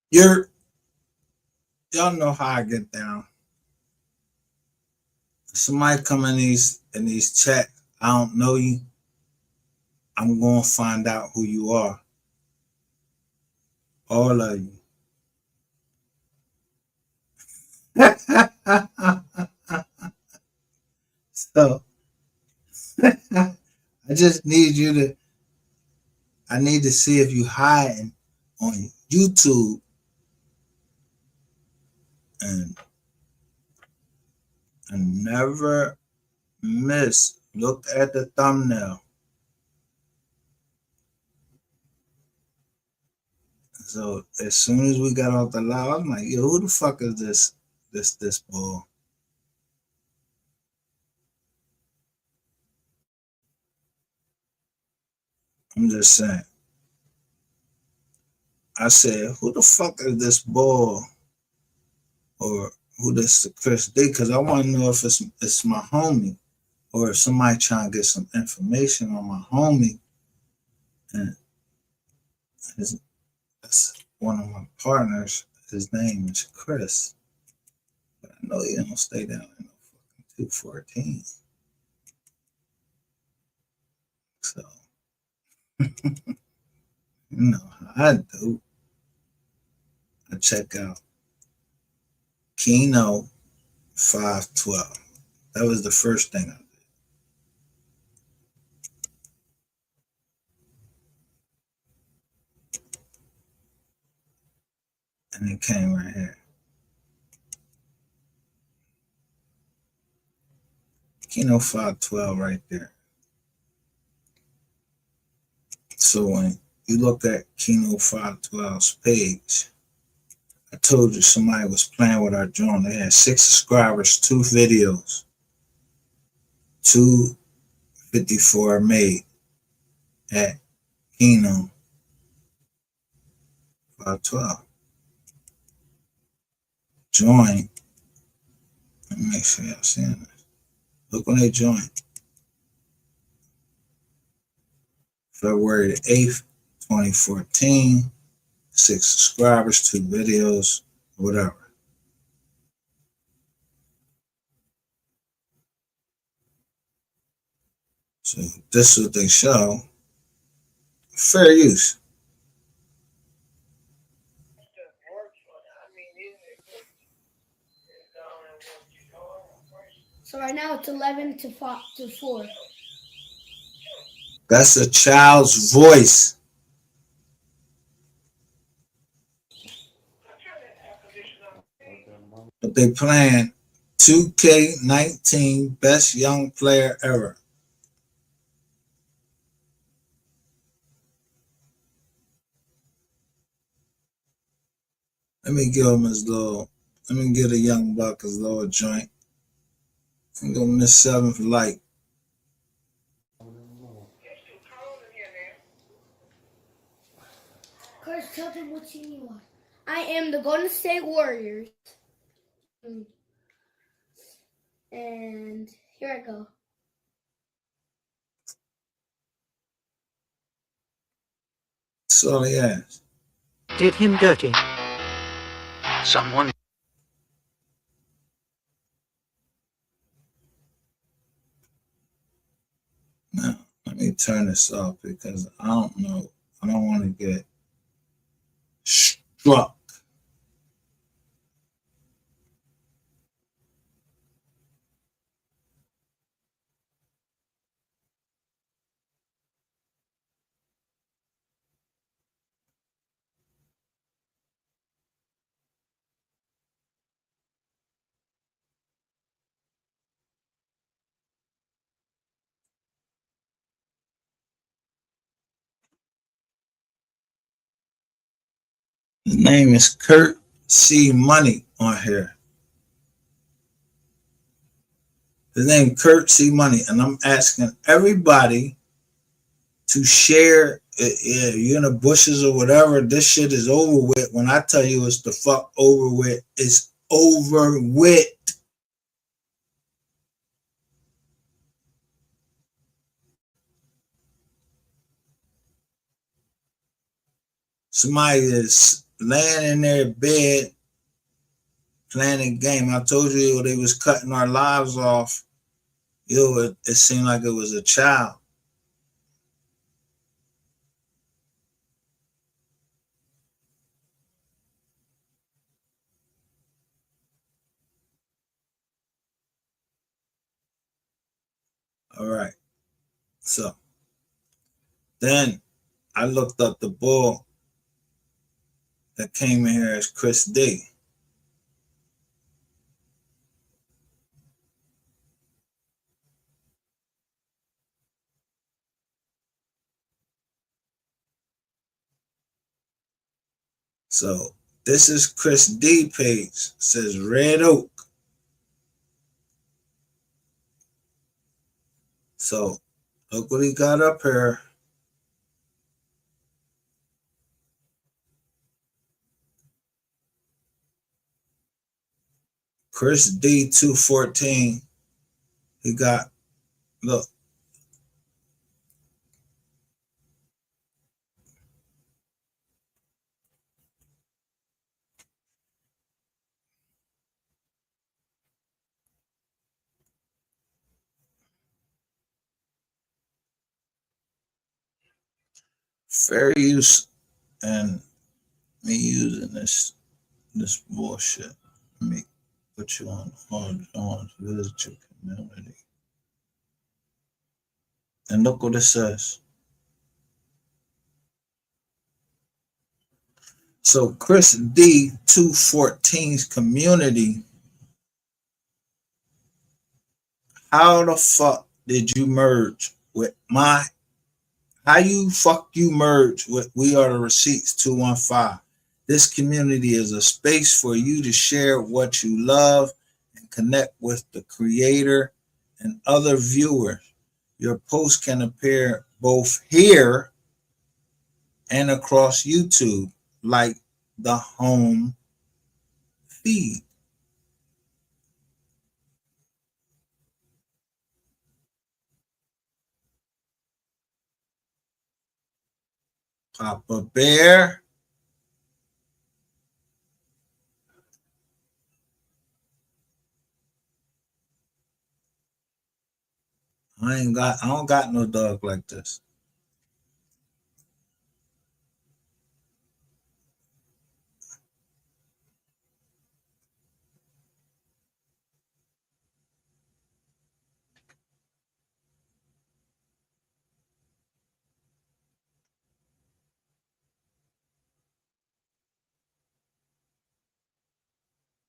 Y'all know how I get down. Somebody come in these chat, I don't know you, I'm gonna find out who you are. All of you. So I just need you to I need to see if you hiding on YouTube and never miss. Look at the thumbnail. So as soon as we got off the live, I'm like, yo, who the fuck is this bull? I'm just saying. I said, who the fuck is this bull? Or who this Chris D? Because I want to know if it's my homie or if somebody trying to get some information on my homie. And that's one of my partners. His name is Chris. But I know he don't stay down in no fucking 214. So, you know how I do. I check out Keno 512. That was the first thing I did. And it came right here. Keno 512 right there. So when you look at Keno 512's page, I told you somebody was playing with our drone. They had 6 subscribers, 2 videos, 254 made at Keno 512. Join. Let me make sure y'all seeing this. Look when they joined. February the 8th, 2014. 6 subscribers, 2 videos, whatever. So this is what they show. Fair use. So right now it's 11 to 4. That's a child's voice. But they playing 2K19 best young player ever. Let me give him his little. Let me get a young buck his little joint. I'm gonna miss 7th light. Curtis, tell them what team you are. I am the Golden State Warriors. And here I go. That's all he has. Did him dirty. Someone. Now, let me turn this off because I don't know. I don't want to get struck. His name is Kurt C. Money on here. His name Kurt C. Money, and I'm asking everybody to share. You're in the bushes or whatever. This shit is over with. When I tell you it's the fuck over with, it's over with. Somebody is laying in their bed playing a game. I told you they was cutting our lives off. It seemed like it was a child. All right. So then I looked up the bull that came in here as Chris D. So this is Chris D page. It says Red Oak. So look what he got up here. Chris D-214. He got, look, fair use and me using this bullshit. Let me put you on visit your community. And look what it says. So Chris D-214's community, how the fuck did you merge with my, how you merge with We Are the Receipts 215? This community is a space for you to share what you love and connect with the creator and other viewers. Your post can appear both here and across YouTube, like the home feed. Papa Bear. I don't got no dog like this.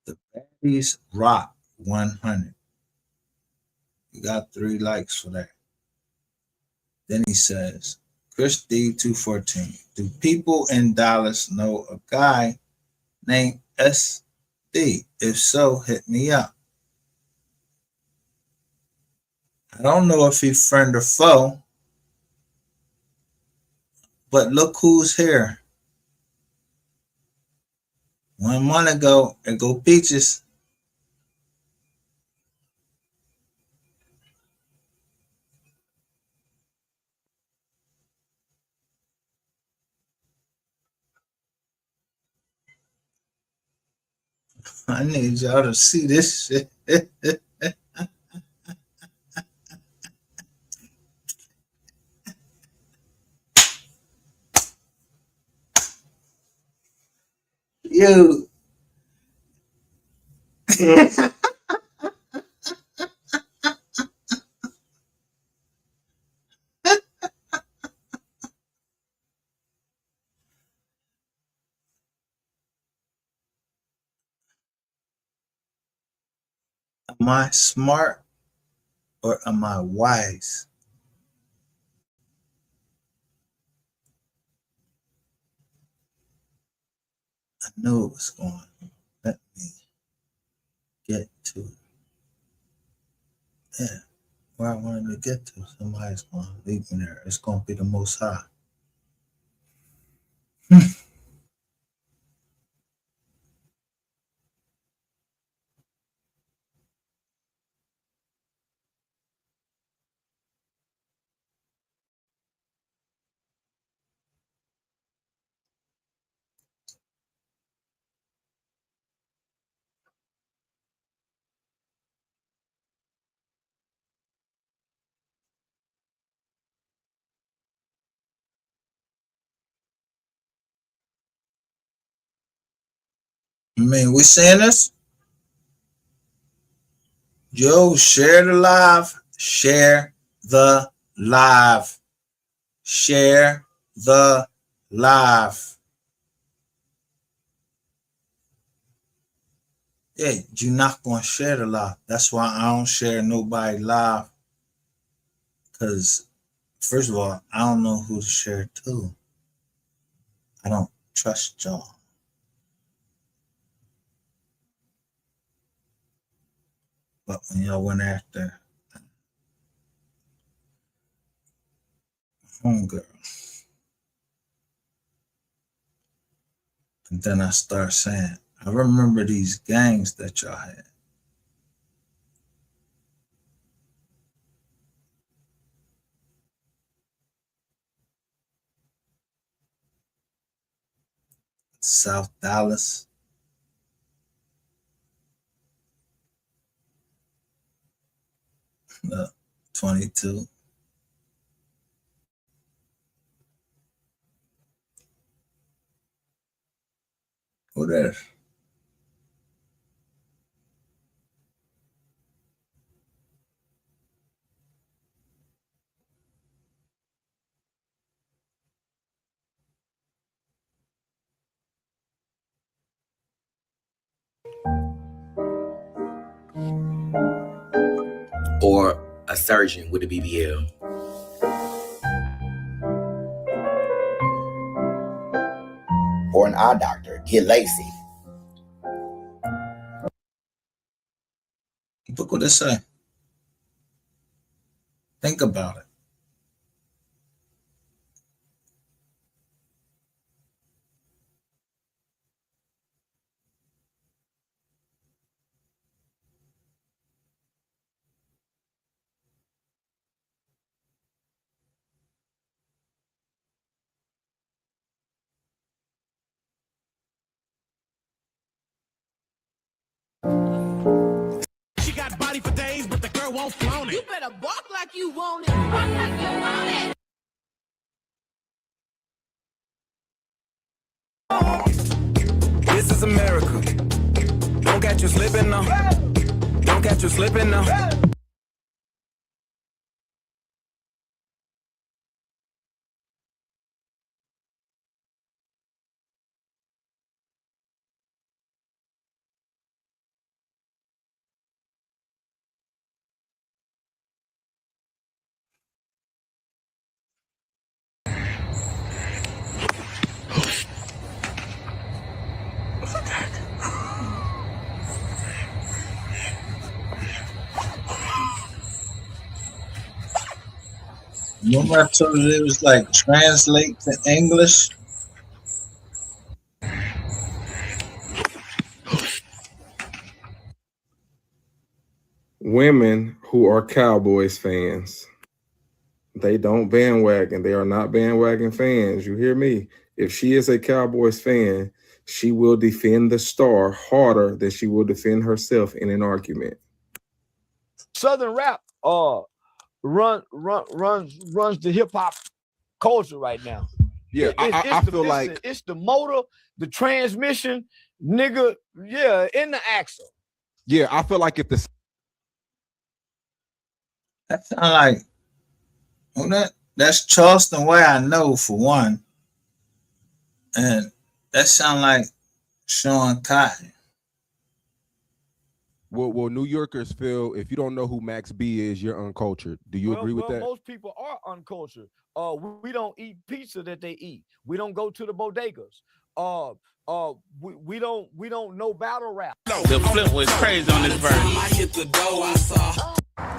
The baddies rock 100. You got 3 likes for that. Then he says, Chris D-214. Do people in Dallas know a guy named SD? If so, hit me up. I don't know if he's friend or foe, but look who's here. 1 month ago, and go Peaches. I need y'all to see this shit. You. Am I smart or am I wise? I knew it was going. Let me get to it. Yeah, where I wanted to get to. Somebody's going to leave me there. It's going to be the Most High. I mean, we saying this? Yo, share the live. Share the live. Share the live. Yeah, you're not gonna share the live. That's why I don't share nobody live. Cause first of all, I don't know who to share it to. I don't trust y'all. But when y'all went after homegirl, and then I start saying, I remember these gangs that y'all had. South Dallas. 22. Who there? Or a surgeon with a BBL. Or an eye doctor. Get lazy. Look what they say. Think about it. She got body for days, but the girl won't flaunt it. You better bark like you want it. Bark like you want it. This is America. Don't catch you slipping now. Don't catch you slipping now. Remember I told you it was like translate to English? Women who are Cowboys fans, they don't bandwagon. They are not bandwagon fans. You hear me? If she is a Cowboys fan, she will defend the star harder than she will defend herself in an argument. Southern rap runs the hip hop culture right now. Yeah, I feel like it's the motor, the transmission, nigga, yeah, in the axle. Yeah, I feel like if the That sound like that's Charleston way I know for one. And that sound like Sean Cotton. well, New Yorkers feel if you don't know who Max B is, you're uncultured. Do you agree with that? Most people are uncultured. We don't eat pizza that they eat. We don't go to the bodegas. We don't know battle rap. The flip was crazy on this verse.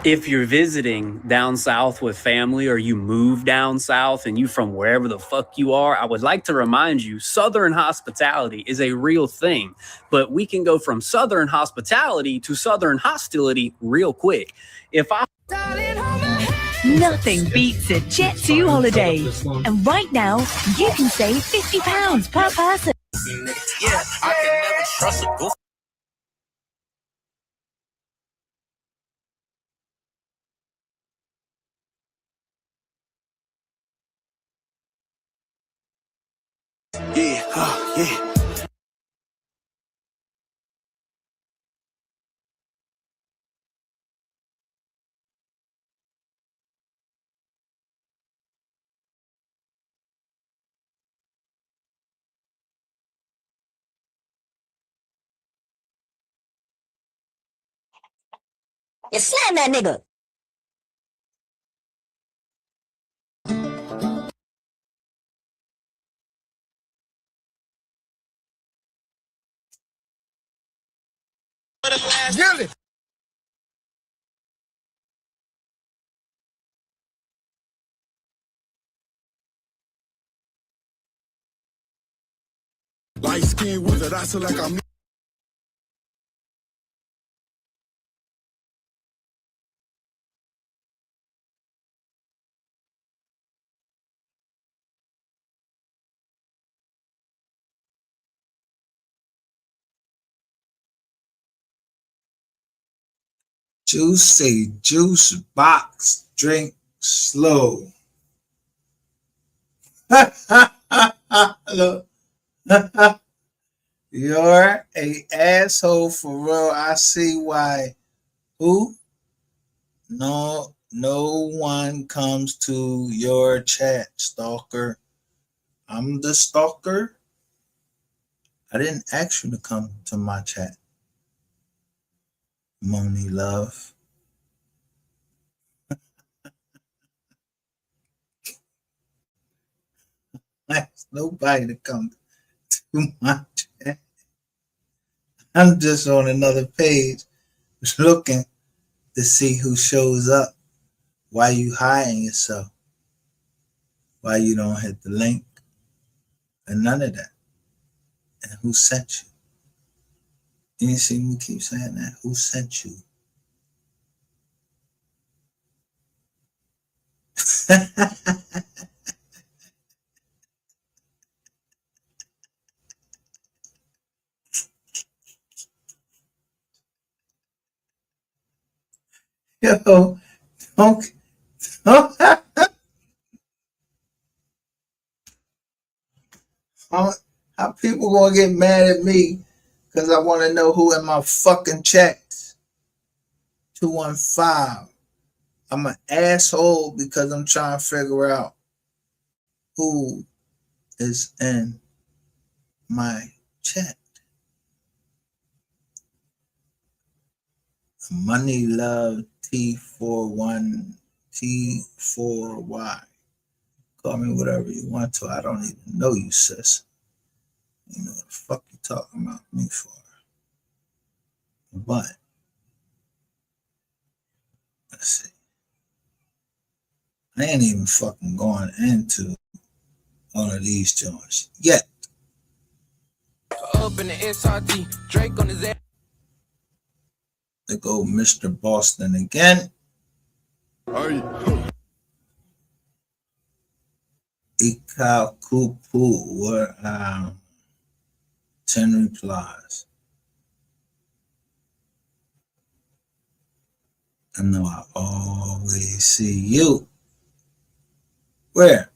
If you're visiting down south with family or you move down south and you from wherever the fuck you are, I would like to remind you Southern hospitality is a real thing, but we can go from Southern hospitality to Southern hostility real quick. Nothing beats a Jet2 holiday. And right now, you can save £50 per person. Yeah, I can never trust a goof. Yeah, yeah. You slam that nigga. Gilly. Light skin wizard, I feel like I'm. Juicy juice box drink slow. Look. You're a asshole for real. I see why. Who? No one comes to your chat, stalker. I'm the stalker. I didn't ask you to come to my chat, Moni Love. I asked nobody to come to my chat. I'm just on another page looking to see who shows up. Why you hiding yourself? Why you don't hit the link? And none of that. And who sent you? You see me keep saying that? Who sent you? Yo, don't how people gonna get mad at me because I want to know who in my fucking chats? 215. I'm an asshole because I'm trying to figure out who is in my chat. Money Love T41 T4Y. Call me whatever you want to. I don't even know you, sis. You know what the fuck you talking about me for? But let's see. I ain't even fucking going into all of these joints yet. Up in the SRT, Drake on his ass. There go Mr. Boston again. Ikakupu, what 10 replies. I know I always see you. Where?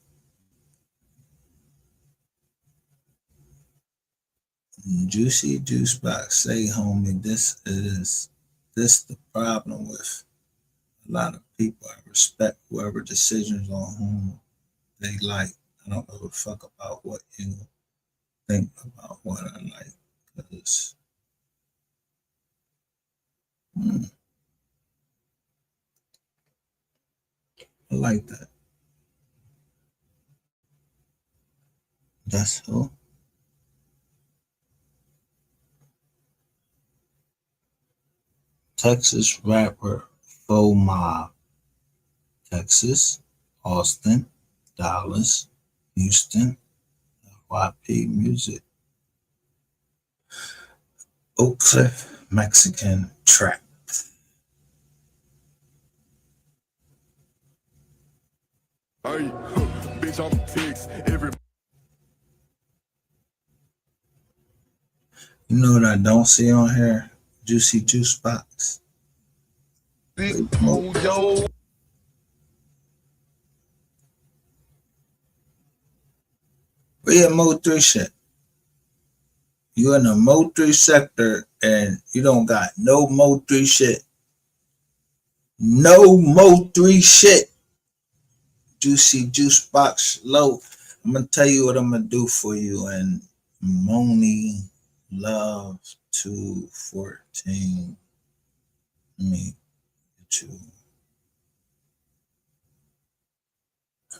Juicy Juice Box. Say, homie, this the problem with a lot of people. I respect whoever decisions on whom they like. I don't give a fuck about what you think about what I like. Because I like that. That's who. Texas rapper Faux Mob. Texas, Austin, Dallas, Houston, YP Music. Oak Cliff, Mexican Trap. Hey, bitch, I'm fixed. You know what I don't see on here? Juicy Juice Box. Big yo. Where your MO3 shit? You in the MO3 sector and you don't got no MO3 shit. No MO3 shit. Juicy Juice Box low. I'm gonna tell you what I'm gonna do for you. And Moni Love 214. Me you.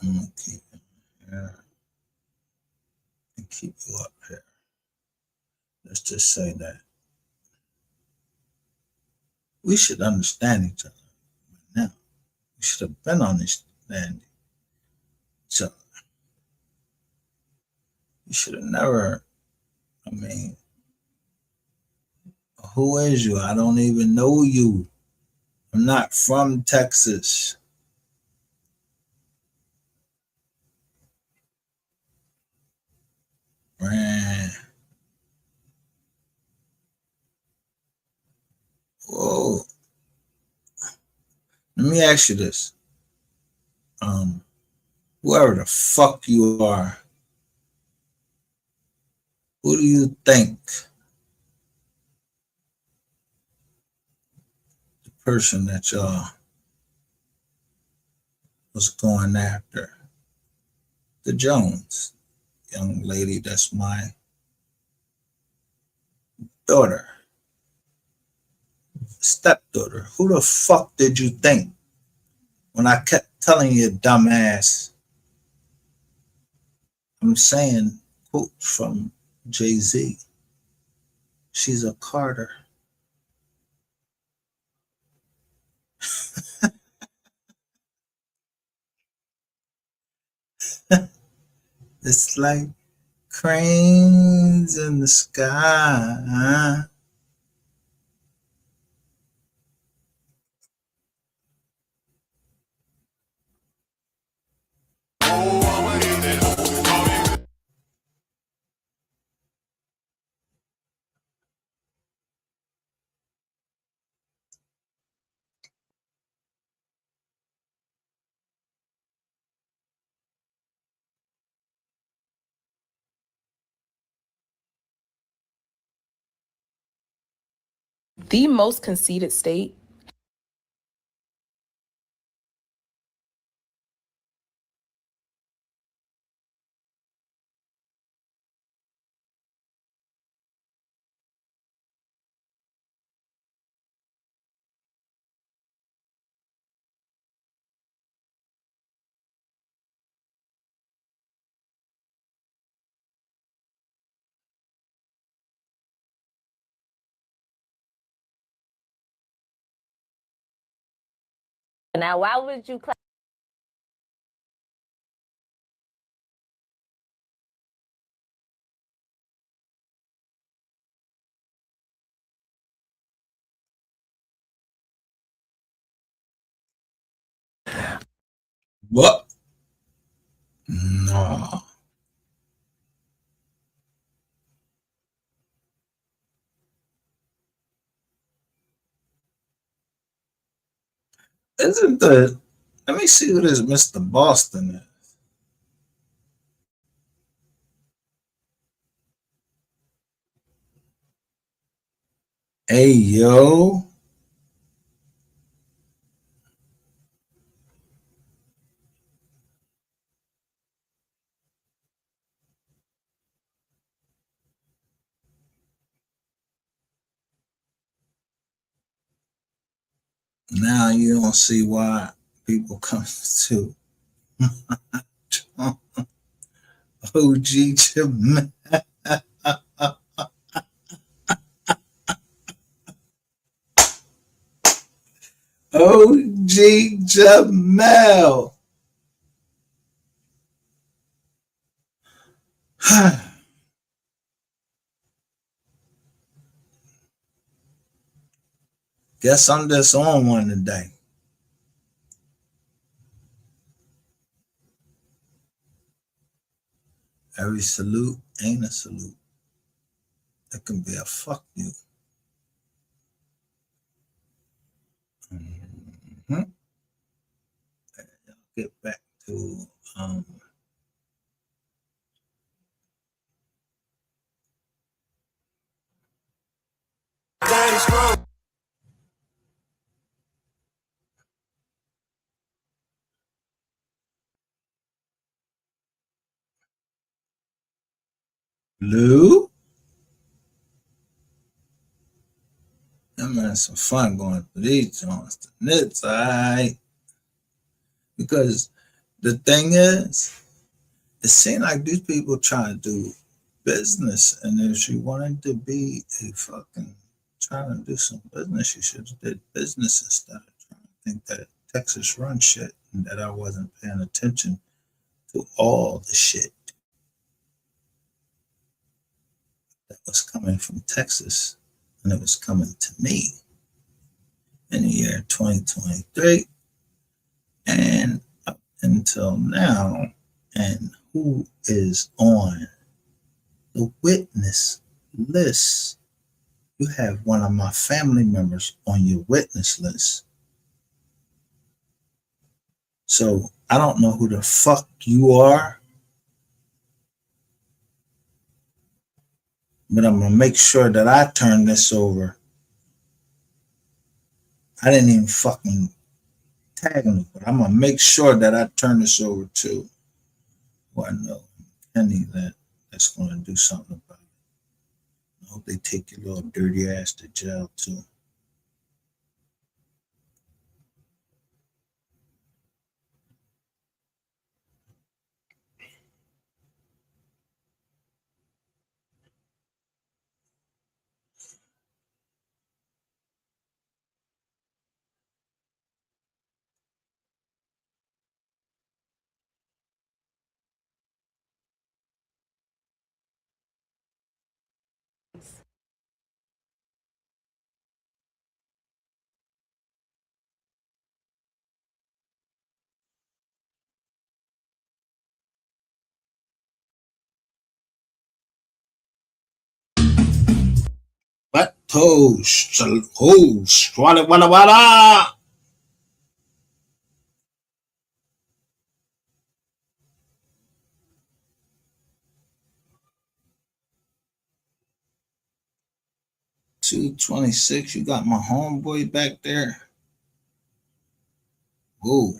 I'm gonna keep it here and keep you up here. Let's just say that we should understand each other now. We should have been understanding each other. You should have never, I mean, who is you? I don't even know you. I'm not from Texas. Man. Whoa. Let me ask you this. Whoever the fuck you are, who do you think the person that y'all was going after? The Jones young lady, that's my daughter, stepdaughter. Who the fuck did you think when I kept telling you, dumbass? I'm saying quotes from Jay-Z. She's a Carter. It's like cranes in the sky. The most conceited state. Now, why would you clap? What? No. Isn't the, let me see who this Mr. Boston is. Hey, yo. Now you don't see why people come to OG Jamal. OG Jamal. Guess I'm just on one today. Every salute ain't a salute. It can be a fuck you. Mm-hmm. Get back to Lou. I'm gonna having some fun going through these joints. The nits, alright. Because the thing is, it seems like these people trying to do business, and if you wanted to be a fucking trying to do some business, you should have did business instead of trying to think that Texas run shit and that I wasn't paying attention to all the shit that was coming from Texas, and it was coming to me in the year 2023 and up until now. And who is on the witness list? You have one of my family members on your witness list. So I don't know who the fuck you are, but I'm gonna make sure that I turn this over. I didn't even fucking tag him, but I'm gonna make sure that I turn this over to who I know, Kenny, that's gonna do something about it. I hope they take your little dirty ass to jail too. What toast? Wada wada wada. $226. You got my homeboy back there. Whoa.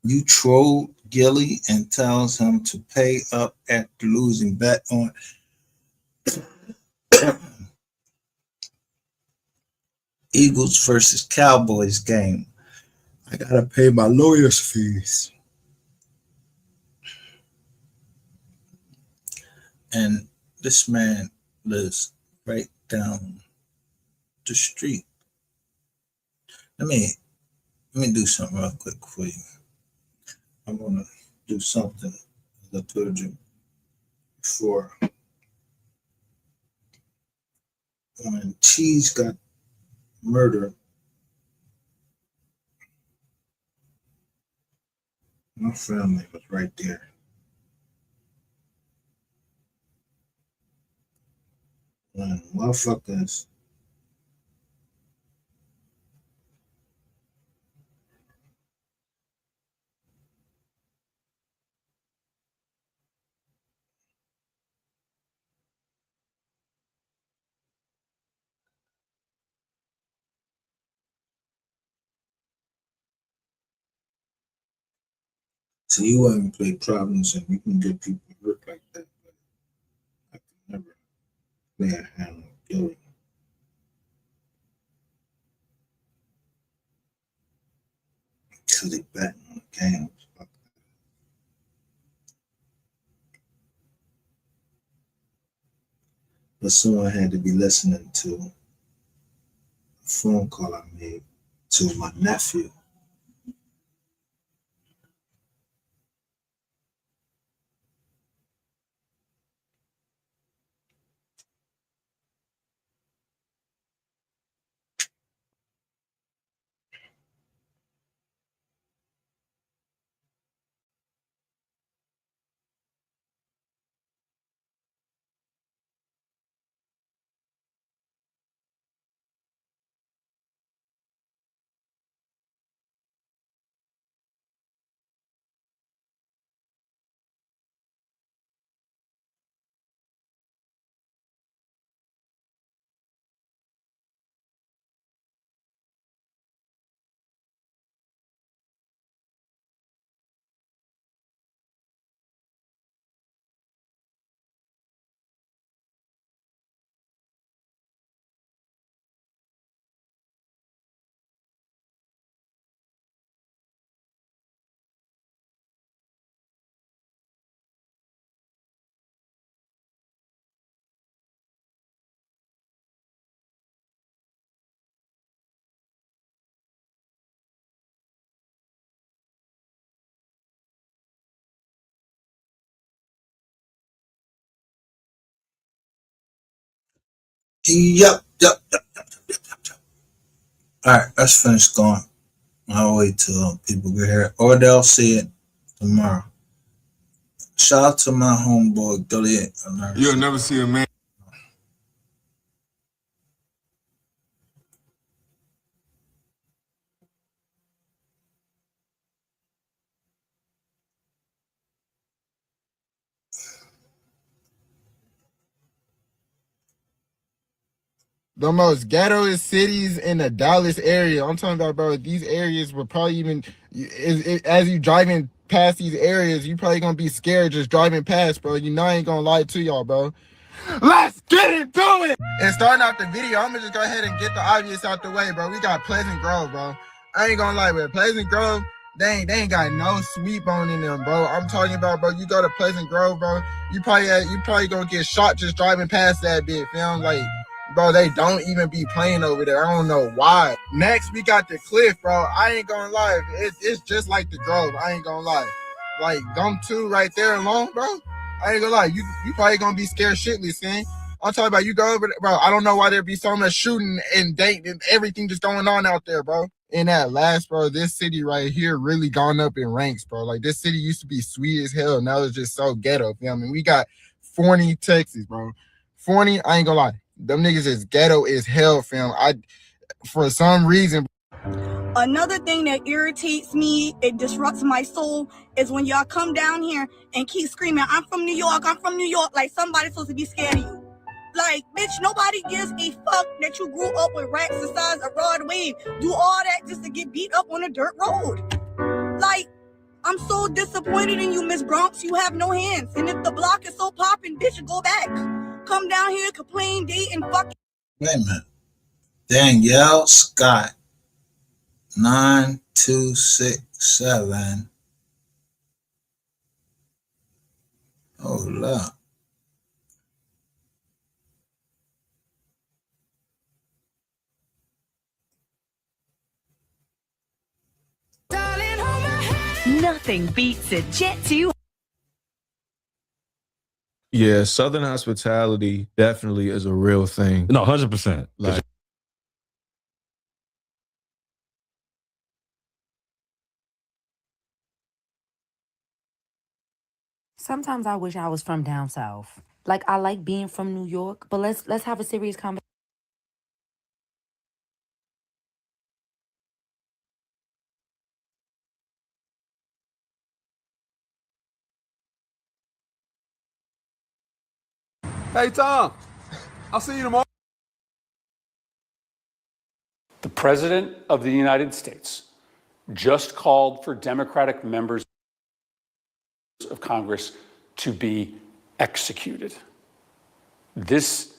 You trolled Gilly and tells him to pay up after losing bet on Eagles versus Cowboys game. I gotta pay my lawyer's fees. And this man lives right down the street. Let me do something real quick for you. I'm gonna do something, as I told you before. When Cheese got murdered, my family was right there. When motherfuckers so you haven't played problems and you can get people hurt like that, but I could never lay a hand on Gilly. Because they betting on the games. But someone had to be listening to a phone call I made to my nephew. Yep. All right, let's finish going. I'll wait till people get here, or they'll see it tomorrow. Shout out to my homeboy, Gillian. You'll never see a man. The most ghettoest cities in the Dallas area. I'm talking about, bro, these areas were probably even, as you driving past these areas, you probably gonna be scared just driving past, bro. You know I ain't gonna lie to y'all, bro. Let's get into it! And starting off the video, I'm gonna just go ahead and get the obvious out the way, bro. We got Pleasant Grove, bro. I ain't gonna lie, but Pleasant Grove, they ain't got no sweet bone in them, bro. I'm talking about, bro, you go to Pleasant Grove, bro, you probably gonna get shot just driving past that bit, fam. Like, bro, they don't even be playing over there. I don't know why. Next, we got the Cliff, bro. I ain't gonna lie. It's just like the Grove. I ain't gonna lie. Like, them two right there alone, bro. I ain't gonna lie. You probably gonna be scared shitless, man. I'm talking about you go over there, bro. I don't know why there be so much shooting and dating and everything just going on out there, bro. And that last, bro, this city right here really gone up in ranks, bro. Like, this city used to be sweet as hell. Now it's just so ghetto, feel me? We got Forney, Texas, bro. Forney, I ain't gonna lie. Them niggas is ghetto as hell, fam. For some reason. Another thing that irritates me, it disrupts my soul, is when y'all come down here and keep screaming, I'm from New York, like somebody's supposed to be scared of you. Like, bitch, nobody gives a fuck that you grew up with racks the size of Rod Wave. Do all that just to get beat up on a dirt road. Like, I'm so disappointed in you, Miss Bronx. You have no hands. And if the block is so popping, bitch, go back. Come down here, complain, date, and fuck. Wait a minute. Danielle Scott, 9267. Hold up. Nothing beats a Jet2. Yeah, Southern hospitality definitely is a real thing. No, 100%. Like, Sometimes I wish I was from down south. Like, I like being from New York, but let's have a serious conversation. Hey, Tom, I'll see you tomorrow. The President of the United States just called for Democratic members of Congress to be executed. This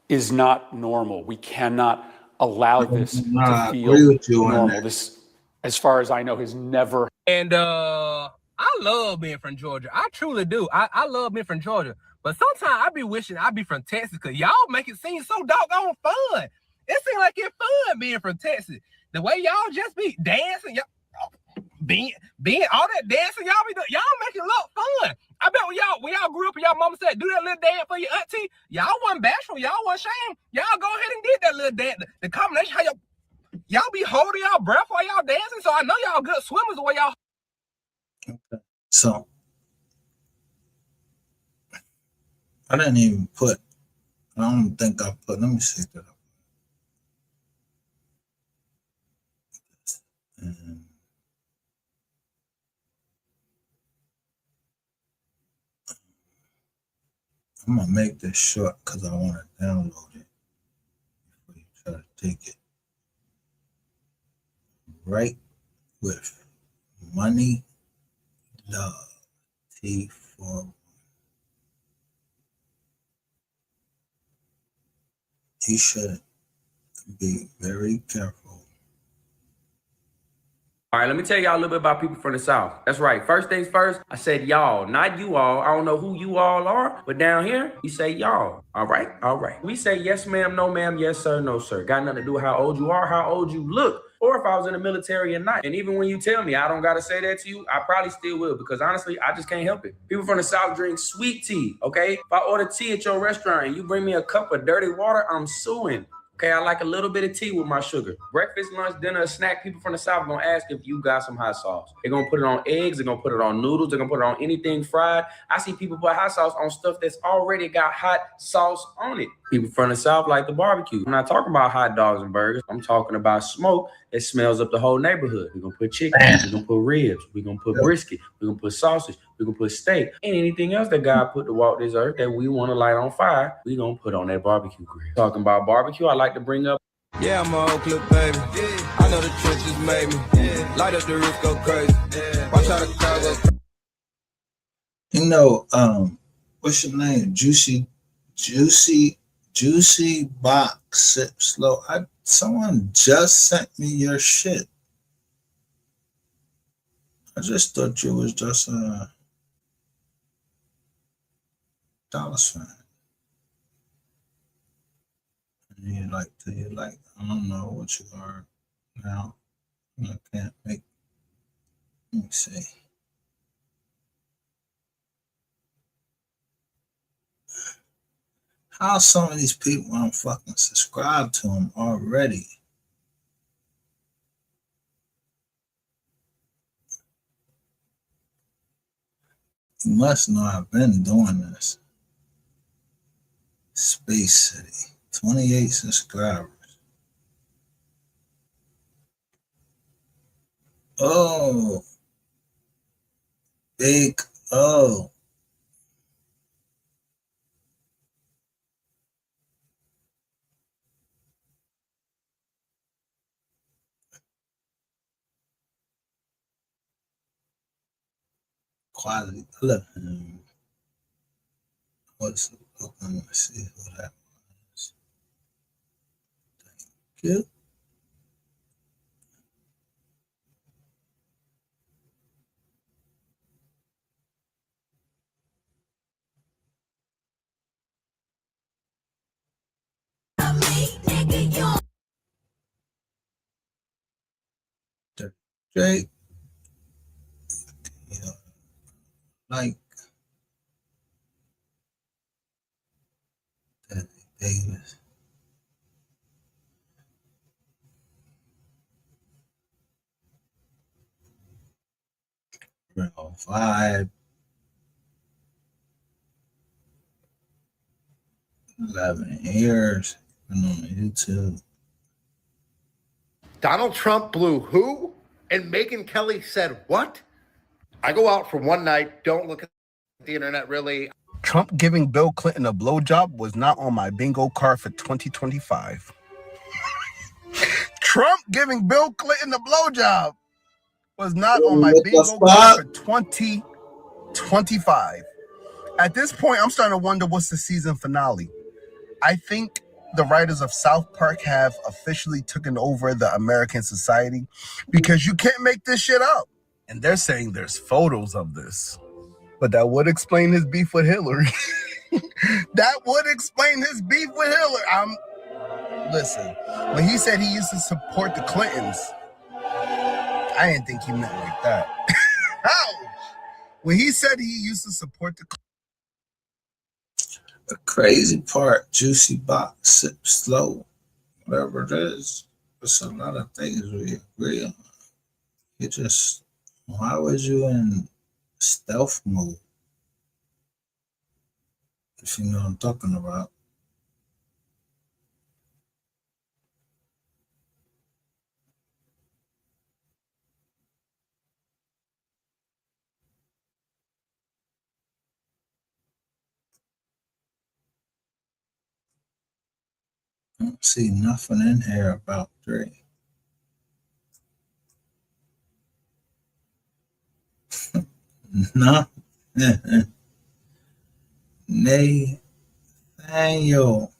is not normal. We cannot allow this to feel normal. This, as far as I know, has never. And I love being from Georgia. I truly do. I love being from Georgia. But sometimes I be wishing I be from Texas because y'all make it seem so doggone fun. It seems like it's fun being from Texas. The way y'all just be dancing, y'all being all that dancing y'all be doing, y'all make it look fun. I bet when y'all grew up and y'all mama said, do that little dance for your auntie, y'all wasn't bashful, y'all wasn't ashamed. Y'all go ahead and did that little dance. The combination, how y'all be holding y'all breath while y'all dancing. So I know y'all good swimmers the way y'all. Okay. So I didn't even put, I don't think I put, let me see that. And I'm gonna make this short because I want to download it before you try to take it. Right with Money Love D-214. You should be very careful. All right, let me tell y'all a little bit about people from the South. That's right. First things first, I said y'all, not you all. I don't know who you all are, but down here, we say y'all. All right, all right. We say yes, ma'am, no, ma'am, yes, sir, no, sir. Got nothing to do with how old you are, how old you look. or if I was in the military at night. And even when you tell me I don't gotta say that to you, I probably still will, because honestly, I just can't help it. People from the South drink sweet tea, okay? If I order tea at your restaurant and you bring me a cup of dirty water, I'm suing. Okay, I like a little bit of tea with my sugar. Breakfast, lunch, dinner, snack. People from the South gonna ask if you got some hot sauce. They're gonna put it on eggs. They're gonna put it on noodles. They're gonna put it on anything fried. I see people put hot sauce on stuff that's already got hot sauce on it. People from the South like the barbecue. I'm not talking about hot dogs and burgers. I'm talking about smoke that smells up the whole neighborhood. We're gonna put chicken. We're gonna put ribs. We're gonna put brisket. We're gonna put sausage. We're gonna put steak and anything else that God put to walk this earth that we want to light on fire. We're gonna put on that barbecue grill. Talking about barbecue, I like to bring up. Yeah, I'm a whole clip, baby. Yeah. I know the trenches made me. Yeah. Light up the roof, go crazy. Yeah. Watch how the crowd go crazy. You know, what's your name? Juicy Box Sip Slow. Someone just sent me your shit. I just thought you was just a Dallas fan. You like, I don't know what you are now. I can't make, let me see. How some of these people I'm fucking subscribed to them already? You must know I've been doing this. Space City, 28 subscribers. Oh, Big O. Quality. Look, what's looking to see who that was. Thank you. Jake, you know, like Debbie Davis. Real vibe. 11 years. Been on YouTube. Donald Trump blew who? And Megyn Kelly said what? I go out for one night, don't look at the internet really. Trump giving Bill Clinton a blowjob was not on my bingo card for 2025. Trump giving Bill Clinton a blowjob was not on my bingo card for 2025. At this point, I'm starting to wonder what's the season finale. I think the writers of South Park have officially taken over the American society because you can't make this shit up. And they're saying there's photos of this. But that would explain his beef with Hillary. That would explain his beef with Hillary. Listen, when he said he used to support the Clintons, I didn't think he meant like that. When he said he used to support the crazy part, Juicy Box Sip Slow, whatever it is, there's a lot of things we agree on. You just, why was you in stealth mode? If you know what I'm talking about. I don't see nothing in here about Dre. No. Nathaniel.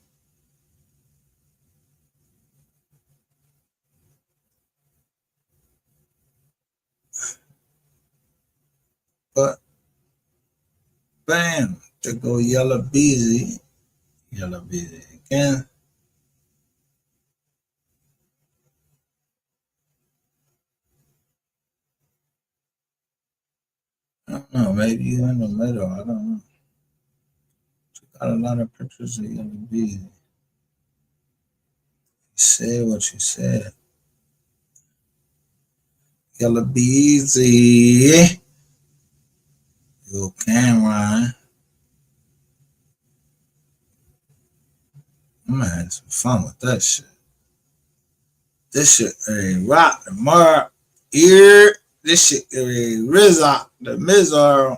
But bam, to go Yellow Beezy again. don't know. Maybe you in the middle. I don't know. You got a lot of pictures of Yellow Beezy. You said what you said. Yellow Beezy. Yo, Cameron. I'm gonna have some fun with that shit. This shit a rock the mar ear. This shit a Rizzock the Mizar.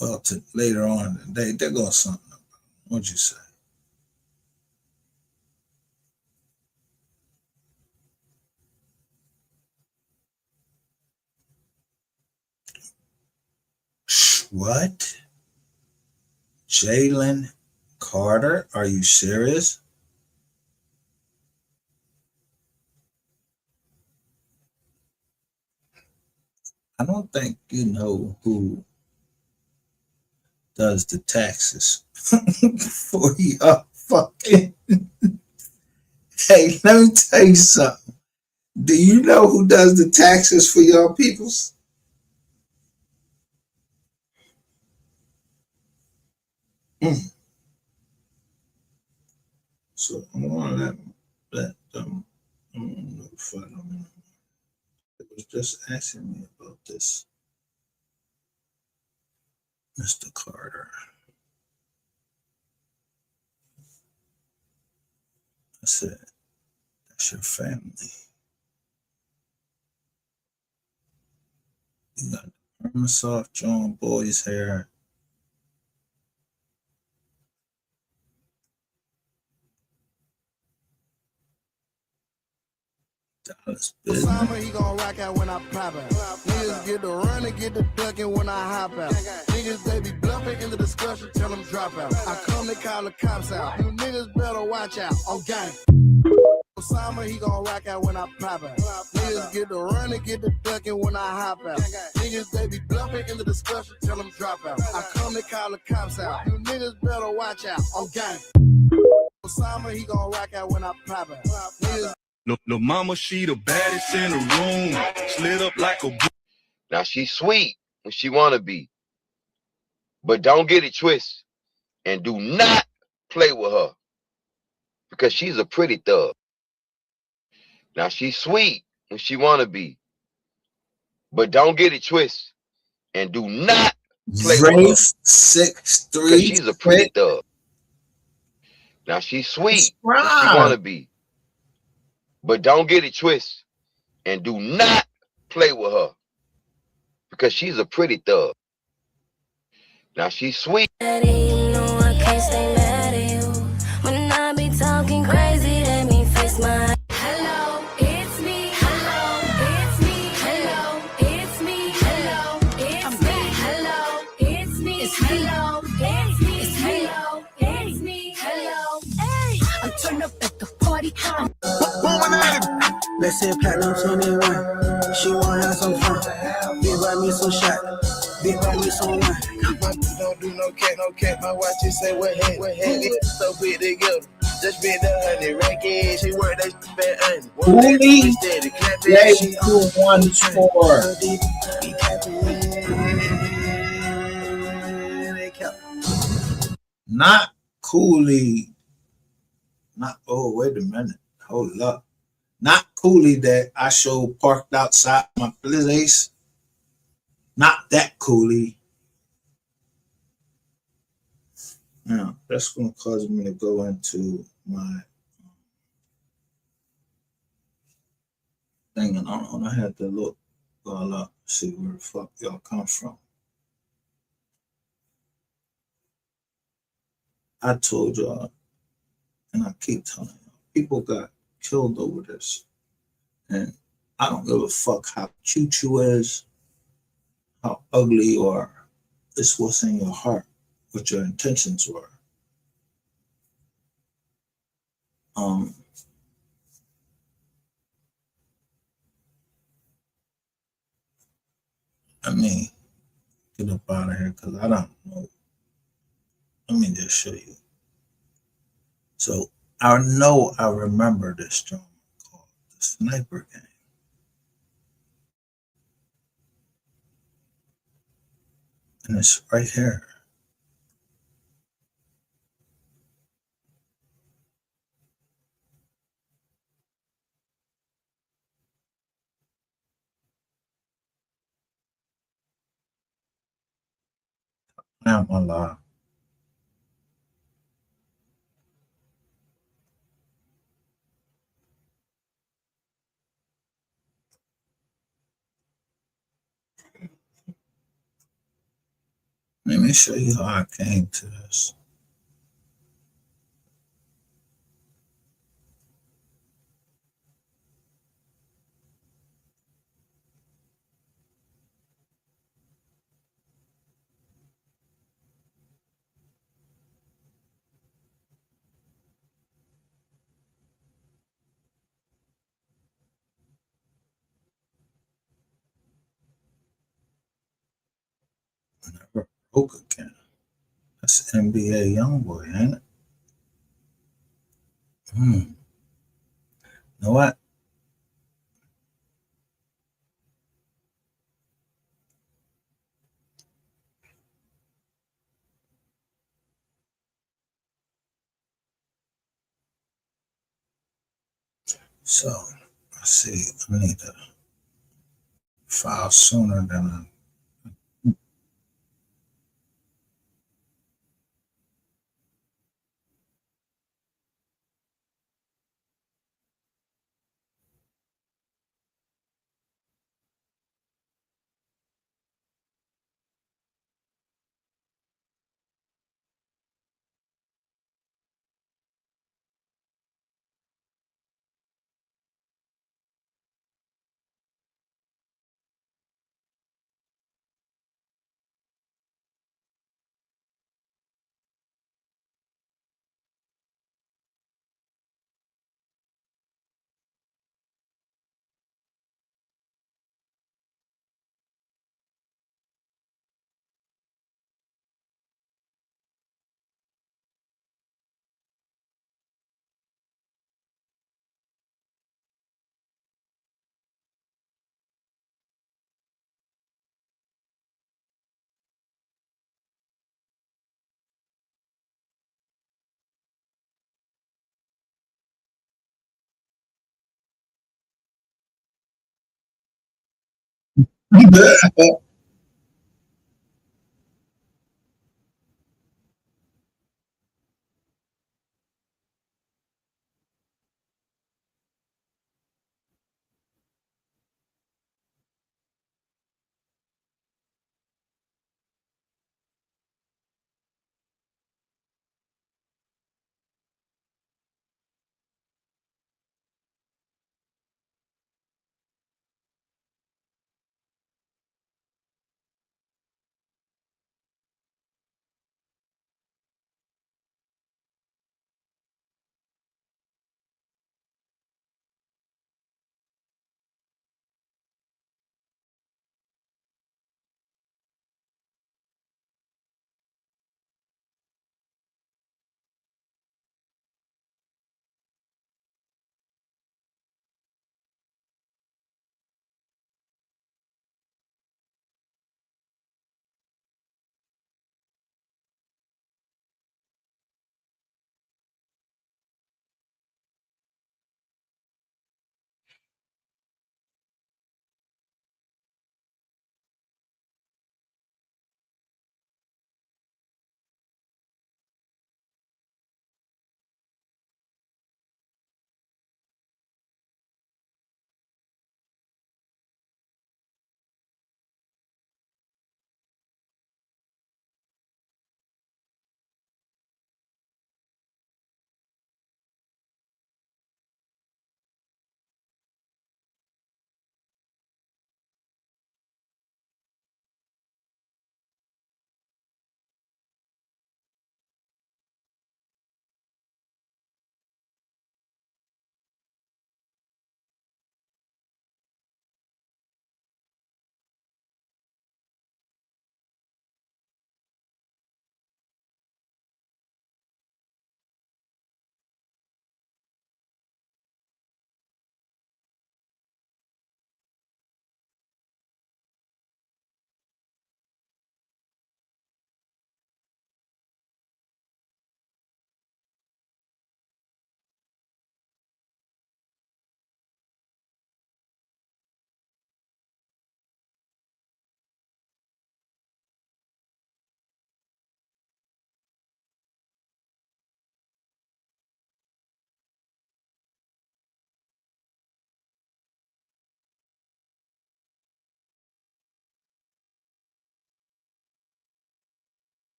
Well, to later on in the day, there goes something. What'd you say? What? Jalen Carter? Are you serious? I don't think you know who does the taxes for your fucking. Hey, let me tell you something. Do you know who does the taxes for your peoples? So I'm gonna let them notify them. It was just asking me about this, Mr. Carter. I said, that's your family. You got the permasoft John Boy's hair. Dallas business. Summer, he gon' rock out when I pop out. Niggas get the run and get the ducking when I hop out. Niggas, they be bluffing in the discussion, tell them drop out. I come to call the cops out. You niggas better watch out. On gang. Summer, he gon' rock out when I pop out. Niggas get the run and get the ducking when I hop out. Niggas, they be bluffing in the discussion, tell them drop out. I come to call the cops out. You niggas better watch out. On gang. Summer, he gon' rock out when I pop out. Niggas. No, mama, she the baddest in the room. Slid up like a. Now she's sweet when she wanna be, but don't get it twisted and do not play with her because she's a pretty thug. Now she's sweet when she wanna be, but don't get it twisted and do not play with her 6'3" because she's a pretty thug. Now she's sweet when she wanna be, but don't get it twisted and do not play with her because she's a pretty thug. Now she's sweet. You know I can't stay mad at you. When I be talking crazy, let me fix my. Hello, it's me. Hello, it's me. Hello, it's me. Hello, it's me. Hello, it's me. Hello, it's me. Hello, it's me. Hello, hey. I turn up at the party. Let's say platinum 21. She wanna have some fun. Big buy me some shot. Big buy me some wine. Don't do no cat. My watch just say what head. So big together. Just been the 100 racket. She work that fat onion. Bully. D-214. Not Cooley. Not, oh, wait a minute. Hold up. Not Cooley that I showed parked outside my place. Not that Cooley. Now, that's going to cause me to go into my thing, and I had to look all up, see where the fuck y'all come from. I told y'all, and I keep telling y'all, people got killed over this. And I don't give a fuck how cute you is, how ugly you are. It's what's in your heart, what your intentions were. I mean, get up out of here because I don't know. Let me just show you. So I know I remember this drama called The Sniper game. And it's right here. Now my law. Let me show you how I came to this. Never broke again. That's NBA YoungBoy, ain't it? You know what? So let's see. I need to file sooner than I.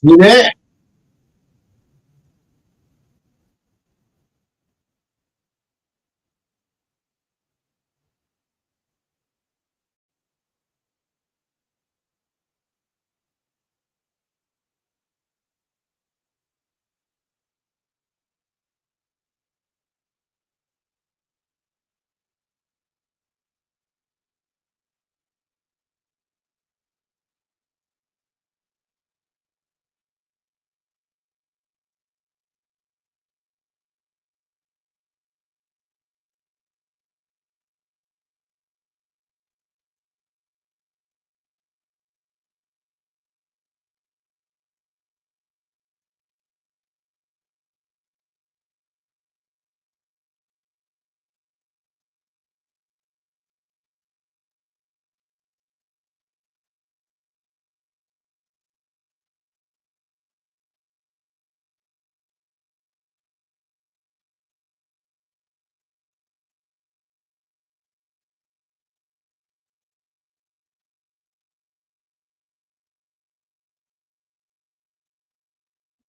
You there?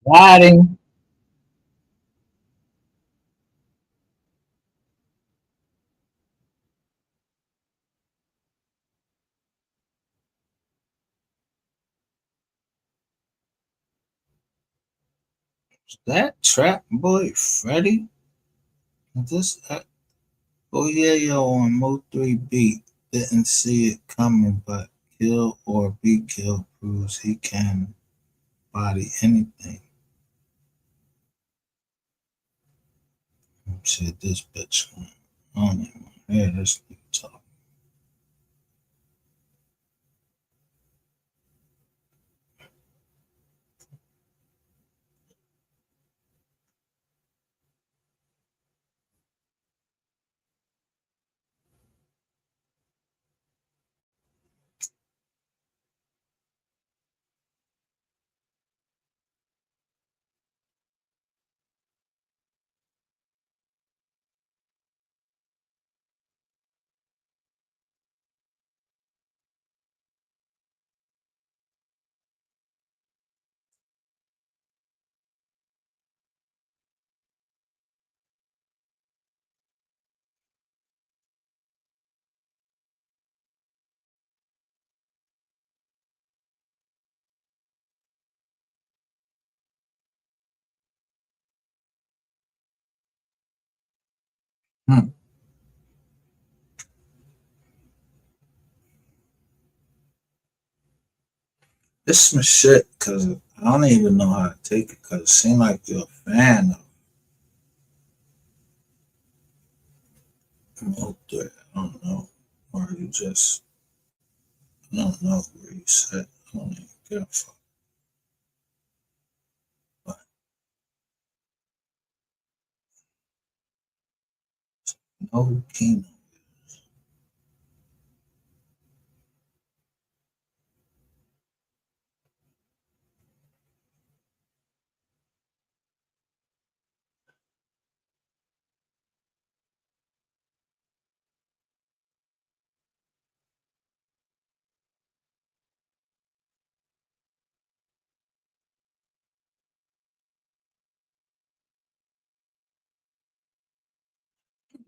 Got him. That trap boy Freddy? This oh yeah, yo on MO3 beat. Didn't see it coming, but kill or be killed proves he can body anything. Shit, this bitch. I don't even want to hear this nigga talk. Hmm. This some shit because I don't even know how to take it because it seems like you're a fan of MO3. I don't know. Or you just, I don't know where you said. I don't even give a fuck. But no Kino.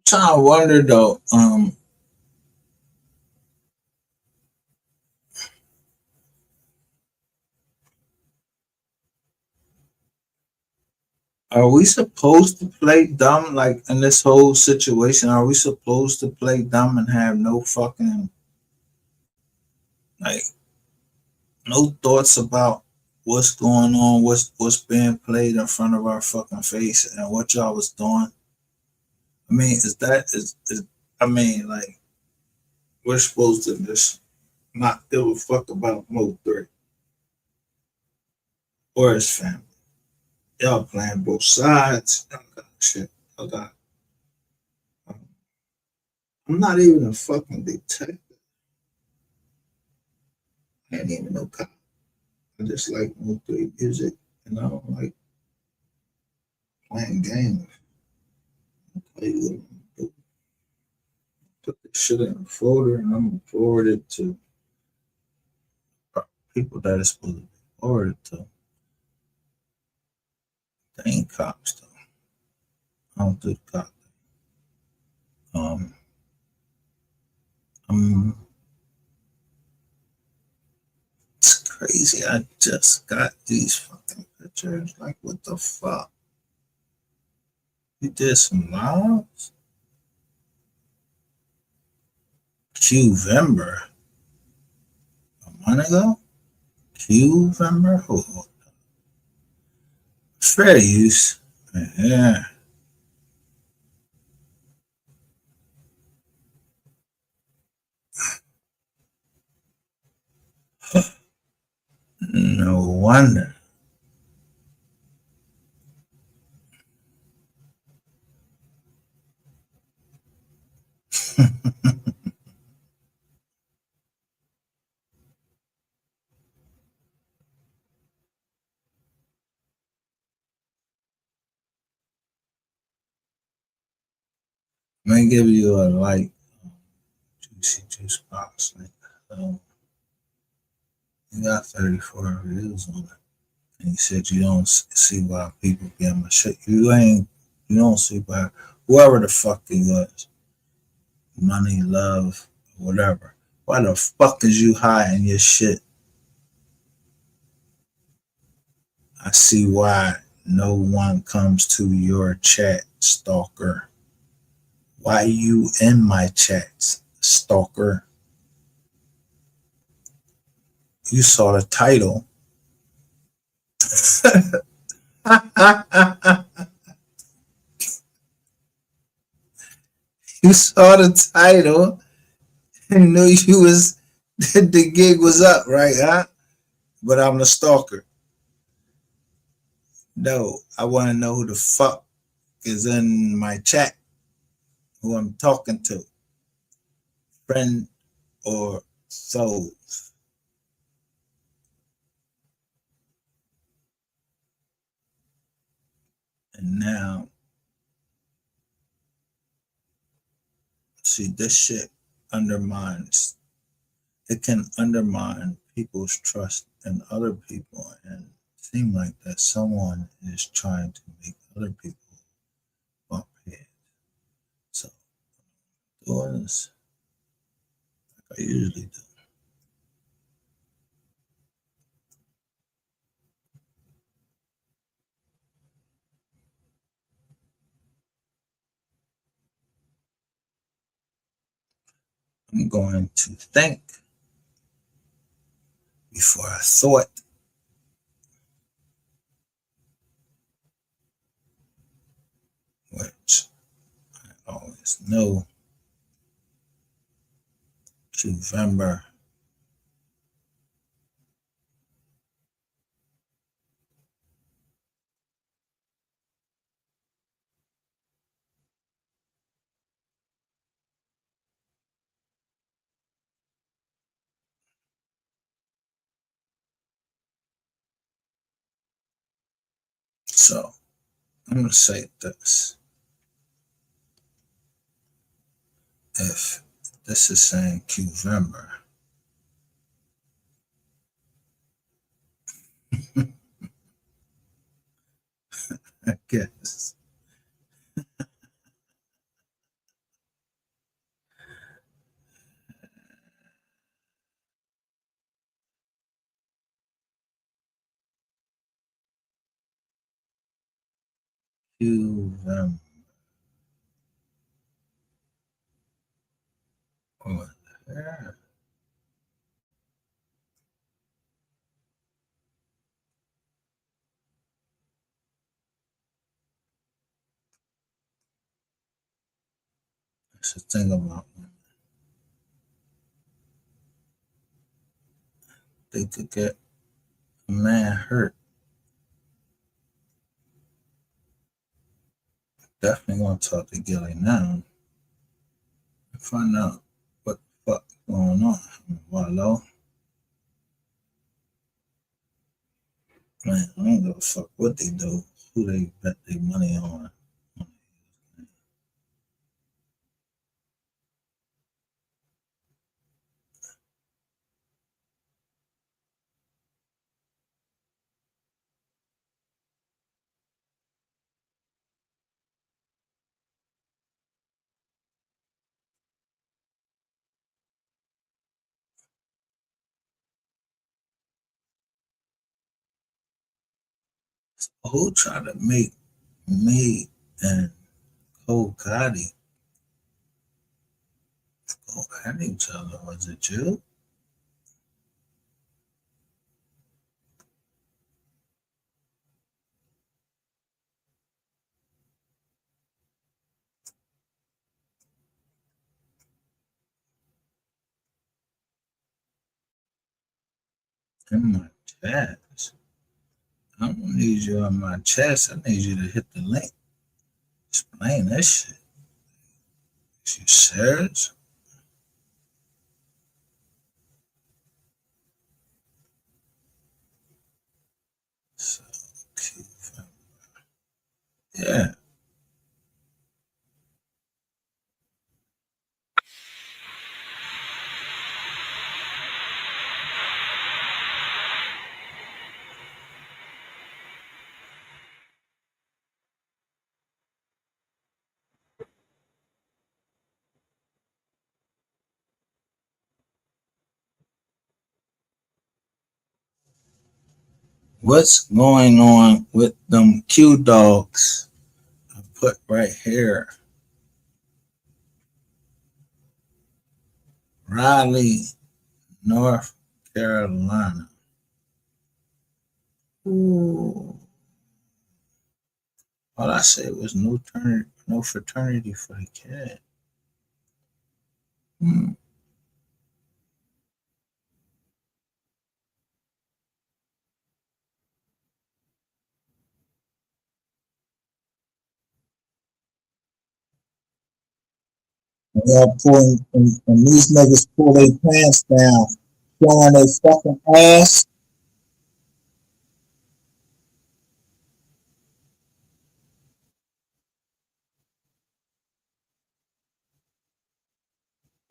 Trying to wonder though, are we supposed to play dumb like in this whole situation? Are we supposed to play dumb and have no fucking like no thoughts about what's going on, what's being played in front of our fucking face and what y'all was doing? I mean, is I mean like we're supposed to just not give a fuck about Mo3 or his family. Y'all playing both sides. Y'all got shit. Y'all got I'm not even a fucking detective. I ain't even no cop. I just like Mo3 music and I don't like playing games. Play with them. Put this shit in a folder and I'm gonna forward it to people that it's supposed to be forwarded to. They ain't cops though. I don't do the cop thing. It's crazy. I just got these fucking pictures. Like, what the fuck? You did some lives? Qvember. A month ago? Qvember? Oh, fair use. Yeah. No wonder. Let me give you a light juicy juice box. You got 34 reviews on it. And you said you don't see why people get my shit. You don't see why whoever the fuck he was, money, love, whatever. Why the fuck is you hiding your shit? I see why no one comes to your chat, stalker. Why you in my chats, stalker? You saw the title. You saw the title and knew you was the gig was up, right? Huh? But I'm the stalker. No, I want to know who the fuck is in my chat, who I'm talking to, friend or soul. And now, see, this shit undermines, it can undermine people's trust in other people and seem like that someone is trying to make other people bump heads. So, doing this like I usually do. I'm going to think before I thought. Which I always know. November. So I'm going to say this. If this is saying Qvember, I guess. Qvember. Oh, yeah. That's the thing about women. They could get a man hurt. Definitely going to talk to Gilly now and find out what the fuck is going on. Wallow. Man, I don't give a fuck what they do, who they bet their money on. Who tried to make me and Cole Gotti go at each other? Was it you? In my chest. I don't need you on my chest. I need you to hit the link. Explain that shit. Is you serious? So cute. Yeah. What's going on with them Q dogs? I put right here. Raleigh, North Carolina. Ooh. All I said was no fraternity for the kid. Hmm. Y'all pulling, and these niggas pull their pants down, showing their fucking ass.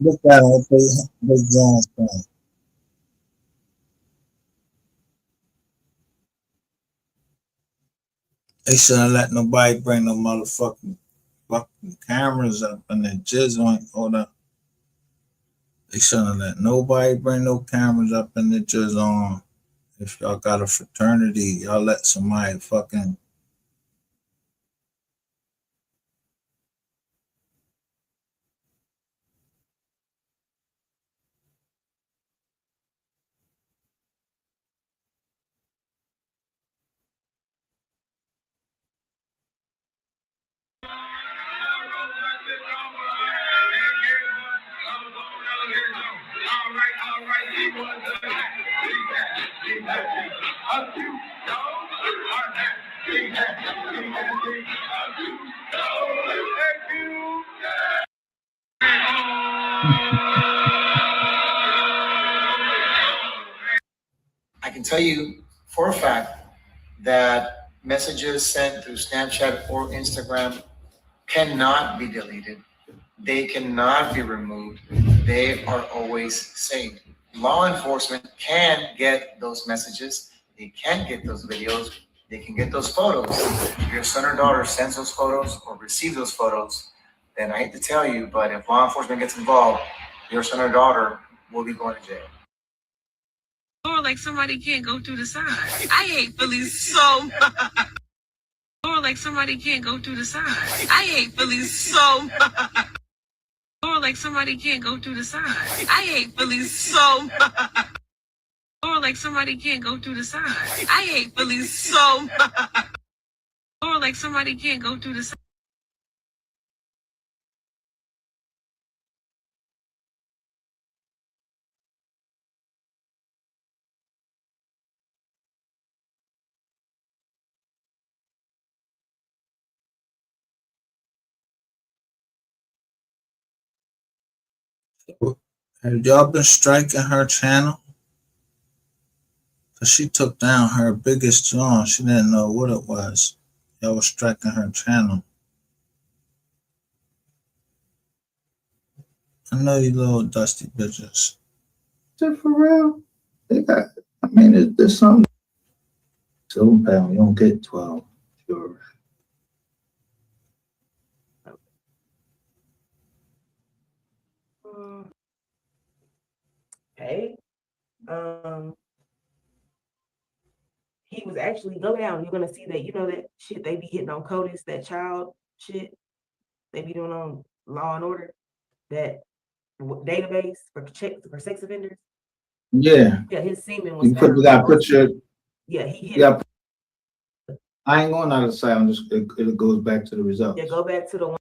Look at them with their Jones thing. They shouldn't let nobody bring no motherfucking fucking cameras up in the jizz on. Hold up. They shouldn't let nobody bring no cameras up in the jizz on. If y'all got a fraternity, y'all let somebody fucking. I can tell you for a fact that messages sent through Snapchat or Instagram cannot be deleted. They cannot be removed. They are always saved. Law enforcement can get those messages. They can get those videos. They can get those photos. If your son or daughter sends those photos or receives those photos, then I hate to tell you, but if law enforcement gets involved, your son or daughter will be going to jail. Or like somebody can't go through the side. I hate Philly so much. Or like somebody can't go through the side. I hate Philly so much. Or like somebody can't go through the side. I hate Philly so much. Or like somebody can't go through the side. I hate Philly so much. Or like somebody can't go through the side. Have y'all been striking her channel? Cause she took down her biggest song. She didn't know what it was. Y'all was striking her channel. I know you little dusty bitches. Is it for real? They got. I mean, there's some. £7, you don't get 12. Sure. Hey, he was actually, go down, you're gonna see that, you know, that shit they be hitting on CODIS, that child shit they be doing on Law and Order, that database for sex offenders. Yeah. Yeah, his semen was You found. gotta put your. Yeah, he hit. Yeah. I ain't going out of sight. I'm just. It goes back to the results. Yeah, go back to the one.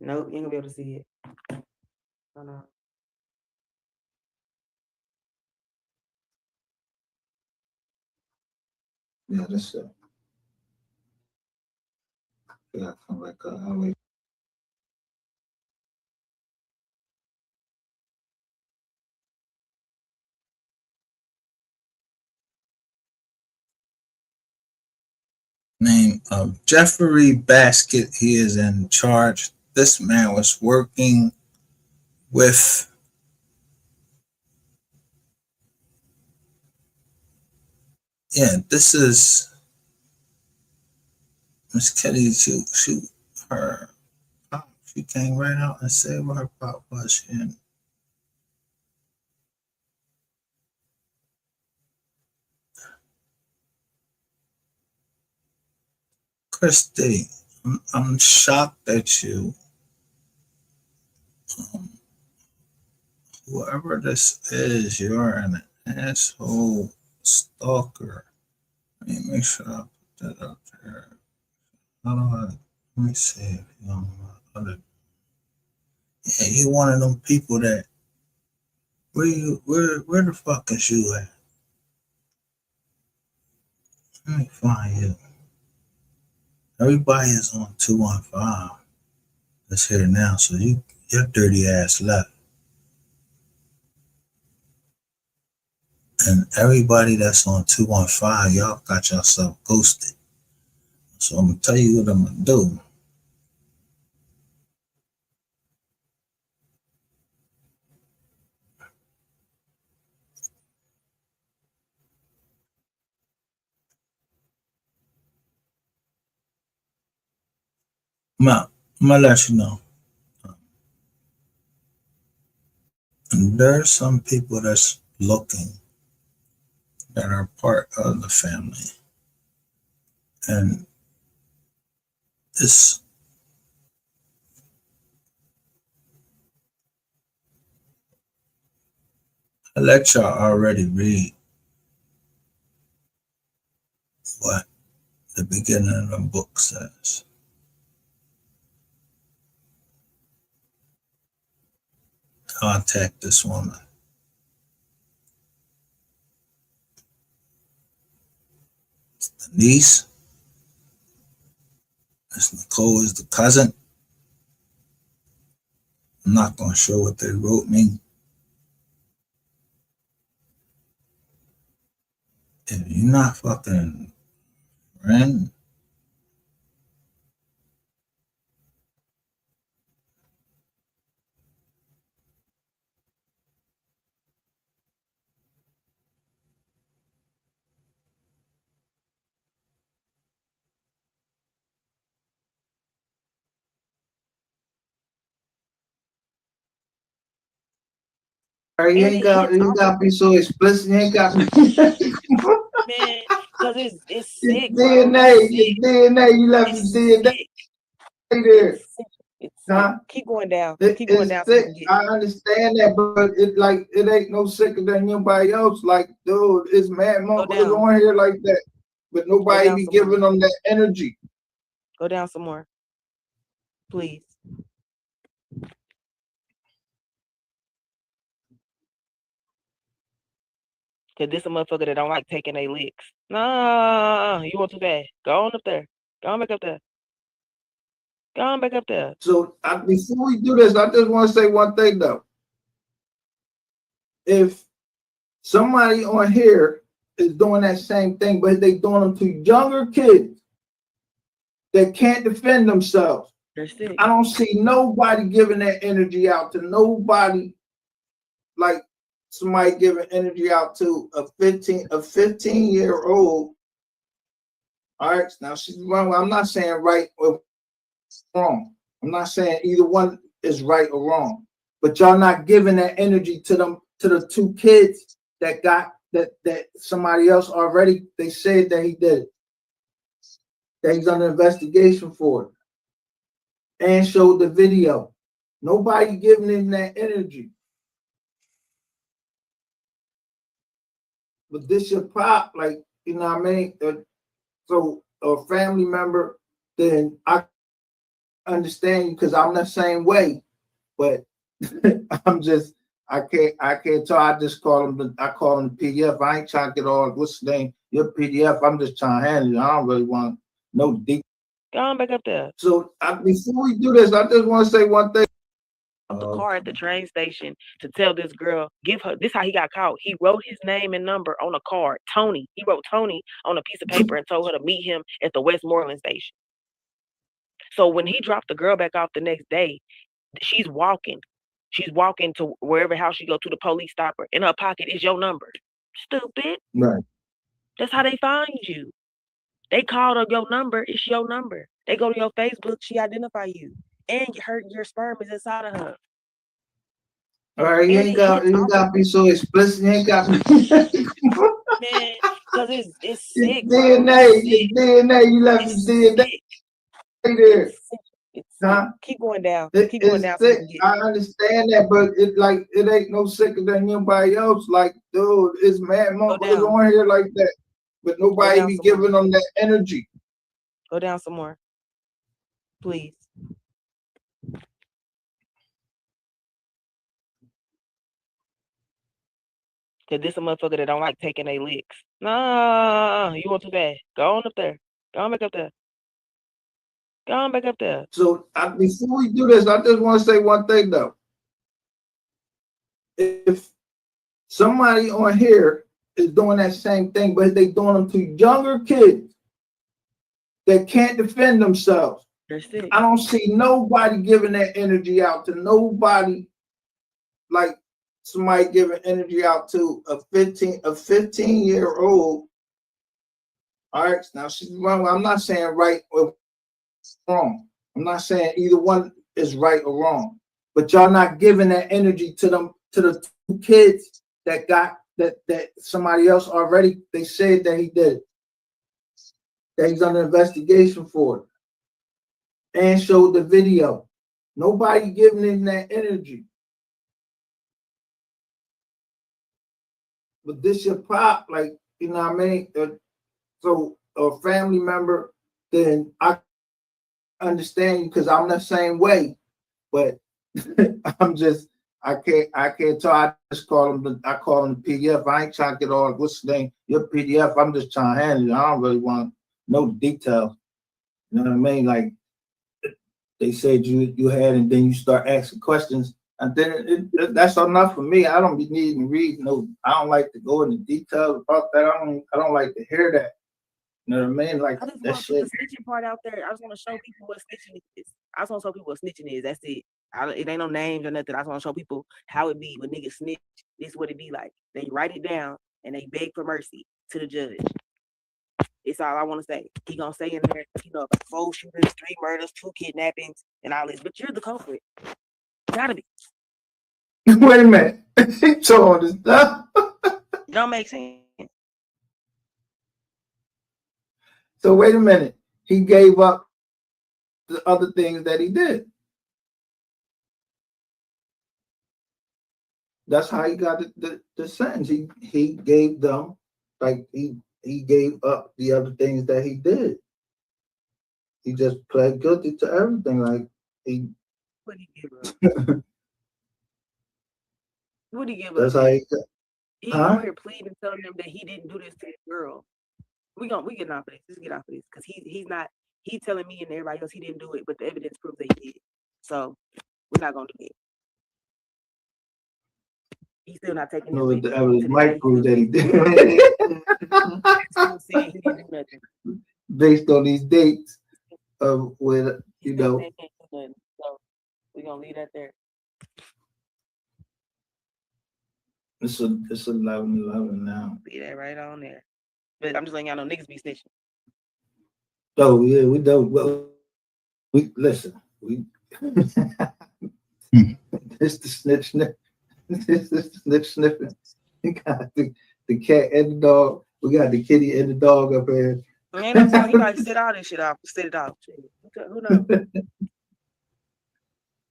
Nope, you ain't gonna be able to see it. Oh no. Yeah, that's it. Yeah, come back up. I'll wait. Name of Jeffrey Basket. He is in charge. This man was working with this is Miss Kelly. She her pop. She came right out and said what her pop was. And Christy, I'm shocked at you. Whoever this is, you're an asshole stalker. Let me make sure I put that up there. How do I? Let me see if you on my other. Yeah, you one of them people that. Where the fuck is you at? Let me find you. Everybody is on 215. That's here now, so your dirty ass left. And everybody that's on 215, y'all got yourself ghosted. So I'm gonna tell you what I'm gonna do. I'm gonna let you know. And there's some people that's looking that are part of the family. And it's I let y'all already read what the beginning of the book says. Contact this woman. The niece. Miss Nicole is the cousin. I'm not gonna show what they wrote me. If you're not fucking friend, you ain't got to be so explicit. You ain't got to Man, because it's sick, DNA, it's DNA. You left your DNA there. Huh? Keep going down. Keep going down. Sick. I understand that, but it ain't no sicker than anybody else. Like, dude, it's mad motherfuckers on here like that, but nobody be giving them that energy. Go down some more, please. Cause this a motherfucker that don't like taking their licks. Nah, you want too bad. Go on up there. Go on back up there. Go on back up there. So before we do this, I just want to say one thing though. If somebody on here is doing that same thing, but they doing them to younger kids that can't defend themselves, I don't see nobody giving that energy out to nobody like somebody giving energy out to a 15-year-old. All right, now she's wrong. I'm not saying right or wrong. I'm not saying either one is right or wrong, but y'all not giving that energy to them, to the two kids that got that somebody else already, they said that he did it. That he's under investigation for it. And showed the video. Nobody giving him that energy. But this your prop, like, you know what I mean? So a family member, then I understand you because I'm the same way. But I can't tell. I just call him the PDF. I ain't trying to get all what's the name, your PDF. I'm just trying to handle it. I don't really want no deep. Go on back up there. So before we do this, I just want to say one thing. The car at the train station to tell this girl, give her, this how he got caught. He wrote his name and number on a card. Tony. He wrote Tony on a piece of paper and told her to meet him at the Westmoreland station. So when he dropped the girl back off the next day, she's walking. She's walking to wherever house she go to, the police stop her. In her pocket is your number. Stupid. Right. That's how they find you. They called her your number. It's your number. They go to your Facebook. She identify you. And your sperm is inside of her. All right, you ain't got to be so explicit. You ain't got to man, because it's sick. DNA, it's DNA. You left the DNA there. Huh? Keep going down. Keep going down. Sick. I understand that, but it ain't no sicker than anybody else. Like, dude, it's mad motherfuckers on here like that, but nobody be giving them that energy. Go down some more, please. Cause this a motherfucker that don't like taking their licks. Nah, you want too bad. Go on up there. Go on back up there. Go on back up there. So before we do this, I just want to say one thing though. If somebody on here is doing that same thing, but they doing them to younger kids that can't defend themselves, I don't see nobody giving that energy out to nobody like somebody giving energy out to a 15-year-old. All right, now she's wrong. I'm not saying right or wrong. I'm not saying either one is right or wrong, but y'all not giving that energy to them, to the two kids that got that somebody else already, they said that he did it. That he's under investigation for it. And showed the video. Nobody giving him that energy. But this your prop, like, you know what I mean? So a family member, then I understand you because I'm the same way. But I can't tell. I just call him the PDF. I ain't trying to get all what's the name, your PDF. I'm just trying to handle it. I don't really want no details. You know what I mean? Like they said you had, and then you start asking questions. And then that's enough for me. I don't be needing to read. No, I don't like to go into details about that. I don't like to hear that. You know what I mean? Like I just that want to shit. put the snitching part out there. I just want to show people what snitching is. I just want to show people what snitching is. That's it. It ain't no names or nothing. I just want to show people how it be when niggas snitch. This is what it be like. They write it down and they beg for mercy to the judge. It's all I want to say. He gonna say in there, 4 shootings, 3 murders, 2 kidnappings, and all this. But you're the culprit. Gotta be. Wait a minute. He told us stuff. Don't make sense. So wait a minute. He gave up the other things that he did. That's how he got the sentence. He gave them, like he gave up the other things that he did. He just pled guilty to everything. Like he. What did he give up? What did he give That's up? how he got. He over here pleading, telling them that he didn't do this to the girl. We get off of this. Let's get off of this because he's not. He telling me and everybody else he didn't do it, but the evidence proves that he did. So we're not gonna do it. He's still not taking. No, the evidence might prove that he did. Still saying he didn't do nothing. Based on these dates of with So we're gonna leave that there. It's 11:11 now. Leave that right on there. But I'm just letting y'all know niggas be snitching. Oh yeah, we don't. Well, we listen. We it's the snitch. This the snitch sniffing. We got the cat and the dog. We got the kitty and the dog up here. Ain't no telling, he might set all this shit off, set it off. Shit. Who knows?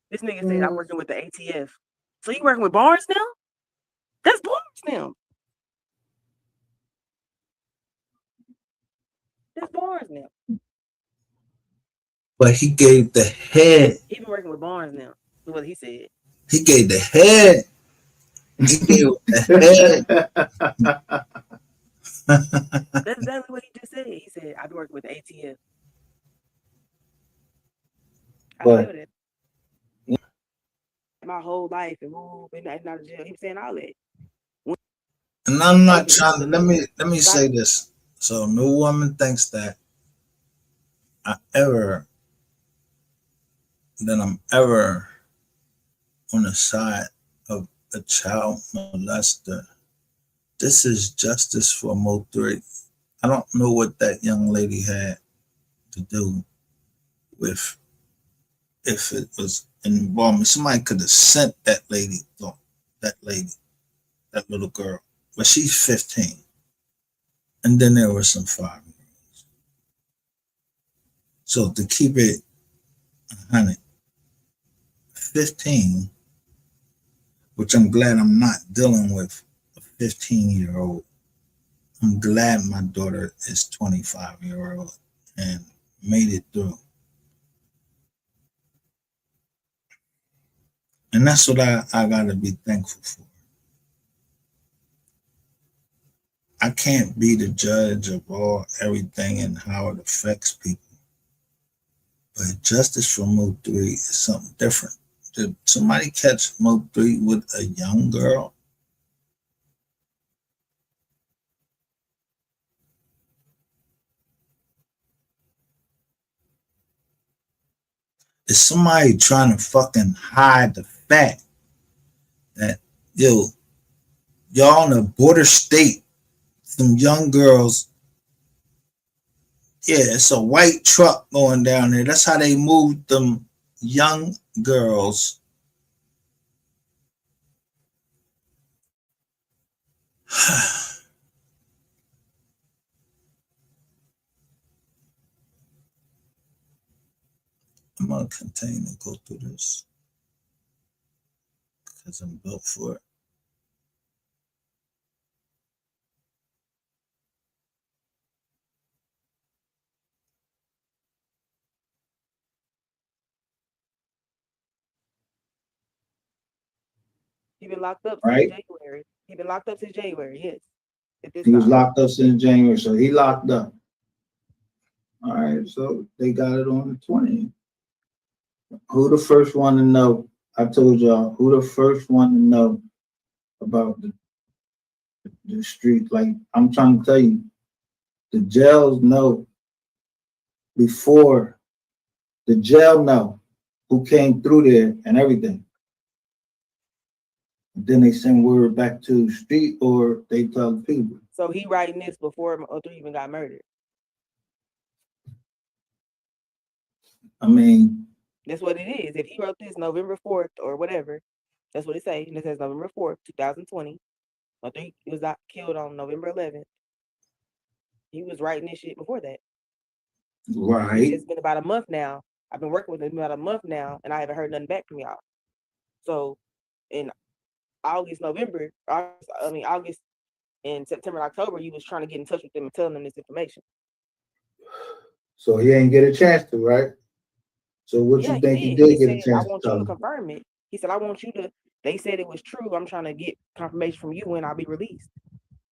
This nigga said I'm working with the ATF. So you working with Barnes now? That's Barnes now. That's Barnes now. But he gave the head. He been working with Barnes now. That's what he said. He gave the head. He gave the head. That's exactly what he just said. He said, I've been working with the ATF. I feel that. My whole life and move and not out of jail. He was saying all that. And I'm not trying to let me say this. So no woman thinks that I'm ever on the side of a child molester. This is justice for MO3. I don't know what that young lady had to do with if it was involvement. Somebody could have sent that little girl. But she's 15. And then there were some 5-year-olds. So to keep it 100, 15, which I'm glad I'm not dealing with a 15-year-old. I'm glad my daughter is 25-year-old and made it through. And that's what I gotta be thankful for. I can't be the judge of everything and how it affects people. But justice for MO3 is something different. Did somebody catch MO3 with a young girl? Is somebody trying to fucking hide the fact that, y'all in a border state, some young girls, it's a white truck going down there. That's how they moved them young girls. I'm gonna continue to go through this because I'm built for it. He been locked up Right? since January. He been locked up since January, yes. He was locked up since January, so he locked up. All right, so they got it on the 20th. Who the first one to know? I told y'all, who the first one to know about the street? Like, I'm trying to tell you, the jails know before the jail know who came through there and everything. Then they send word back to the street or they tell the people. So he writing this before MO3 even got murdered. I mean, that's what it is. If he wrote this November 4th or whatever, that's what it says. And it says November 4th, 2020. MO3 was not killed on November 11th. He was writing this shit before that. Right. It's been about a month now. I've been working with him about a month now, and I haven't heard nothing back from y'all. So in August and September and October, you was trying to get in touch with them and telling them this information. So he ain't get a chance to, right? So what you think he did get a chance to? I want you to confirm it. He said, I want you to, they said it was true. I'm trying to get confirmation from you when I'll be released.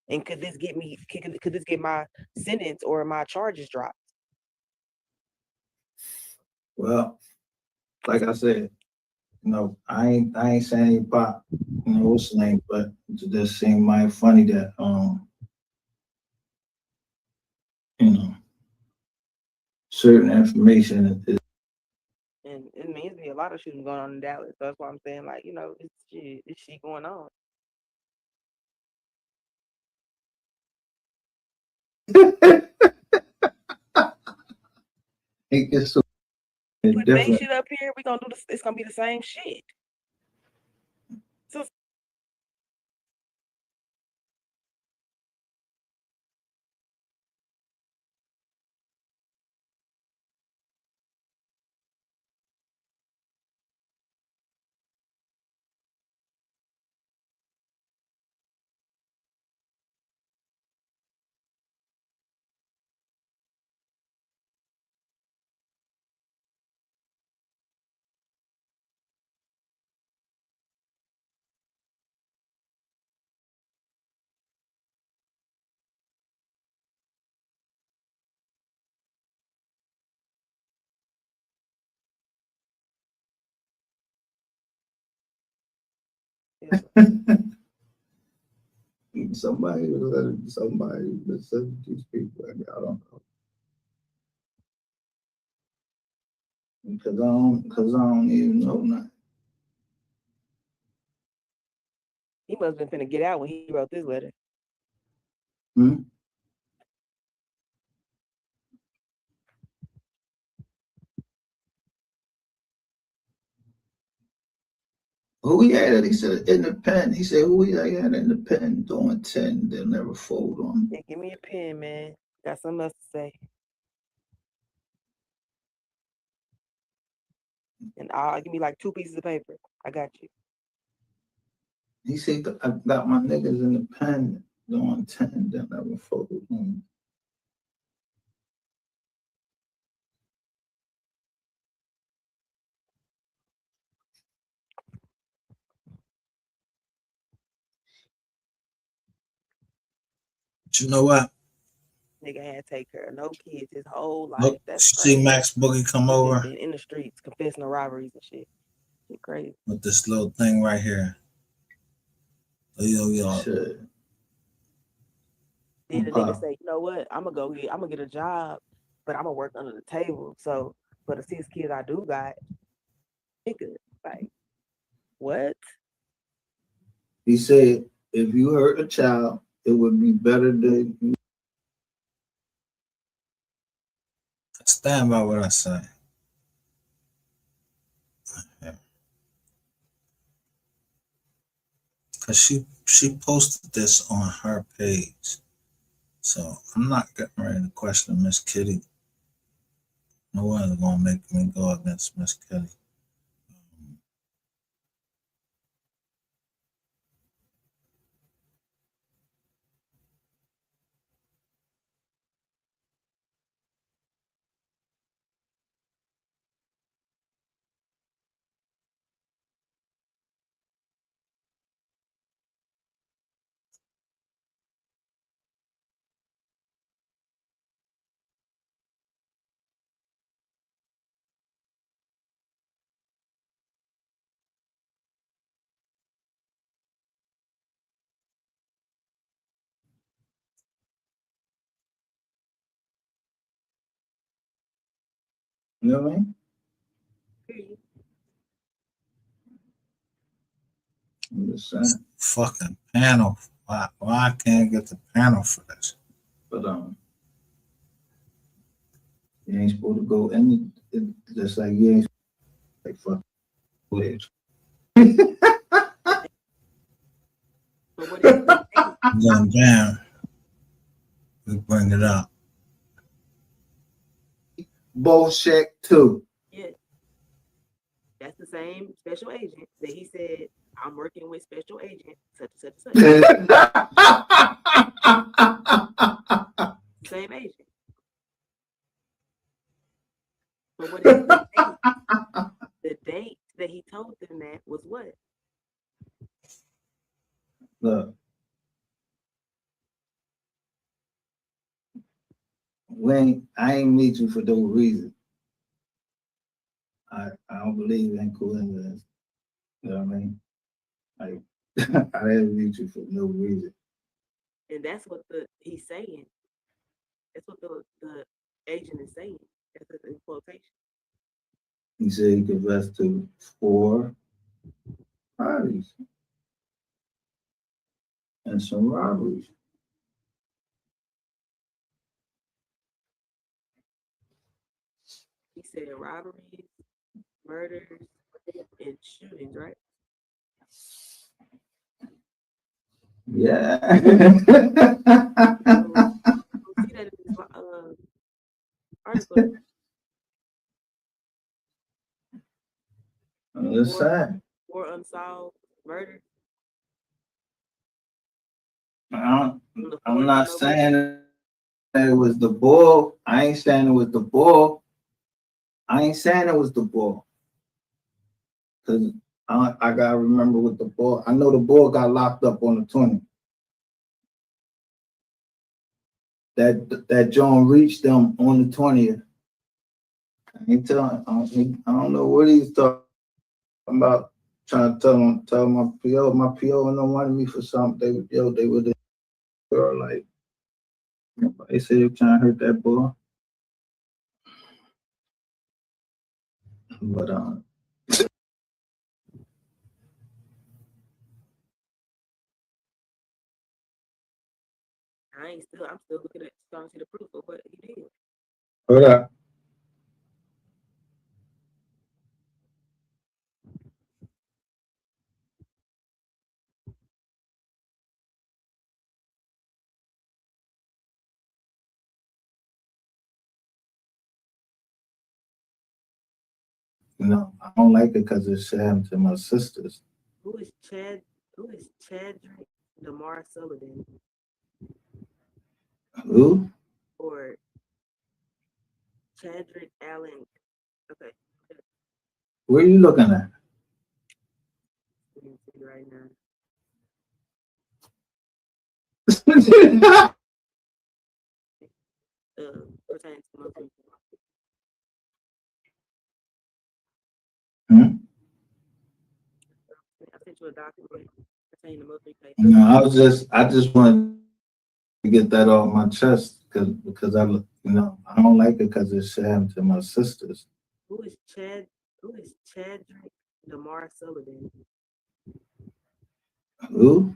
And could this get my sentence or my charges dropped? Well, like I said, I ain't saying he pop, what's the name, but it just seemed mighty funny that certain information is. And it means be a lot of shooting going on in Dallas. So that's why I'm saying, like, it's shit going on. It gets so put different. they shit up here, we gonna do this. It's gonna be the same shit. So Somebody listen to these people. I don't know. Because I don't even know nothing. He must have been finna get out when he wrote this letter. Who he had? He said independent. He said who he had independent doing 10. They'll never fold on. Yeah, give me a pen, man. Got something else to say. And I'll give me like 2 pieces of paper. I got you. He said I got my niggas independent doing 10. They'll never fold on. But you know what? Nigga had to take care of no kids his whole life. Look, That's see crazy. Max Boogie come over Been in the streets confessing to robberies and shit. Shit crazy. with this little thing right here. Yo. Shit. Then the nigga say, you know what? I'm gonna get a job, but I'm gonna work under the table. So for the 6 kids I do got, nigga, like, what? He said, if you hurt a child, it would be better than you. Stand by what I say. Cause she posted this on her page. So I'm not getting ready to question Miss Kitty. No one's gonna make me go against Miss Kitty. You know what I mean? I'm just saying. Fucking panel. Why I can't get the panel for this? But you ain't supposed to go any. Just like you ain't like fuck players. Damn. We bring it up. Bullshit too. Yeah. That's the same special agent that he said, I'm working with special agent, such and such and such. Same agent. But what is the date? The date that he told them that was what? Look. I ain't meet you for no reason. I don't believe in coincidence. You know what I mean? Like I didn't meet you for no reason. And that's what he's saying. That's what the agent is saying. That's in quotation. He said he confessed to 4 parties and some robberies. He said robberies, murders, and shootings, right? Yeah. See that in this article. That's sad. 4 unsolved murders. I'm not saying that it was the bull. I ain't saying it was the bull. Because I gotta remember with the bull. I know the bull got locked up on the 20. That John reached them on the 20th. I don't know what he's talking about. Trying to tell my PO and them wanted me for something. They would girl like they said they trying to hurt that boy. But I'm still looking at starting to see the proof of what he did. hold up. You know, I don't like it because it shit happened to my sisters. Who is Chadrick Lamar Sullivan? Who? Or Chadrick Allen? Okay. Where are you looking at? Let me see right now. Pertaining to MO3. I sent you a document pertaining to MO3 case. No, I just wanted to get that off my chest because I don't like it because it shit happened to my sisters. Who is Chadrick Lamar Sullivan? Who?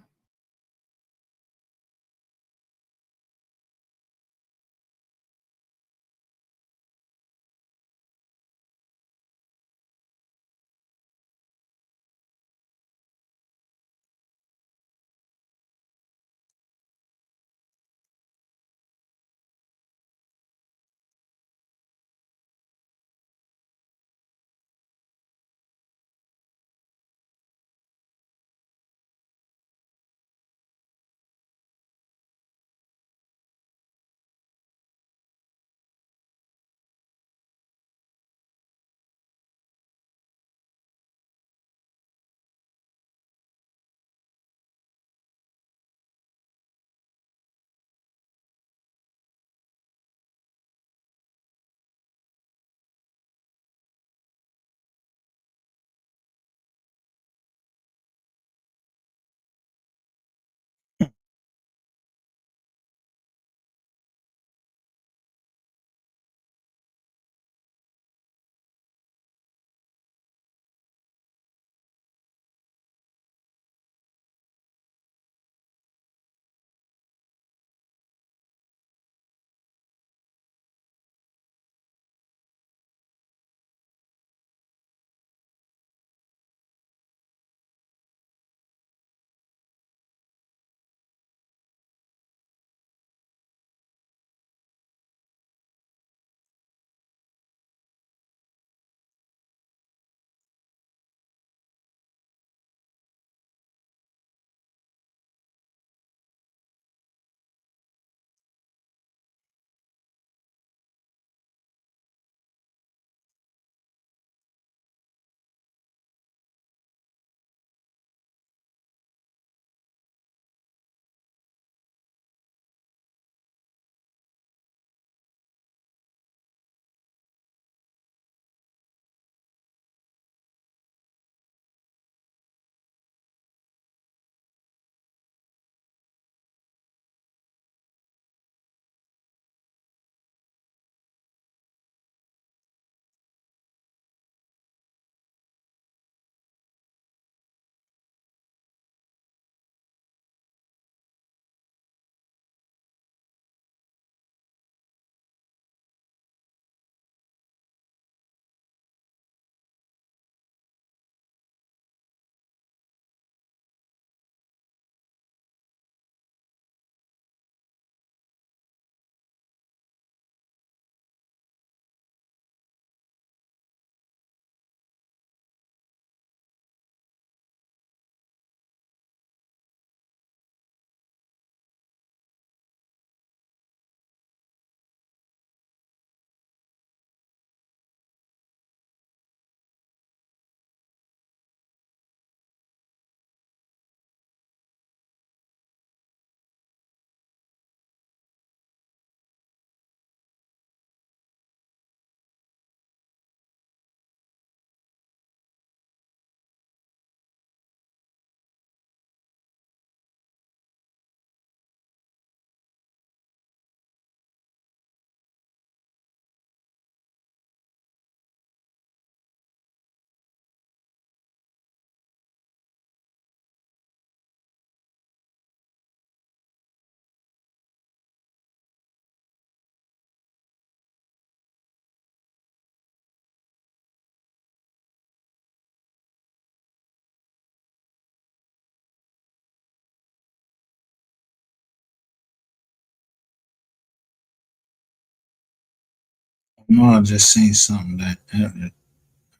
No, I just seen something that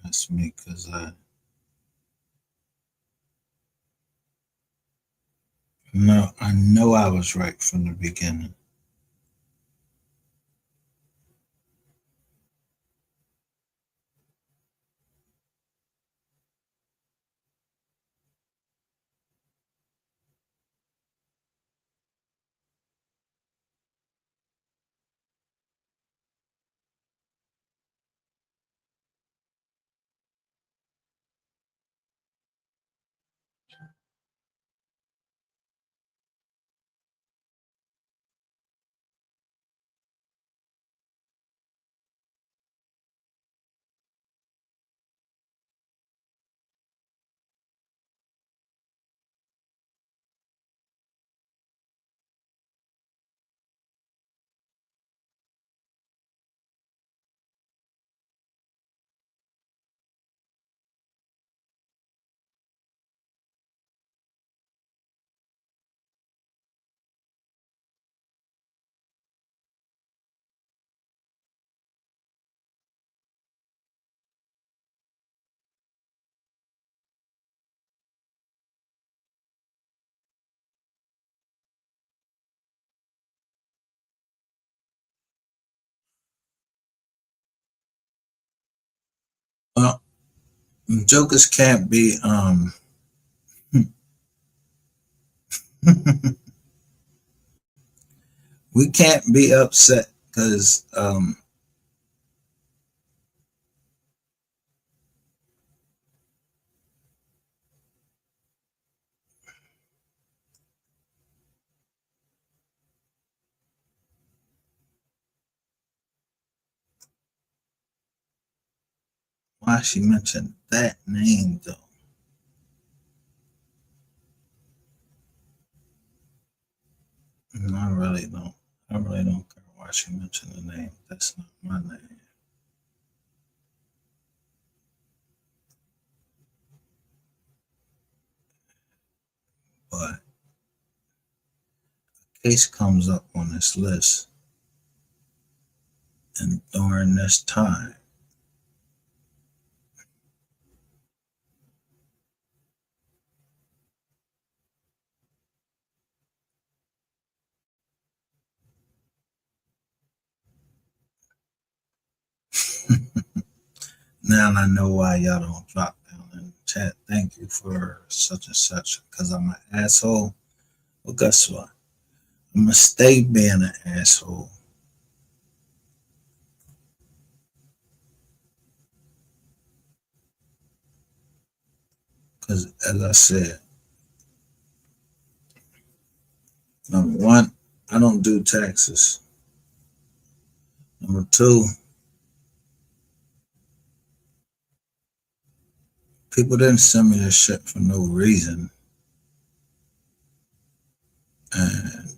that's me because I know I was right from the beginning. Well, jokers can't be we can't be upset because why she mentioned that name though. I really don't. I really don't care why she mentioned the name. That's not my name. But case comes up on this list, and during this time, now I know why y'all don't drop down in the chat. Thank you for such and such. Because I'm an asshole. Well, guess what? I'm gonna stay being an asshole. Because as I said, number one, I don't do taxes. Number two, people didn't send me this shit for no reason. And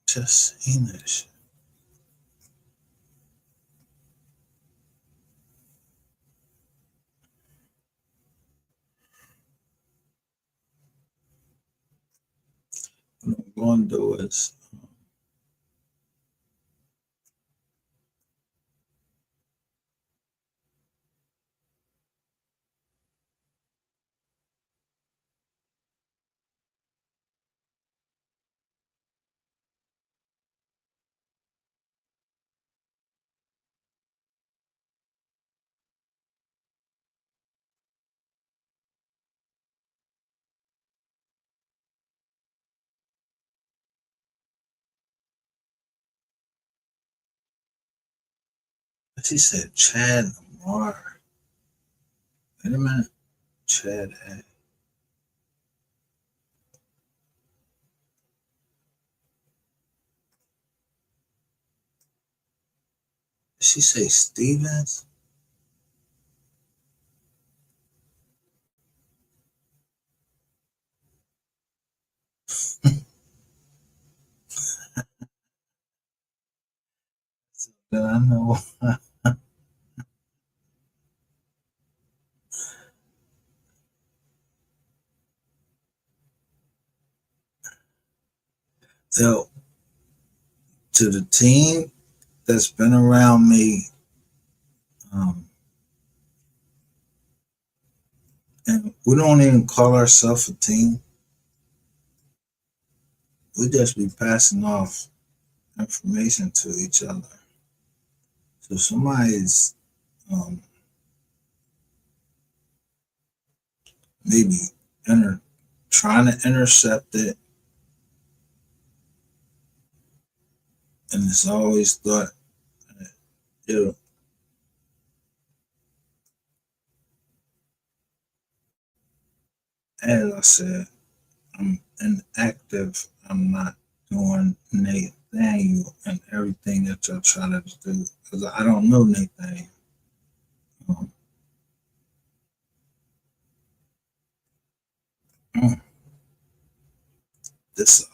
just seen this shit. What I'm going to do is she said Chad Lamar. Wait a minute. Chad A. Did she say Stevens? Did I know? Yo, to the team that's been around me, and we don't even call ourselves a team. We just be passing off information to each other. So somebody's um, maybe trying to intercept it, and it's always thought, yo, as I said, I'm inactive. I'm not doing Nathaniel and everything that y'all try to do because I don't know Nathaniel. Um, mm, this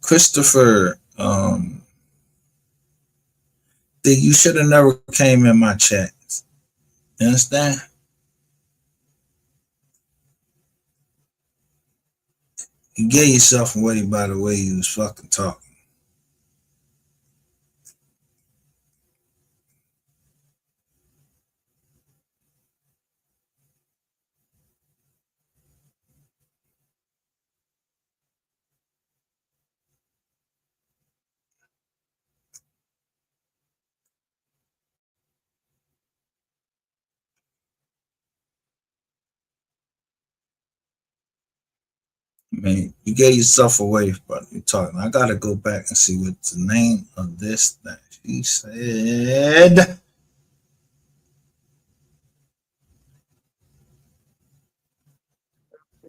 Christopher. You should have never came in my chat. You understand? You gave yourself away by the way you was fucking talking. I mean, you gave yourself away by you talking. I gotta go back and see what the name of this thing. She said.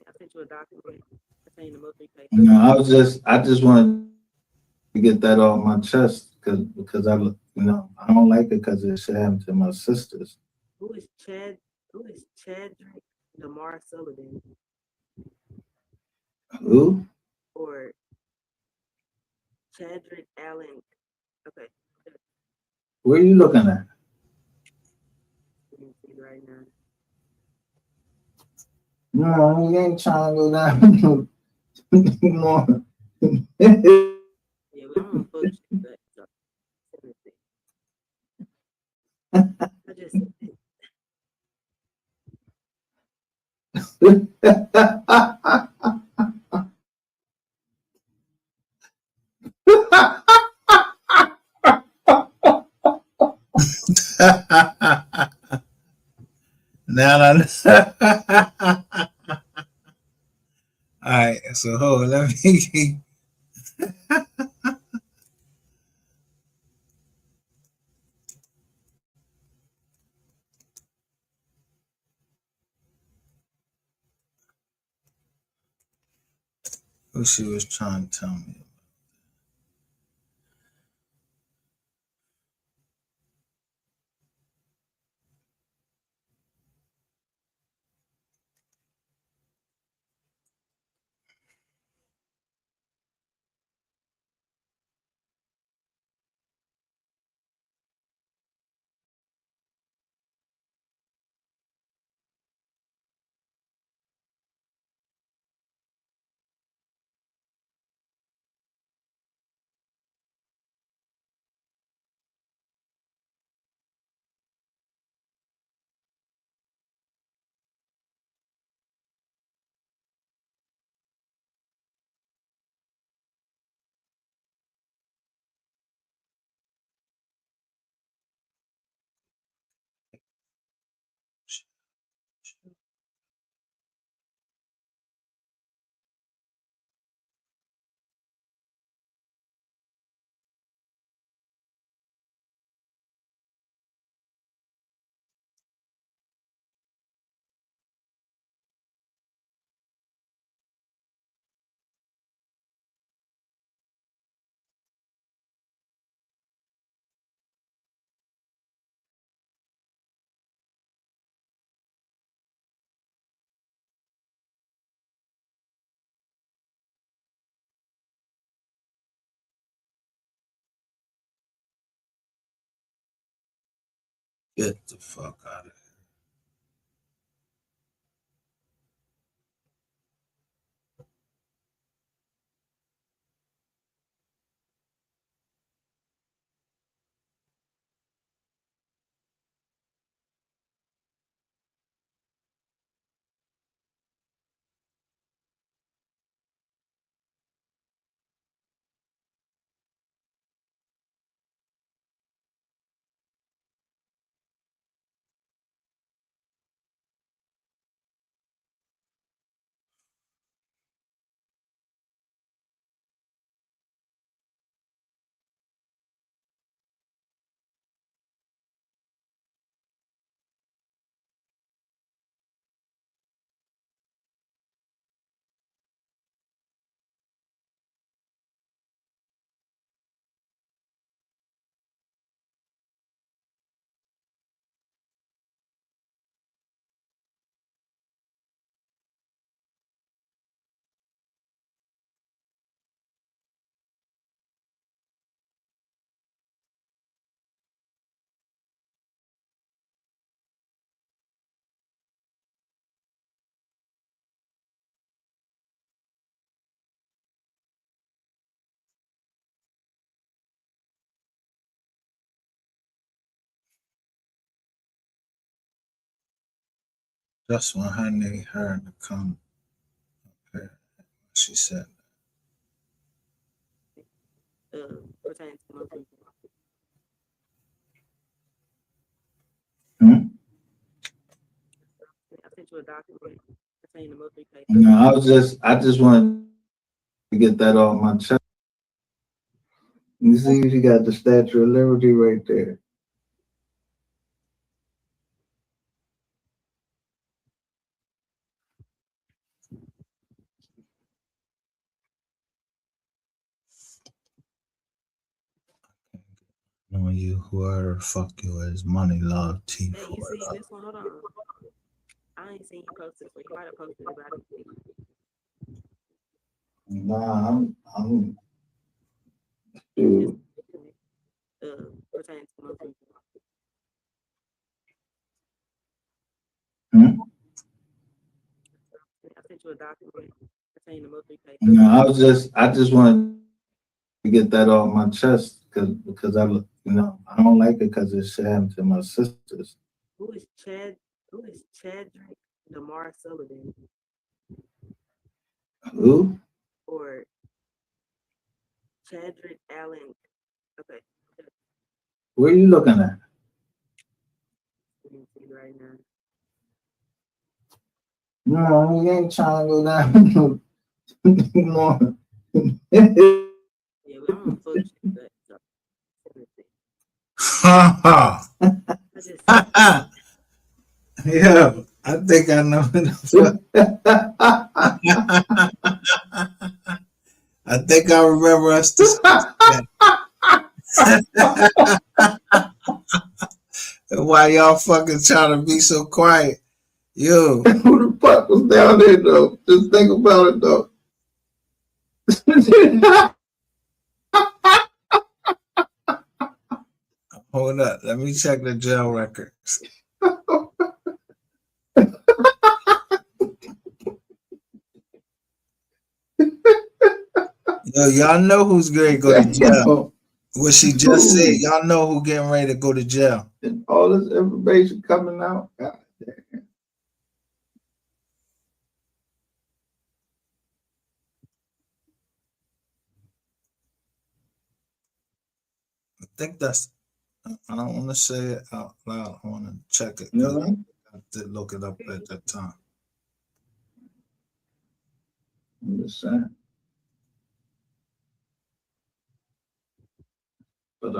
I sent you a document containing the MO3 case. I just wanted to get that off my chest because I don't like it because it should happen to my sisters. Who is Chad? Who is Chadrick Lamar Sullivan? Who? Or Chadrick Allen? Okay. Where are you looking at? Let me see right now. No, you ain't trying to go down. No. Yeah, we don't want to fuck shit, but I just Now, all right. So hold on, let me. Who she was trying to tell me. Get the fuck out of here. Just when I need her to come here, she said. Pertaining to MO3. I sent you a document pertaining to MO3 case. No, I just wanted to get that off my chest. You see, you got the Statue of Liberty right there. Knowing you, whoever the fuck you is, money, love, T Hey, you for see it. this one? Hold on. I ain't seen you post this one. You might have posted it, but I didn't see it. Nah, I'm dude. Pertaining to MO3. I sent you a document pertaining to MO3 case. No, I just wanted to get that off my chest because I don't like it because it should happen to my sisters. Who is Chadrick DeMar Sullivan? Who? Or Chadrick Allen? Okay. Where are you looking at? Let me see right now. No, you ain't trying to go down. No. Yeah, I'm on social shit, so Yeah, I think I know. I think I remember us discussing that. Why y'all fucking trying to be so quiet? Yo. Who the fuck was down there though? Just think about it though. Hold up, let me check the jail records. Yo, y'all know who's going to go to jail. What she just said, y'all know who getting ready to go to jail. All this information coming out. God damn. I think that's, I don't want to say it out loud. I want to check it. I did look it up at that time. I'm just saying. But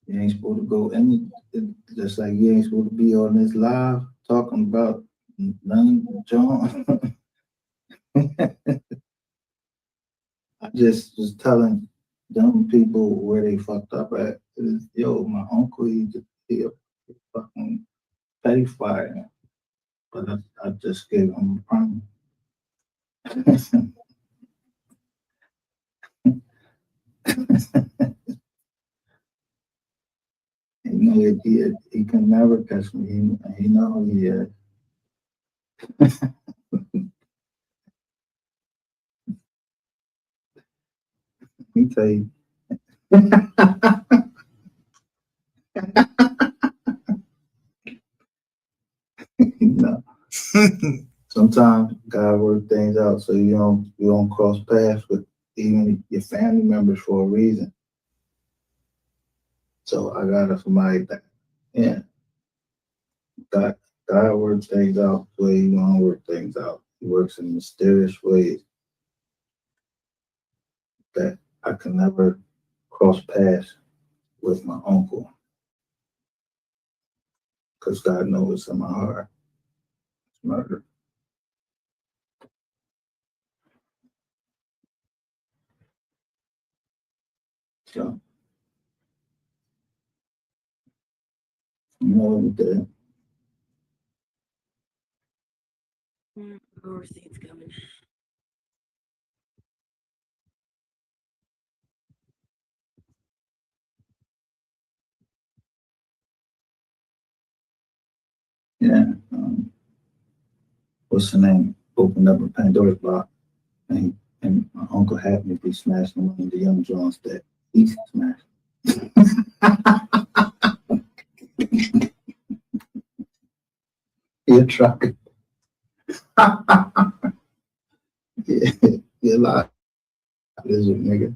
you ain't supposed to go any, just like you ain't supposed to be on this live talking about none John. I just was telling them people where they fucked up at. Yo, my uncle, he a fucking petty fire. But I just gave him a promise. He can never catch me. He know he is. He tell you. No. Sometimes God work things out so you don't cross paths with even your family members for a reason. So I got somebody that, yeah. God works things out the way He want to work things out. He works in mysterious ways that I can never cross paths with my uncle. Because God knows it's in my heart. It's murder. So, you know what we did. More receipts coming. Yeah. What's the name? Opened up a Pandora's box. And my uncle had me be smashing one of the young Johns that he smashed. the trucker. Yeah, you lie. This nigga.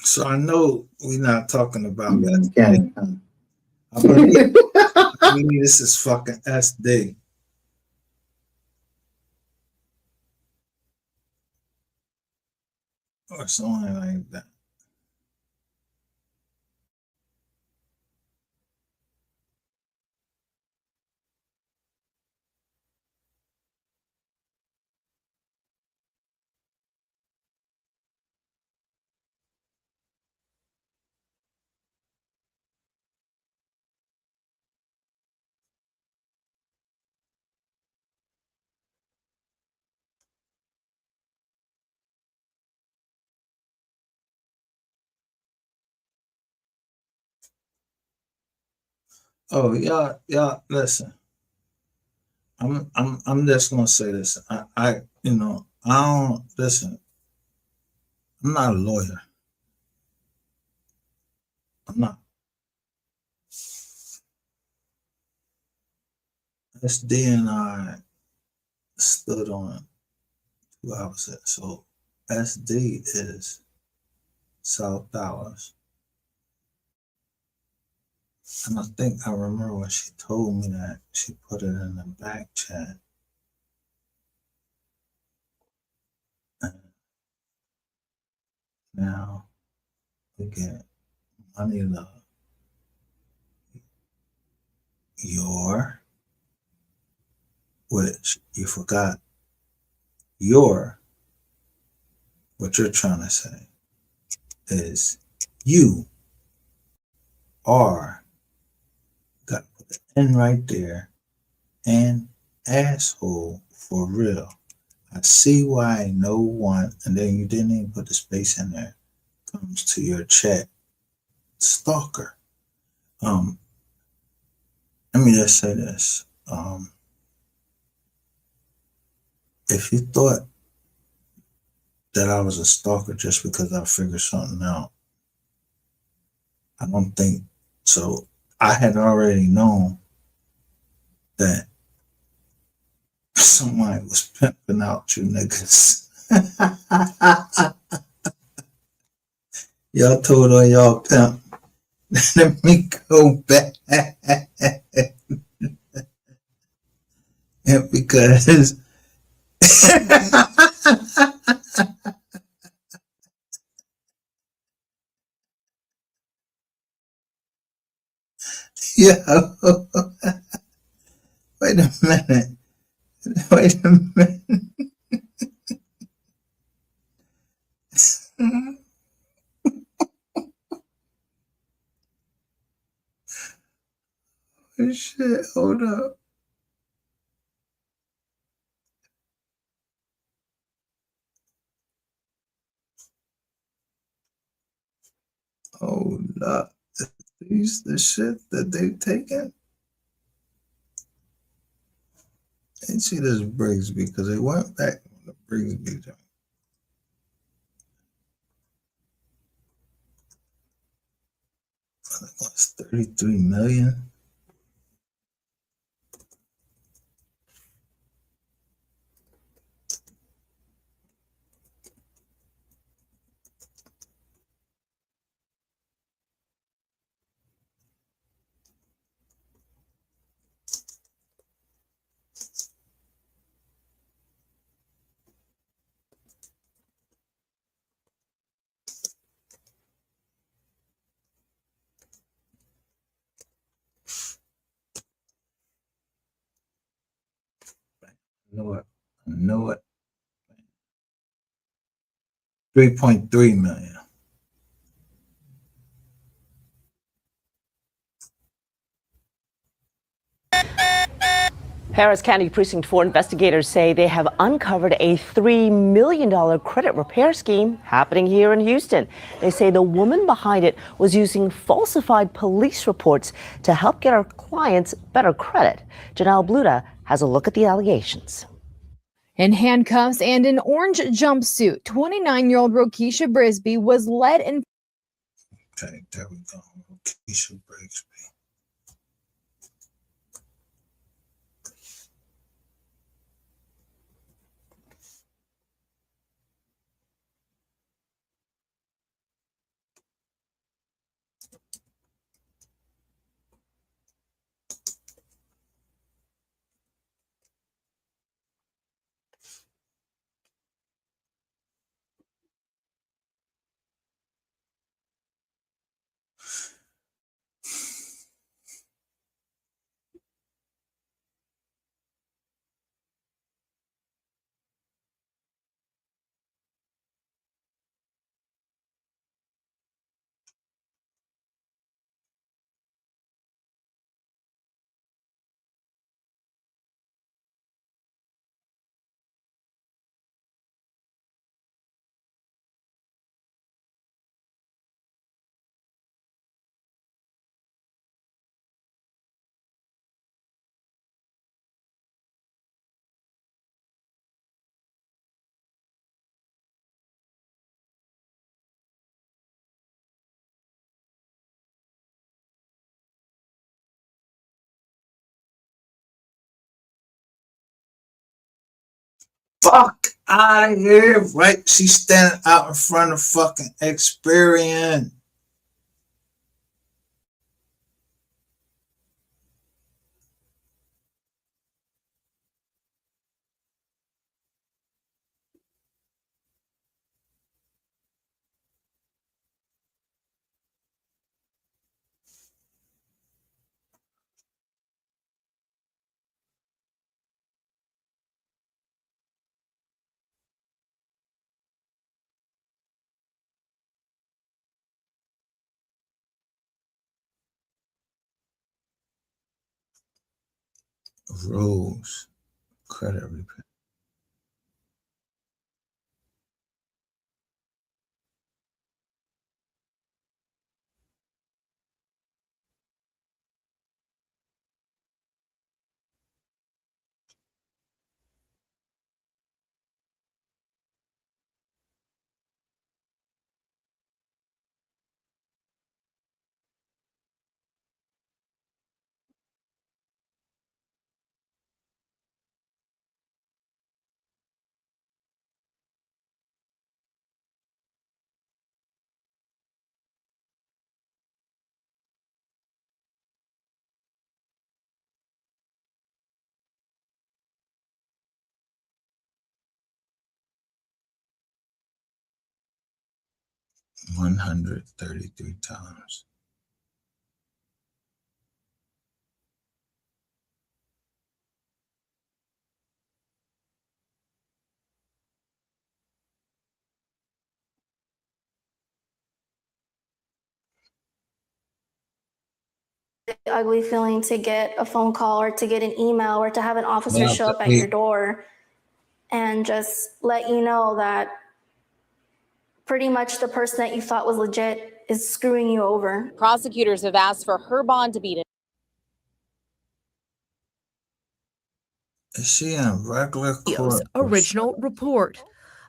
So I know we're not talking about that. I believe this is fucking SD. Or something like that. Oh, y'all, listen. I'm just gonna say this. I don't listen. I'm not a lawyer. I'm not. SD and I stood on two opposites. So SD is South Dallas. And I think I remember when she told me that, she put it in the back chat. And now we get Money Love. Your, which you forgot, your, what you're trying to say is you are, got to put the N right there, and asshole for real. I see why no one, and then you didn't even put the space in there, comes to your chat. Stalker. Let me just say this. If you thought that I was a stalker just because I figured something out, I don't think so. I had already known that somebody was pimping out you niggas. Y'all told on y'all pimp. Let me go back. And because yo, wait a minute. Wait a minute. Oh, shit, hold up. Hold up. These the shit that they taking? And see this Brigsby because they went back on the Brigsby joint. I think it was 33 million. I know it. 3.3 million. Harris County Precinct 4 investigators say they have uncovered a $3 million credit repair scheme happening here in Houston. They say the woman behind it was using falsified police reports to help get her clients better credit. Janelle Bluta has a look at the allegations. In handcuffs and an orange jumpsuit, 29-year-old Rokisha Brisby was led in. Okay, there we go. Rokisha Brisby. Fuck out of here, right? She's standing out in front of fucking Experian. Rose credit repair. $133. Ugly feeling to get a phone call or to get an email or to have an officer show up at your door and just let you know that pretty much the person that you thought was legit is screwing you over. Prosecutors have asked for her bond to be. Is she in regular court? Original report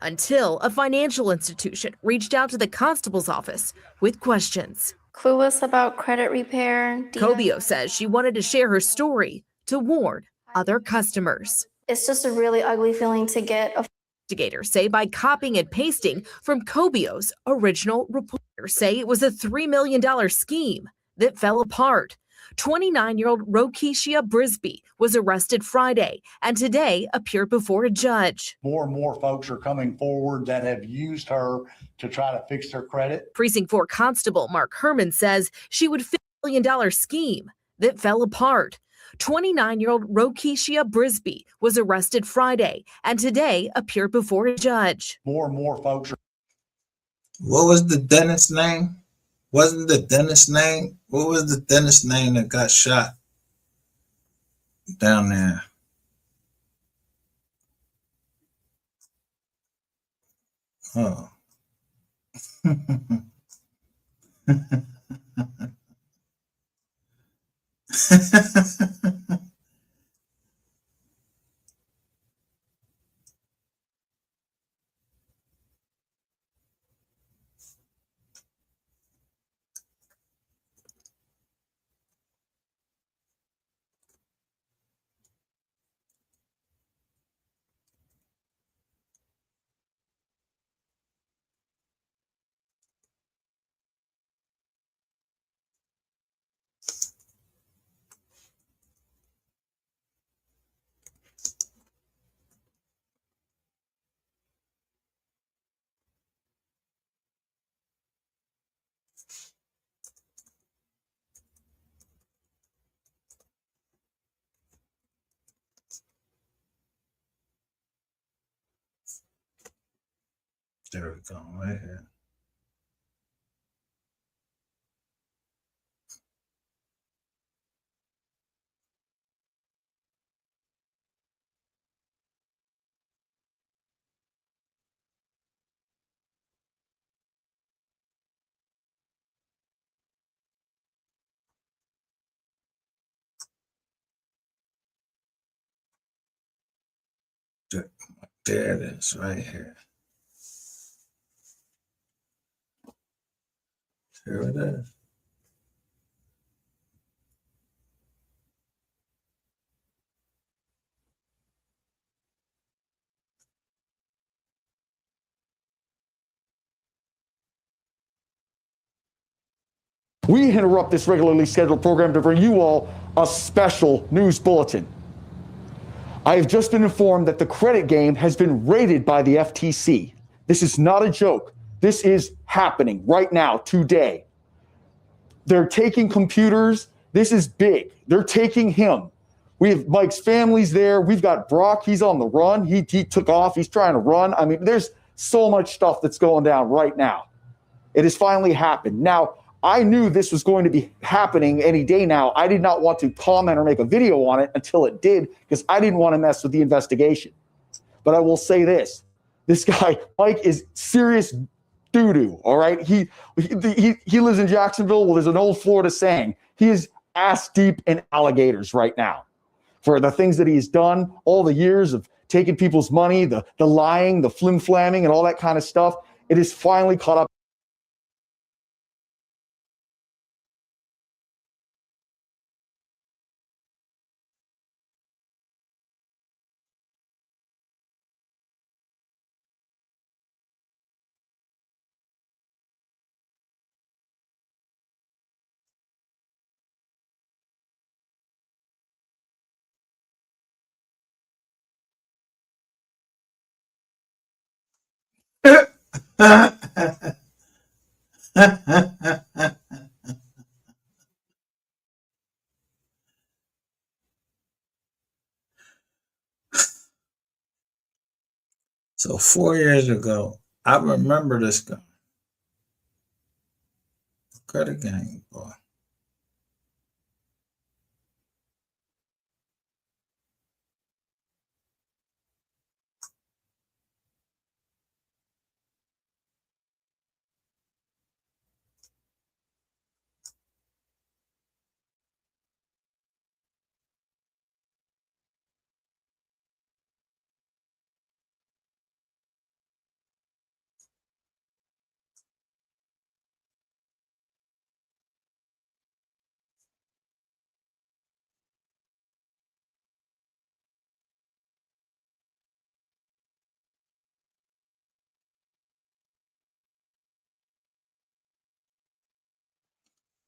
until a financial institution reached out to the constable's office with questions. Clueless about credit repair. Cobio says she wanted to share her story to warn other customers. It's just a really ugly feeling to get a. Investigators say by copying and pasting from Cobio's original report, say it was a $3 million scheme that fell apart. 29-year-old Rokisha Brisby was arrested Friday and today appeared before a judge. More and more folks are coming forward that have used her to try to fix their credit. Precinct 4 Constable Mark Herman says she would fit $1 million scheme that fell apart. 29-year-old Rokisha Brisby was arrested Friday and today appeared before a judge. More and more folks are. What was the dentist's name? Wasn't the dentist's name? What was the dentist's name that got shot down there? Oh. There we go, right here. There it is, right here. Here it is. We interrupt this regularly scheduled program to bring you all a special news bulletin. I have just been informed that the credit game has been raided by the FTC. This is not a joke. This is happening right now, today. They're taking computers. This is big. They're taking him. We have Mike's family's there. We've got Brock. He's on the run. He took off. He's trying to run. I mean, there's so much stuff that's going down right now. It has finally happened. Now, I knew this was going to be happening any day now. I did not want to comment or make a video on it until it did because I didn't want to mess with the investigation. But I will say this guy, Mike, is serious doo-doo, all right? He lives in Jacksonville. Well, there's an old Florida saying. He is ass deep in alligators right now for the things that he's done, all the years of taking people's money, the lying, the flim-flamming, and all that kind of stuff. It is finally caught up. So 4 years ago, I remember this guy. Credit gang, boy.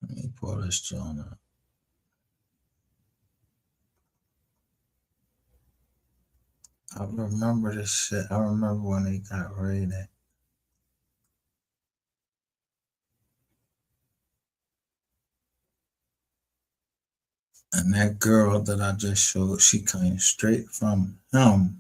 Let me pull this John up. I remember this shit. I remember when he got raided. And that girl that I just showed, she came straight from him.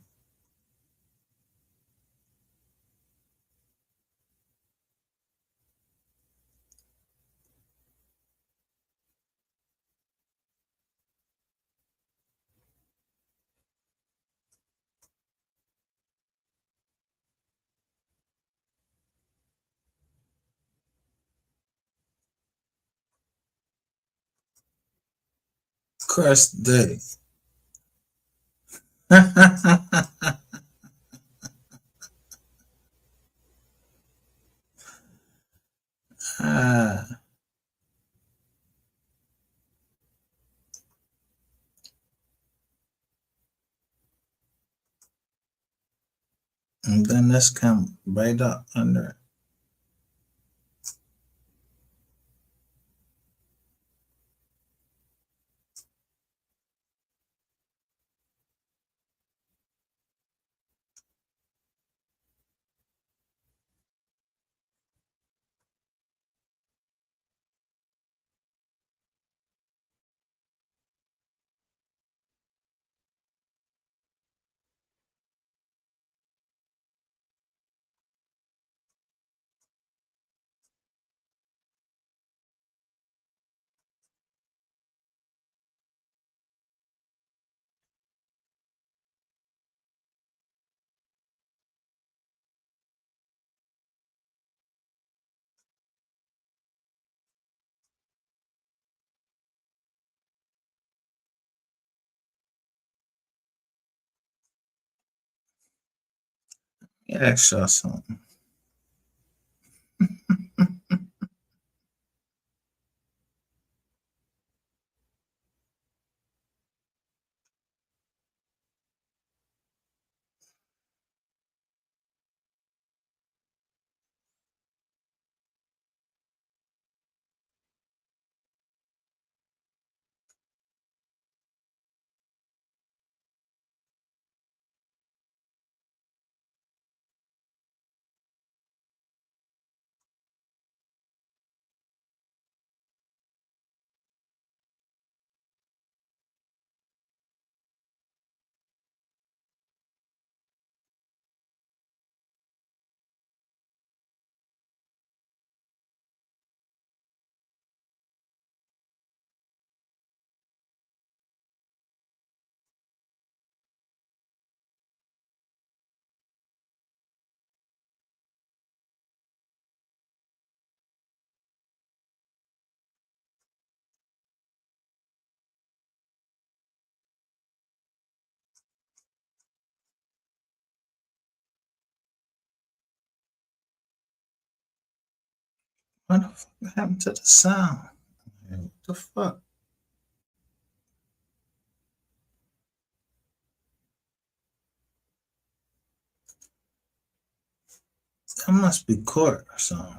Crest Day. Ah, and then this come right up under. Yeah, ask y'all something. What the fuck happened to the sound? What the fuck? That must be court or something.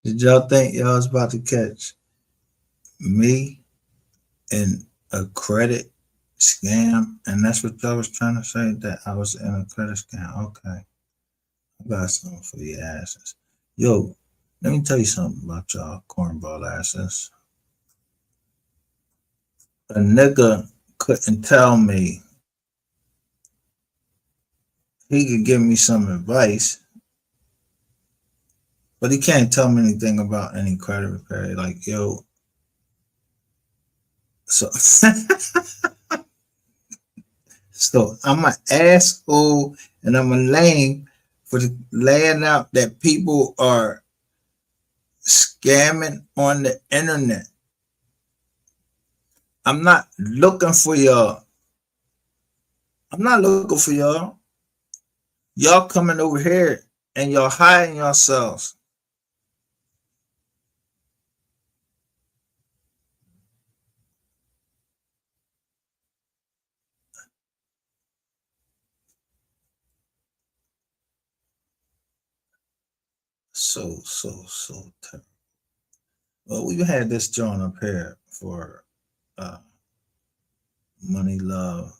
Did y'all think y'all was about to catch me in a credit scam? And that's what y'all was trying to say, that I was in a credit scam. Okay. I got something for your asses. Yo, let me tell you something about y'all cornball asses. A nigga couldn't tell me he could give me some advice, but he can't tell me anything about any credit repair. Like, yo, so so I'm an asshole and I'm a lame for laying out that people are scamming on the internet. I'm not looking for y'all. I'm not looking for y'all. Y'all coming over here and y'all hiding yourselves. So terrible. Well, we've had this joint up here for uh Money Love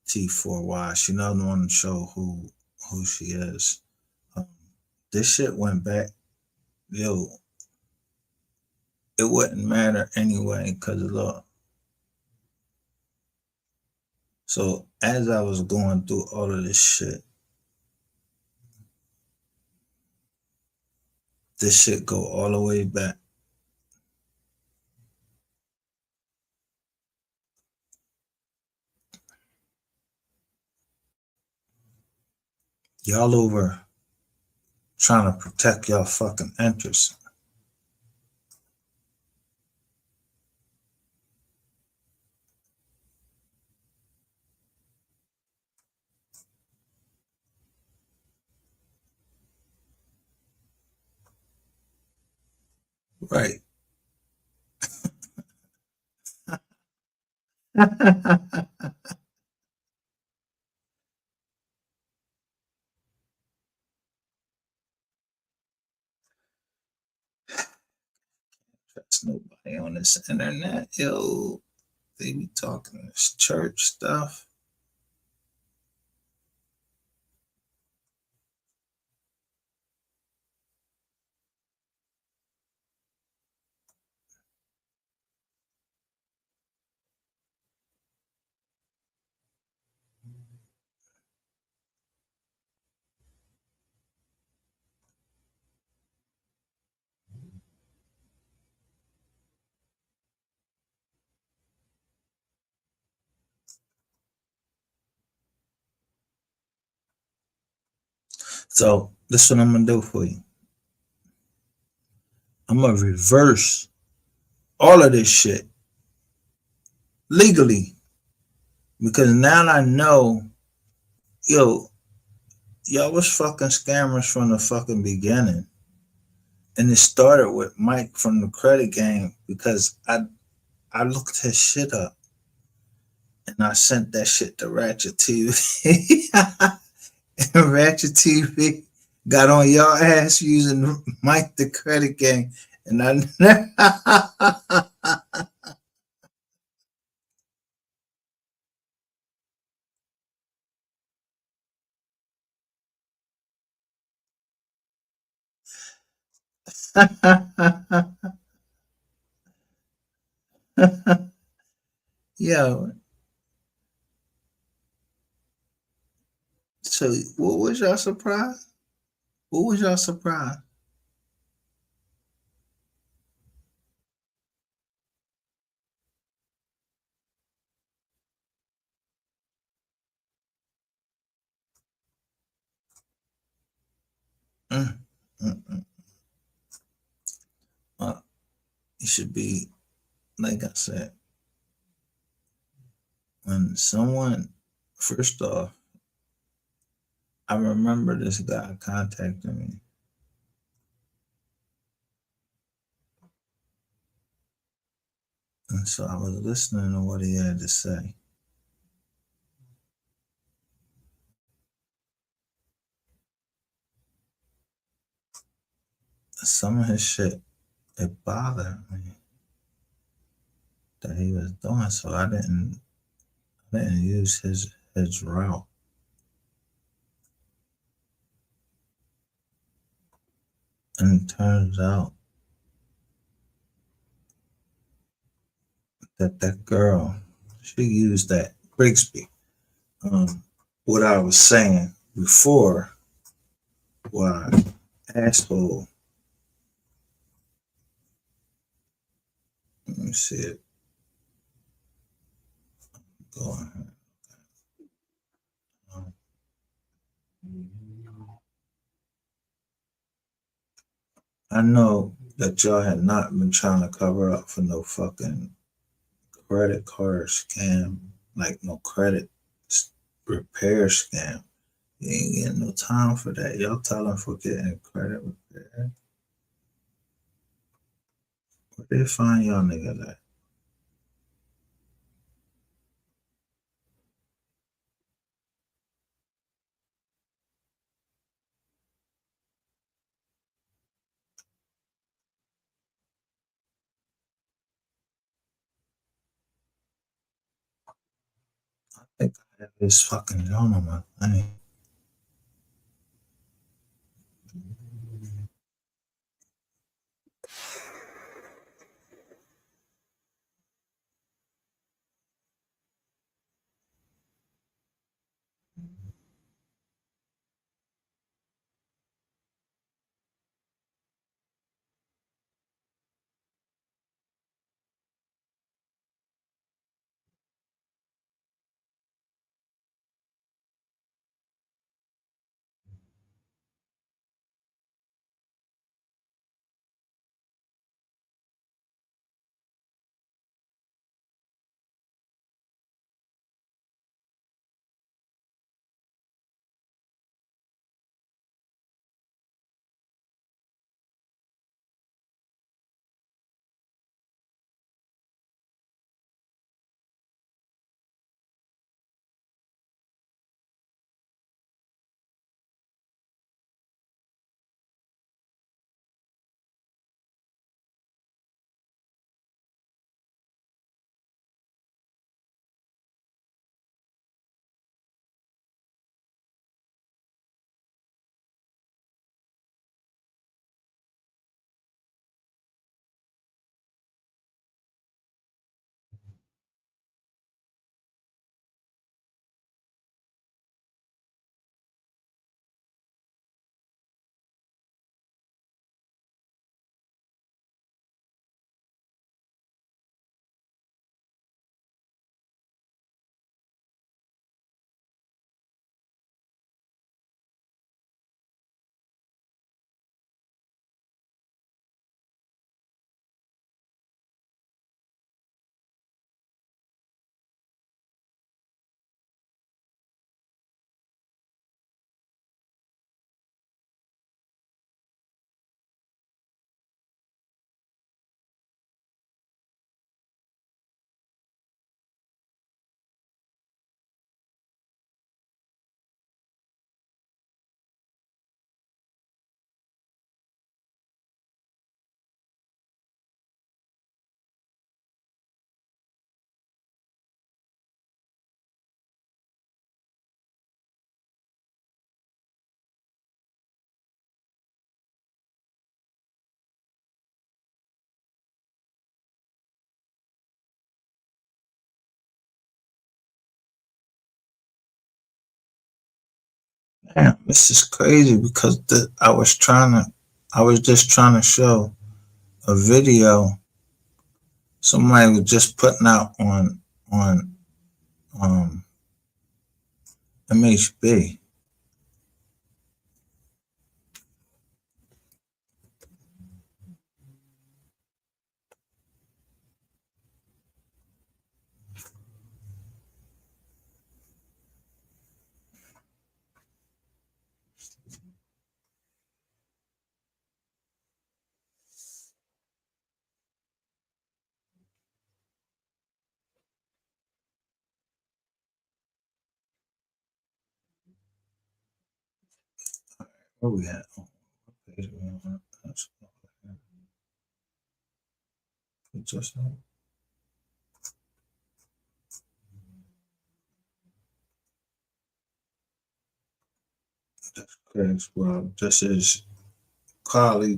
T4Y. She doesn't want to show who she is. Um, this shit went back, yo. It wouldn't matter anyway, cause look. So as I was going through all of this shit go all the way back. Y'all over trying to protect y'all fucking interests. Right. Trust nobody on this internet, yo. They be talking this church stuff. So this is what I'm gonna do for you. I'm gonna reverse all of this shit legally because now I know, yo, y'all was fucking scammers from the fucking beginning, and it started with Mike from the credit game because I looked his shit up and I sent that shit to Ratchet TV, and Ratchet TV got on y'all ass using Mike the credit game, and I. Yo, so what was y'all surprise? What was y'all surprise? Mm, mm, mm. It should be like I said. When someone, first off, I remember this guy contacting me, and so I was listening to what he had to say. Some of his shit, it bothered me that he was doing, so I didn't use his route. And it turns out that girl, she used that Grigsby. What I was saying before, why asshole. Let me see it. Go on. I know that y'all had not been trying to cover up for no fucking credit card scam, like no credit repair scam. You ain't getting no time for that. Y'all tell them for getting credit repair. Where they find y'all niggas at? This fucking gentleman. I mean, damn, this is crazy because I was just trying to show a video somebody was just putting out on MHB. Where we at? Oh, page we on. That's just crazy. Well, this is Carly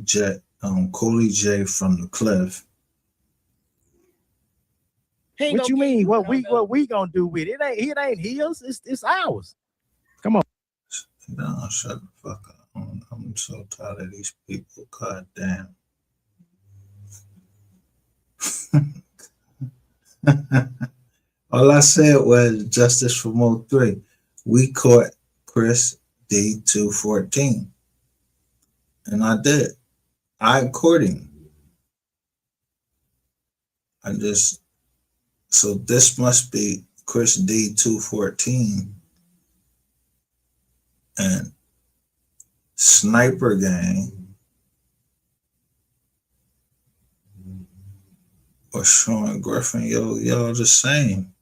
Coley J from the Cliff. What you mean? What we gonna do with it? It ain't his. It's ours. Come on. No, shut the fuck up. I'm so tired of these people. God damn. All I said was justice for MO3. We caught Chris D-214. And I did. I caught him. So this must be Chris D-214 and Sniper Gang or Sean Griffin. Y'all the same.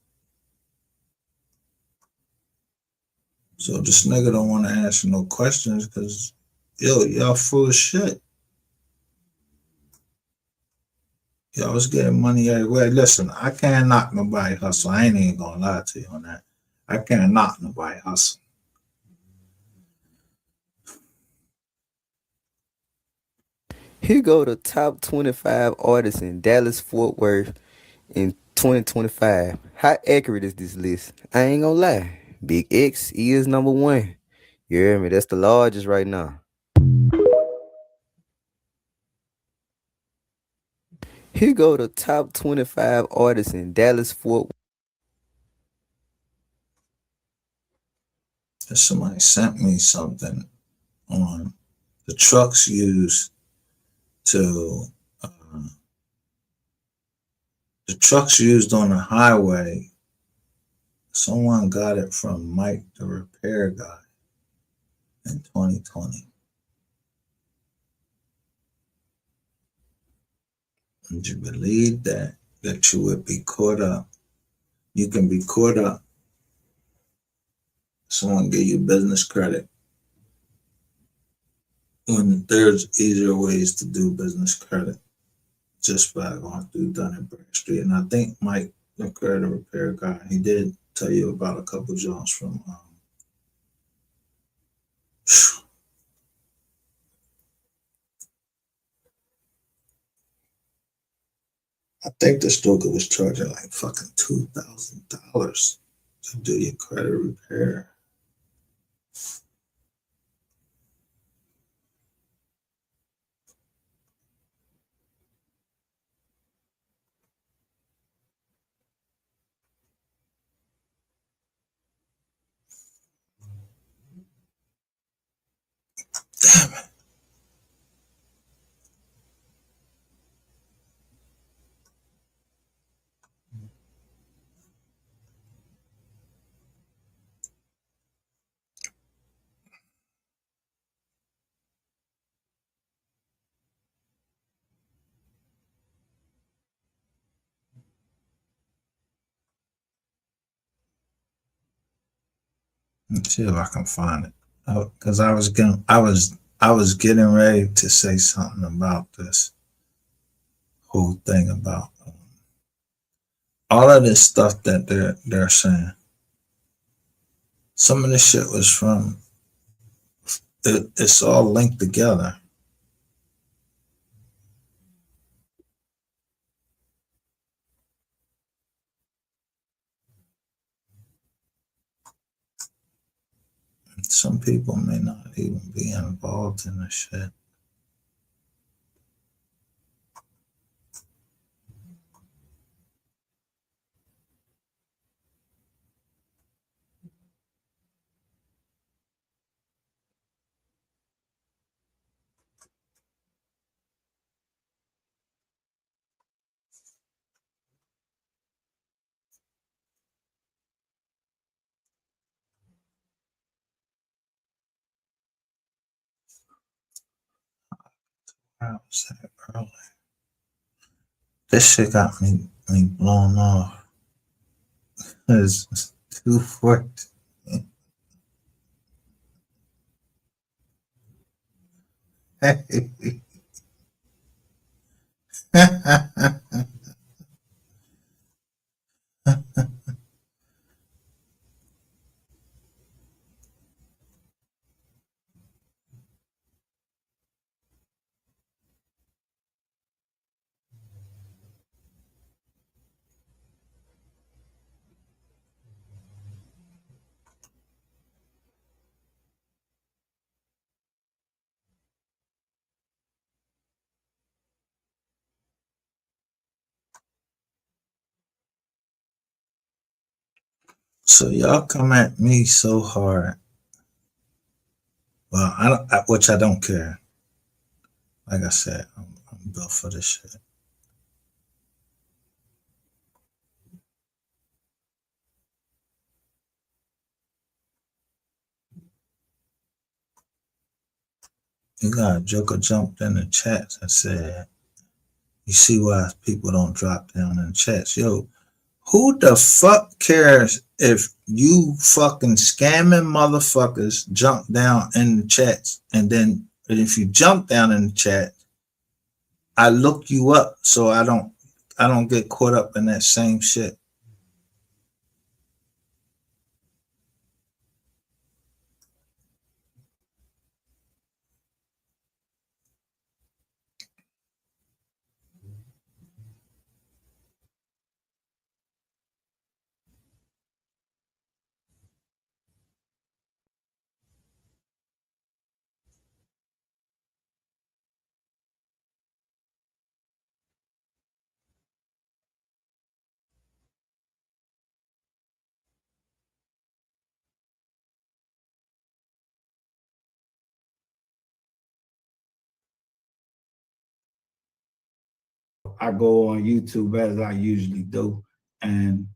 So this nigga don't want to answer no questions because y'all full of shit. Y'all was getting money everywhere. Listen, I can't knock nobody hustle. I ain't even gonna lie to you on that. I can't knock nobody hustle. Here go the top 25 artists in Dallas Fort Worth in 2025. How accurate is this list? I ain't gonna lie. Big X is number one. You hear me? That's the largest right now. Here go the top 25 artists in Dallas Fort Worth. Somebody sent me something on the trucks used to the trucks used on the highway. Someone got it from Mike, the repair guy, in 2020. Would you believe that you would be caught up? You can be caught up. Someone give you business credit when there's easier ways to do business credit just by going through Dun and Bradstreet. And I think Mike, the credit repair guy, he did tell you about a couple jobs from I think the Stoker was charging like fucking $2,000 to do your credit repair. Damn it. Let's see if I can find it. Because I was getting ready to say something about this whole thing about all of this stuff that they're saying. Some of this shit was from it's all linked together. Some people may not even be involved in this shit. I was that early. This shit got me blown off. It's 214. Hey. So y'all come at me so hard. Well, which I don't care. Like I said, I'm built for this shit. You got a joker jumped in the chats and said, you see why people don't drop down in the chats. Yo, who the fuck cares if you fucking scamming motherfuckers jump down in the chats, and then if you jump down in the chat, I look you up so I don't get caught up in that same shit. I go on YouTube as I usually do and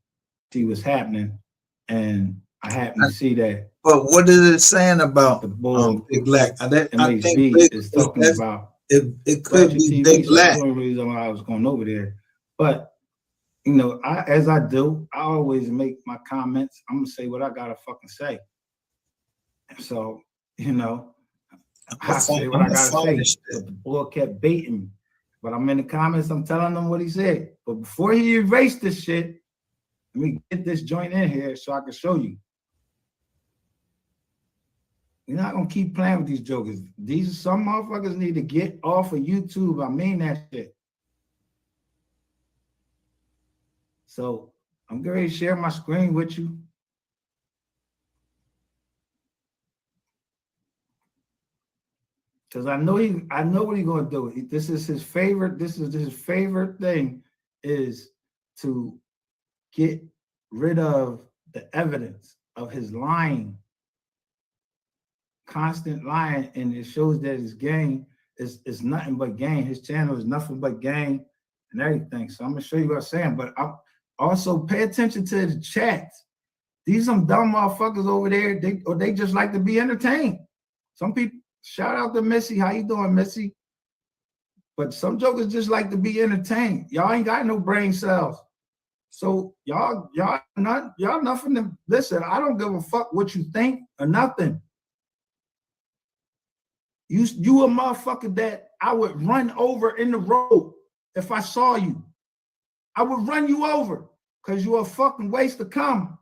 see what's happening. And I happen to see that. But what is it saying about the bull Big Black? I think MHB Big is talking about it could Ratchet be TV. Big So that's Black. the only reason why I was going over there. But you know, as I do, I always make my comments. I'm gonna say what I gotta fucking say. So, you know, I say what I gotta say. But the boy kept baiting me. But I'm in the comments, I'm telling them what he said. But before he erased this shit, let me get this joint in here so I can show you. We're not gonna keep playing with these jokers. These some motherfuckers need to get off of YouTube. I mean that shit. So I'm going to share my screen with you. Because I know what he's gonna do. This is his favorite thing is to get rid of the evidence of his lying, constant lying, and it shows that his game is nothing but gain. His channel is nothing but gain and everything. So I'm gonna show you what I'm saying, but I also pay attention to the chats. These some dumb motherfuckers over there, they just like to be entertained. Some people, shout out to Missy. How you doing, Missy? But some jokers just like to be entertained. Y'all ain't got no brain cells. So y'all nothing to listen. I don't give a fuck what you think or nothing. You a motherfucker that I would run over in the road if I saw you. I would run you over because you're a fucking waste of cum.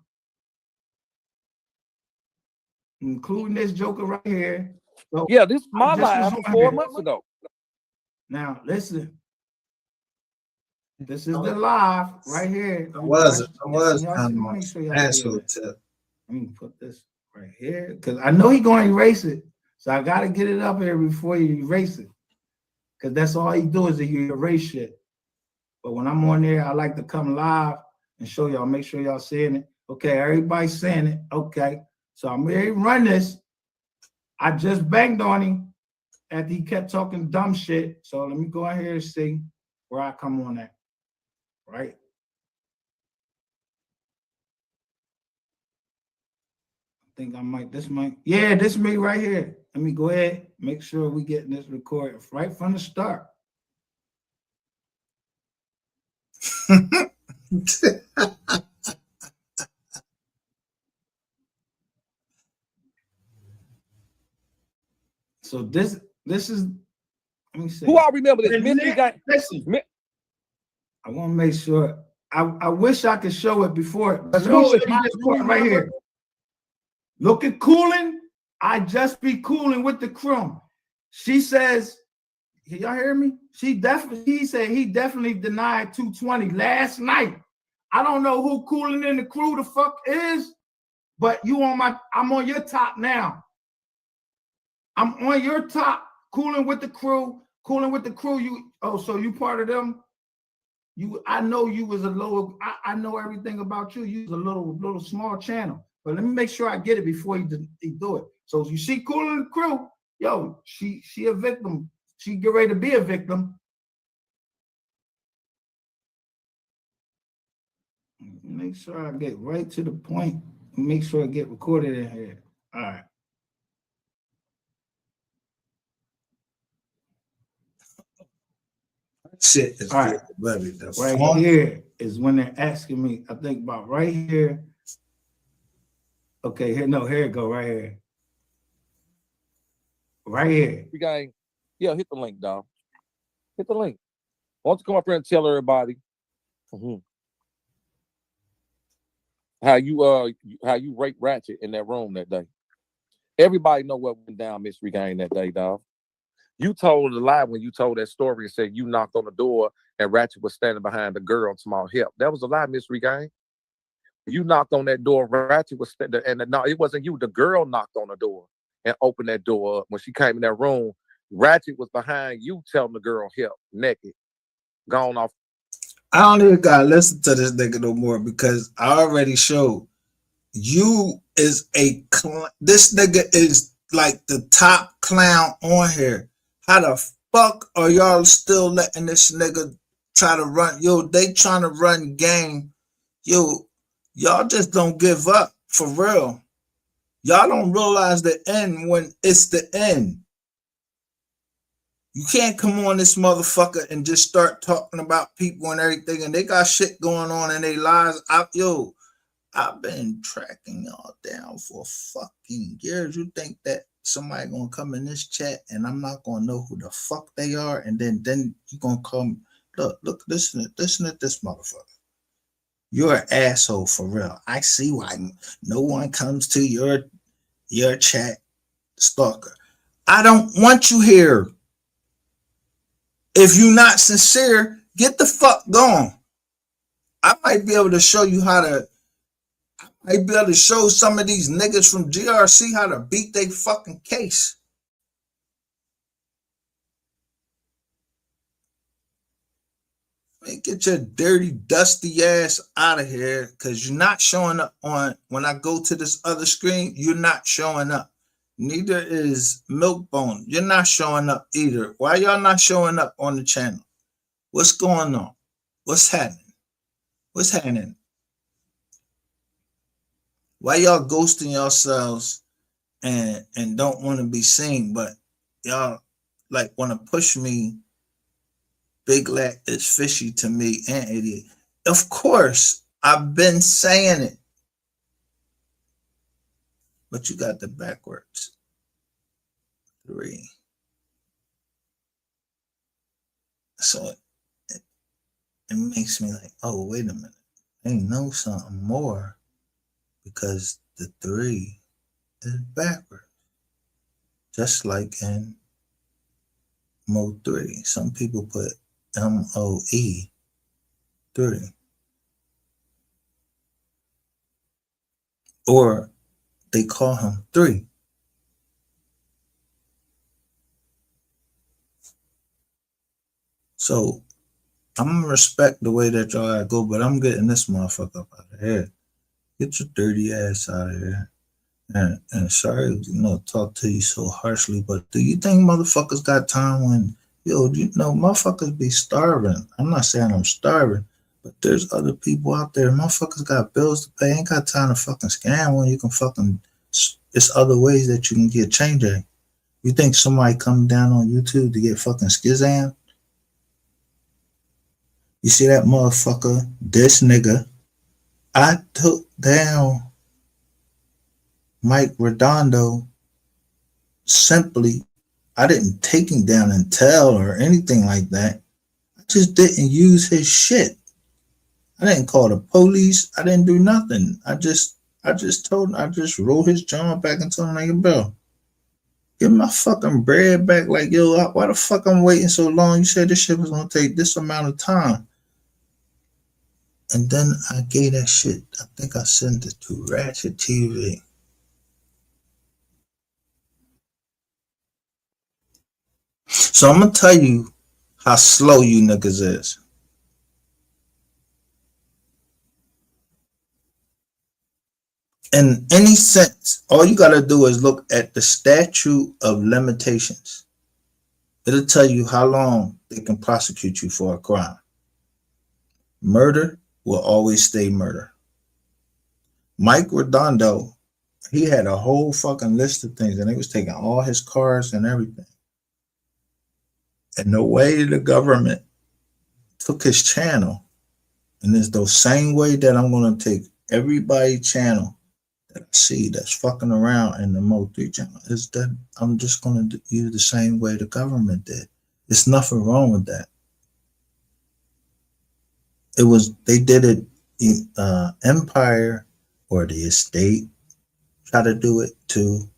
Including this joker right here. So yeah, this is my live from 4 months ago. Now listen, this is the live right here. I was Let me put this right here because I know he's going to erase it, so I got to get it up here before you erase it, because that's all he do is he erase shit. But when I'm on there, I like to come live and show y'all. Make sure y'all seeing it. Okay, everybody's saying it. Okay. So I'm ready to run this. I just banged on him after he kept talking dumb shit. So let me go ahead and see where I come on at. Right? I think I might, this is me right here. Let me go ahead, make sure we getting this recorded right from the start. So this is, let me see. Who all remember this? Listen, I want to make sure. I wish I could show it before. But Show it right here. Look at cooling. I just be cooling with the crumb. She says, can y'all hear me? He said he definitely denied 220 last night. I don't know who cooling in the crew the fuck is, but I'm on your top now. I'm on your top, cooling with the crew. So you part of them? I know you was a little, I know everything about you. You was a little small channel. But let me make sure I get it before he do it. So you see cooling the crew, yo, she a victim. She get ready to be a victim. Make sure I get right to the point. Make sure I get recorded in here. All right. Shit is right. Right here is when they're asking me, I think about right here. Okay, here it go right here. Right here. Yeah, hit the link, dog. Hit the link. I want to come up here and tell everybody how you raped Ratchet in that room that day. Everybody know what went down, Miss Regain, that day, dog. You told a lie when you told that story and said you knocked on the door and Ratchet was standing behind the girl and small help. That was a lie, Miss Regain. You knocked on that door, Ratchet was standing, and no, it wasn't you. The girl knocked on the door and opened that door up. When she came in that room, Ratchet was behind you telling the girl help, naked, gone off. I don't even gotta listen to this nigga no more because I already showed you is this nigga is like the top clown on here. How the fuck are y'all still letting this nigga try to run, they trying to run game. Y'all just don't give up, for real. Y'all don't realize the end when it's the end. You can't come on this motherfucker and just start talking about people and everything, and they got shit going on in their lives. I've been tracking y'all down for fucking years. You think that somebody gonna come in this chat and I'm not gonna know who the fuck they are, and then you gonna come, look, listen at this motherfucker. You're an asshole for real. I see why no one comes to your chat, stalker. I don't want you here. If you're not sincere, get the fuck gone. I might be able to show you might be able to show some of these niggas from GRC how to beat their fucking case. Man, get your dirty, dusty ass out of here, because you're not showing up on, when I go to this other screen, you're not showing up. Neither is Milkbone. You're not showing up either. Why y'all not showing up on the channel? What's going on? What's happening? What's happening? Why y'all ghosting yourselves and don't want to be seen, but y'all like want to push me? Big Lack is fishy to me and idiot. Of course, I've been saying it. But you got the backwards. 3. So it makes me like, oh, wait a minute. They know something more, because the 3 is backwards. Just like in MO3. Some people put MOE 3. Or they call him 3. So I'm gonna respect the way that y'all go, but I'm getting this motherfucker up out of here. Get your dirty ass out of here. And sorry, talk to you so harshly, but do you think motherfuckers got time when, motherfuckers be starving? I'm not saying I'm starving, but there's other people out there. Motherfuckers got bills to pay. Ain't got time to fucking scam when you can fucking, it's other ways that you can get change at. You think somebody come down on YouTube to get fucking skizam? You see that motherfucker, this nigga, I took down Mike Redondo simply. I didn't take him down and tell or anything like that. I just didn't use his shit. I didn't call the police. I didn't do nothing. I just rolled his jaw back and told him like a bell. Give my fucking bread back. Like, yo, why the fuck I'm waiting so long? You said this shit was gonna take this amount of time. And then I gave that shit, I think I sent it to Ratchet TV. So I'm gonna tell you how slow you niggas is. In any sense, all you gotta do is look at the statute of limitations. It'll tell you how long they can prosecute you for a crime. Murder will always stay murder. Mike Redondo, he had a whole fucking list of things, and they was taking all his cars and everything. And the way the government took his channel, and it's the same way that I'm gonna take everybody's channel that I see that's fucking around in the MO3 channel, is that I'm just gonna use the same way the government did. There's nothing wrong with that. They did it in Empire or the estate, try to do it to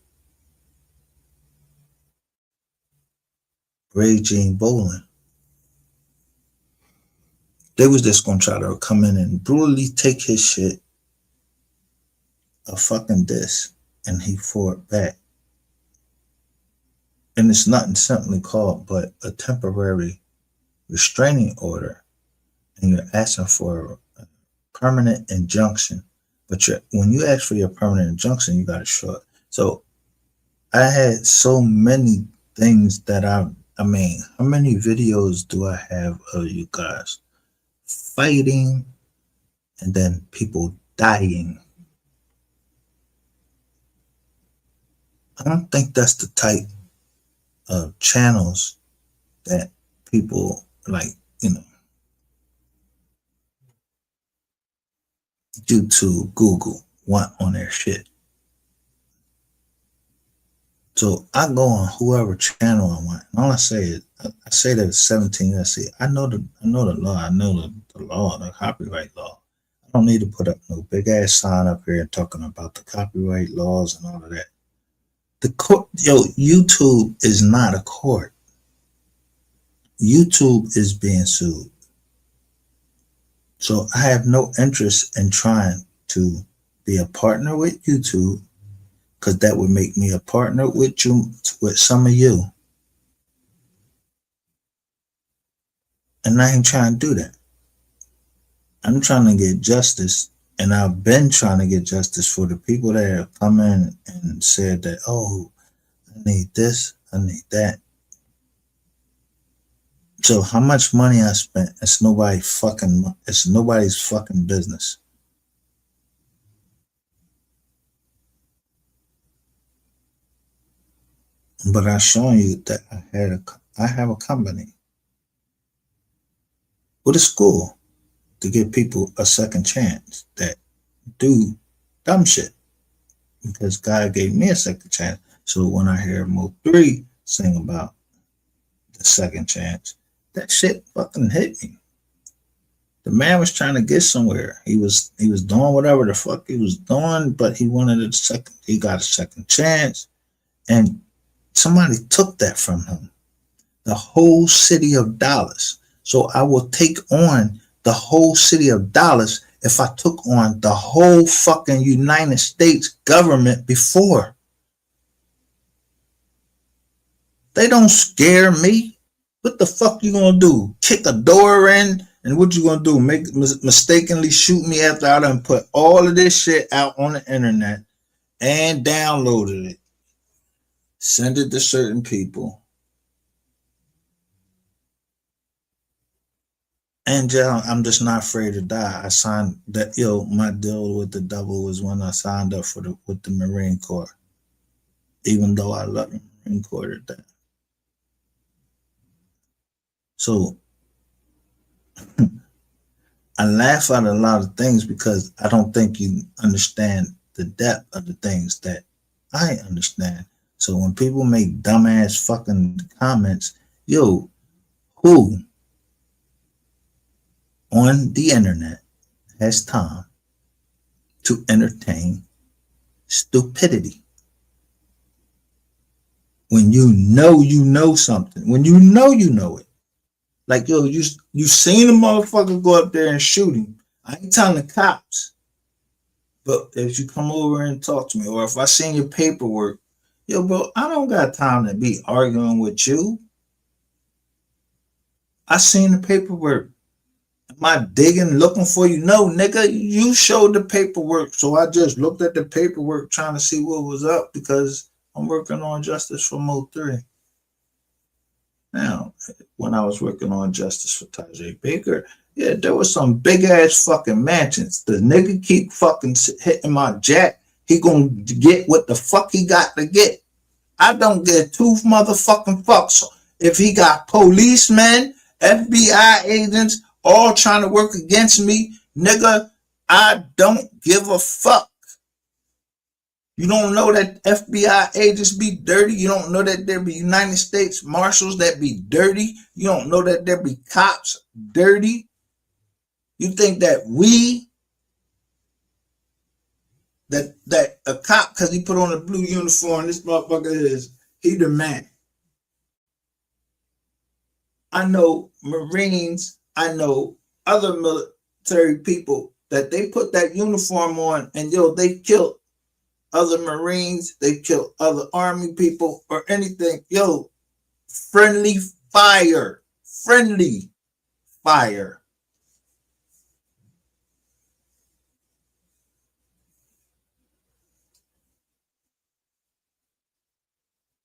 Ray Jean Bolin. They was just gonna try to come in and brutally take his shit, a fucking disc, and he fought back. And it's nothing simply called but a temporary restraining order, and you're asking for a permanent injunction. But when you ask for your permanent injunction, you got to show it. So I had so many things that I mean, how many videos do I have of you guys? fighting, and then people dying. I don't think that's the type of channels that people like, YouTube, Google want on their shit. So I go on whoever channel I want. And all I say is, I say that it's 17. I say, I know the law. I know the law, the copyright law. I don't need to put up no big ass sign up here talking about the copyright laws and all of that. The court, YouTube is not a court. YouTube is being sued. So I have no interest in trying to be a partner with YouTube, because that would make me a partner with you, with some of you. And I ain't trying to do that. I'm trying to get justice, and I've been trying to get justice for the people that have come in and said that, oh, I need this, I need that. So how much money I spent, it's nobody's fucking business. But I'm showing you that I have a company with a school to give people a second chance that do dumb shit, because God gave me a second chance. So when I hear MO3 sing about the second chance, that shit fucking hit me. The man was trying to get somewhere. He was doing whatever the fuck he was doing, but he got a second chance, and somebody took that from him. The whole city of Dallas. So I will take on the whole city of Dallas if I took on the whole fucking United States government before. They don't scare me. What the fuck you gonna do? Kick a door in? And what you gonna do? Mistakenly shoot me after I done put all of this shit out on the internet and downloaded it, send it to certain people, and I'm just not afraid to die. I signed that. My deal with the devil was when I signed up with the Marine Corps, even though I love the Marine Corps at that. So I laugh at a lot of things because I don't think you understand the depth of the things that I understand. So when people make dumbass fucking comments, who on the internet has time to entertain stupidity? When you know something, when you know it. Like, you seen a motherfucker go up there and shoot him. I ain't telling the cops. But if you come over and talk to me, or if I seen your paperwork, bro, I don't got time to be arguing with you. I seen the paperwork. Am I digging, looking for you? No, nigga, you showed the paperwork. So I just looked at the paperwork trying to see what was up, because I'm working on justice for MO3. Now, when I was working on justice for Tajay Baker, there was some big ass fucking mansions. The nigga keep fucking hitting my jack. He gonna get what the fuck he got to get. I don't get two motherfucking fucks if he got policemen, FBI agents, all trying to work against me. Nigga, I don't give a fuck. You don't know that FBI agents be dirty? You don't know that there be United States Marshals that be dirty? You don't know that there be cops dirty? You think that that a cop, because he put on a blue uniform, this motherfucker he the man. I know Marines, I know other military people that they put that uniform on and they killed other Marines, they kill other Army people or anything. Friendly fire. Friendly fire.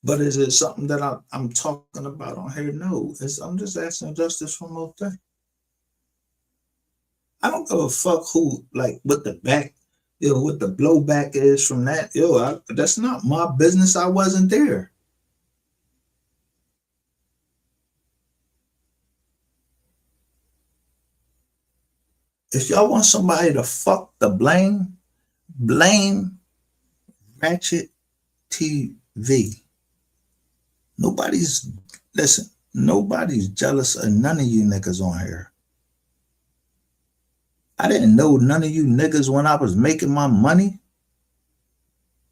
But is it something that I'm talking about on here? No. I'm just asking justice for most things. I don't give a fuck who, like, what the back, what the blowback is from that. That's not my business. I wasn't there. If y'all want somebody to fuck the blame Ratchet TV. Nobody's jealous of none of you niggas on here. I didn't know none of you niggas when I was making my money.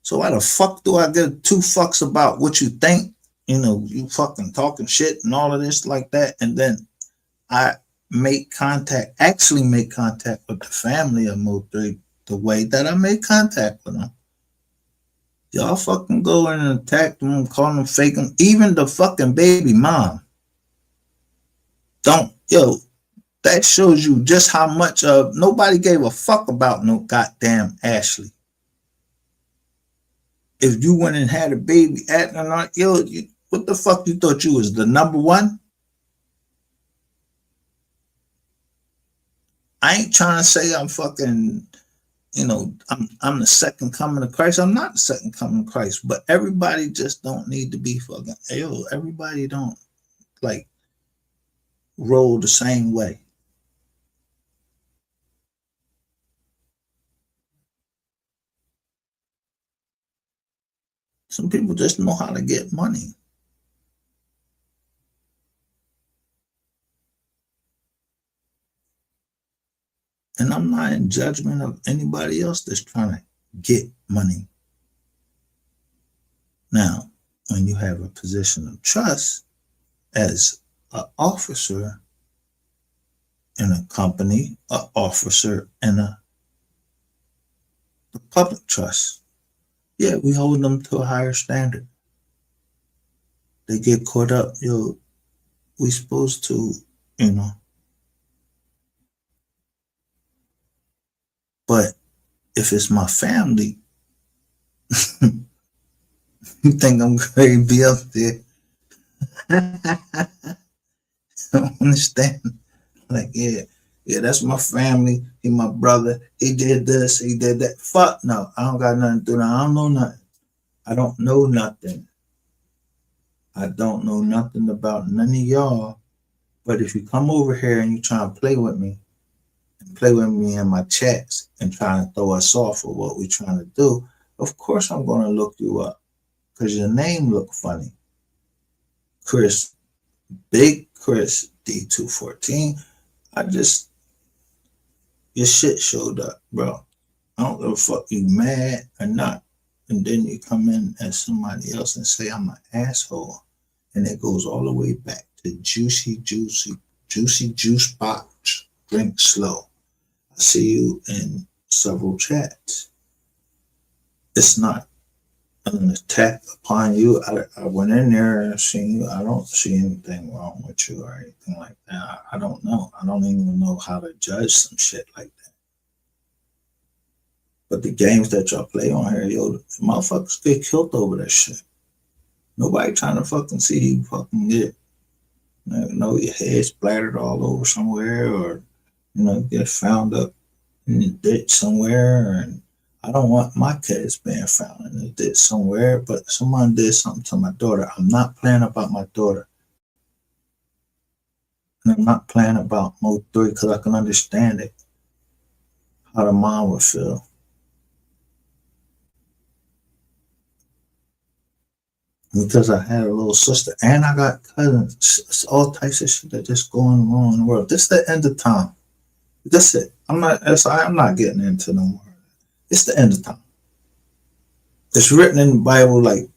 So why the fuck do I give two fucks about what you think? You fucking talking shit and all of this like that. And then I actually make contact with the family of MO3 the way that I made contact with them. Y'all fucking go in and attack them, call them fake them, even the fucking baby mom. That shows you just how much of nobody gave a fuck about no goddamn Ashley. If you went and had a baby acting like, what the fuck you thought you was the number one? I ain't trying to say I'm fucking, I'm the second coming of Christ. I'm not the second coming of Christ, but everybody just don't need to be fucking, everybody don't like roll the same way. Some people just know how to get money. And I'm not in judgment of anybody else that's trying to get money. Now, when you have a position of trust as an officer in a company, an officer in the public trust, we hold them to a higher standard. They get caught up, we supposed to, But if it's my family, you think I'm going to be up there? I don't understand. Like, that's my family. He my brother. He did this. He did that. Fuck no. I don't got nothing to do that. I don't know nothing. I don't know nothing. I don't know nothing about none of y'all. But if you come over here and you try to play with me in my chats and try to throw us off of what we're trying to do, of course I'm going to look you up because your name look funny. Chris, Big Chris, D-214. Your shit showed up, bro. I don't give a fuck you mad or not. And then you come in as somebody else and say I'm an asshole. And it goes all the way back to juicy juice box. Drink slow. I see you in several chats. It's not an attack upon you. I went in there and seen you. I don't see anything wrong with you or anything like that. I don't know. I don't even know how to judge some shit like that. But the games that y'all play on here, motherfuckers get killed over that shit. Nobody trying to fucking see you fucking get, your head splattered all over somewhere or, get found up in the ditch somewhere. And I don't want my kids being found in the ditch somewhere, but someone did something to my daughter. I'm not playing about my daughter. And I'm not playing about MO3 because I can understand it, how the mom would feel. Because I had a little sister and I got cousins. It's all types of shit that just going on in the world. This is the end of time. That's it. I'm not getting into no more. It's the end of time. It's written in the Bible like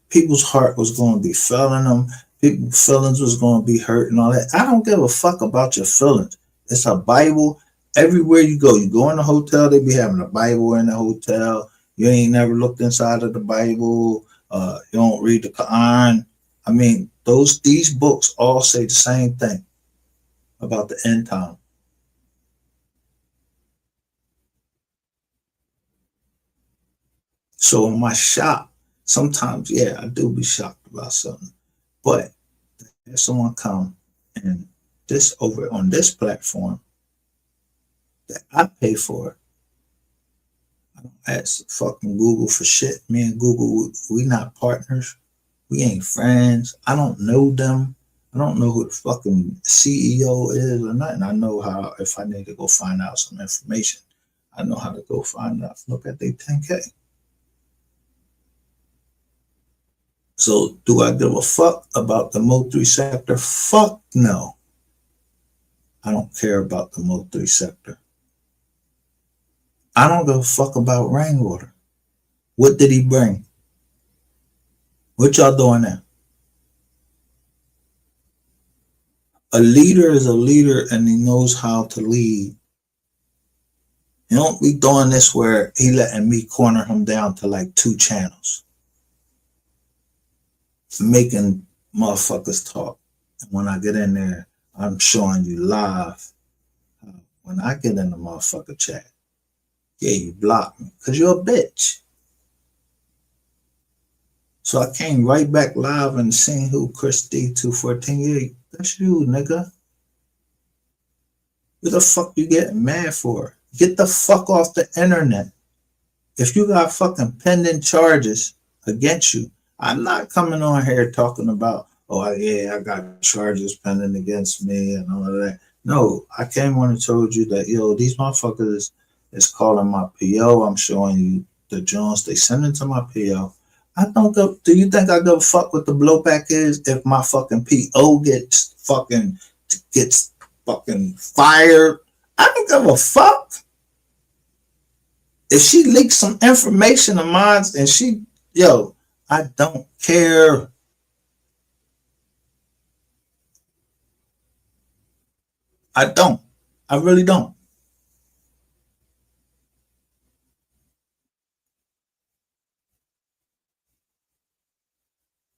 people's heart was going to be failing them. People's feelings was going to be hurt and all that. I don't give a fuck about your feelings. It's a Bible. Everywhere you go in the hotel, they be having a Bible in the hotel. You ain't never looked inside of the Bible. You don't read the Quran. I mean, these books all say the same thing about the end time. So in my shop, sometimes, I do be shocked about something. But if someone come and this over on this platform that I pay for. I don't ask fucking Google for shit. Me and Google, we not partners. We ain't friends. I don't know them. I don't know who the fucking CEO is or nothing. I know how, if I need to go find out some information, I know how to go find out. Look at they 10K. So do I give a fuck about the MO3 sector? Fuck no. I don't care about the MO3 sector. I don't give a fuck about Rainwater. What did he bring? What y'all doing now? A leader is a leader and he knows how to lead. You don't be doing this where he letting me corner him down to like 2 channels. Making motherfuckers talk. And when I get in there, I'm showing you live. When I get in the motherfucker chat, yeah, you block me because you're a bitch. So I came right back live and seen who Chris D-214. Yeah, that's you, nigga. What the fuck you getting mad for? Get the fuck off the internet. If you got fucking pending charges against you, I'm not coming on here talking about, oh yeah, I got charges pending against me and all of that. No, I came on and told you that, yo, these motherfuckers is calling my PO. I'm showing you the Jones they send it to my PO. I don't go. Do you think I give a fuck what the blowback is if my fucking PO gets fucking fired? I don't give a fuck. If she leaks some information of mine and she, yo, I don't care. I don't. I really don't.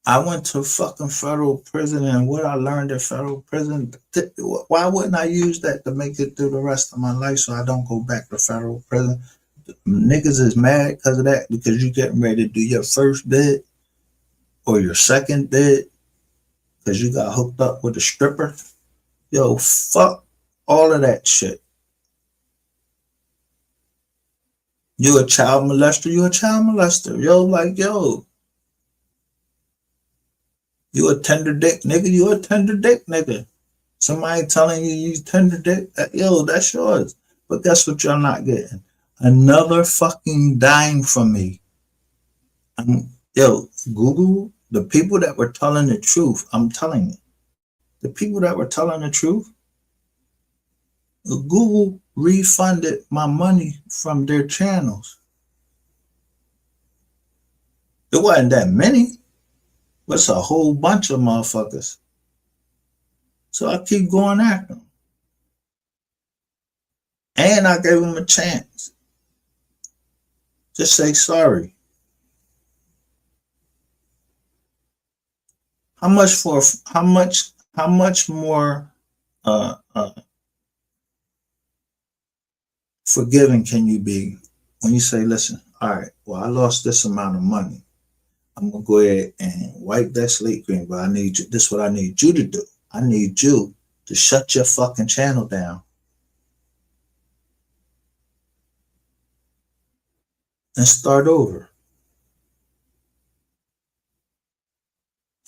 I went to fucking federal prison, and what I learned at federal prison, why wouldn't I use that to make it through the rest of my life so I don't go back to federal prison? Niggas is mad because of that, because you getting ready to do your first bid or your second bid because you got hooked up with a stripper. Yo, fuck all of that shit. You a child molester, you a child molester. Yo, like, yo. You a tender dick nigga, you a tender dick nigga. Somebody telling you tender dick, yo, that's yours. But guess what y'all not getting? Another fucking dime from me. Yo, Google, the people that were telling the truth, I'm telling you. The people that were telling the truth, Google refunded my money from their channels. It wasn't that many, but it's a whole bunch of motherfuckers. So I keep going after them. And I gave them a chance. Just say sorry. How much more forgiving can you be when you say, listen, all right, well, I lost this amount of money. I'm gonna go ahead and wipe that slate green, but I need you, this is what I need you to do. I need you to shut your fucking channel down and start over.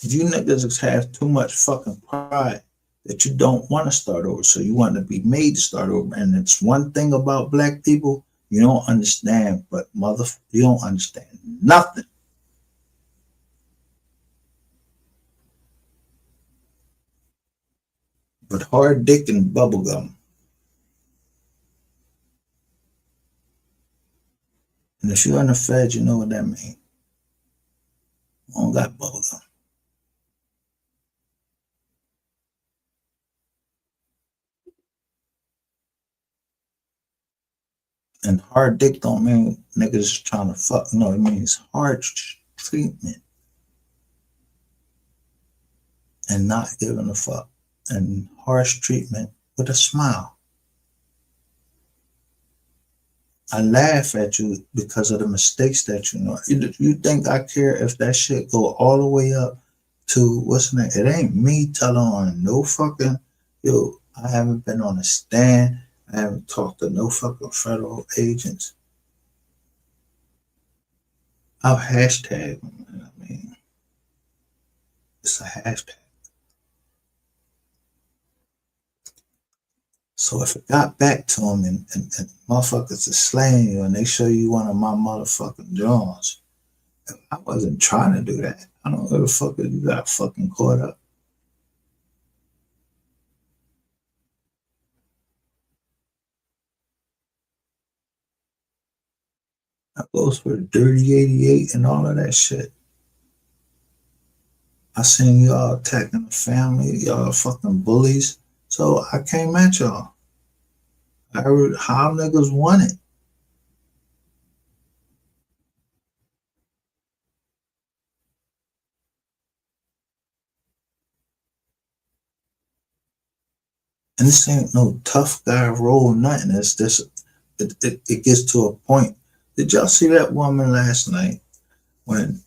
You niggas have too much fucking pride that you don't want to start over. So you want to be made to start over. And it's one thing about black people you don't understand, but you don't understand nothing. But hard dick and bubblegum. And if you're in the Fed, you know what that means. I don't got bubblegum. And hard dick don't mean niggas trying to fuck. No, it means hard treatment. And not giving a fuck. And harsh treatment with a smile. I laugh at you because of the mistakes that you know. You think I care if that shit go all the way up to what's the name? It ain't me telling on no fucking, yo, I haven't been on a stand. I haven't talked to no fucking federal agents. I'll hashtag them. I mean, it's a hashtag. So if it got back to them and motherfuckers are slaying you and they show you one of my motherfucking drawings, I wasn't trying to do that. I don't know where the fuck you got fucking caught up. That goes for the Dirty 88 and all of that shit. I seen y'all attacking the family, y'all fucking bullies. So I came at y'all. I heard how niggas want it. And this ain't no tough guy role, nothing. It's just, it gets to a point. Did y'all see that woman last night when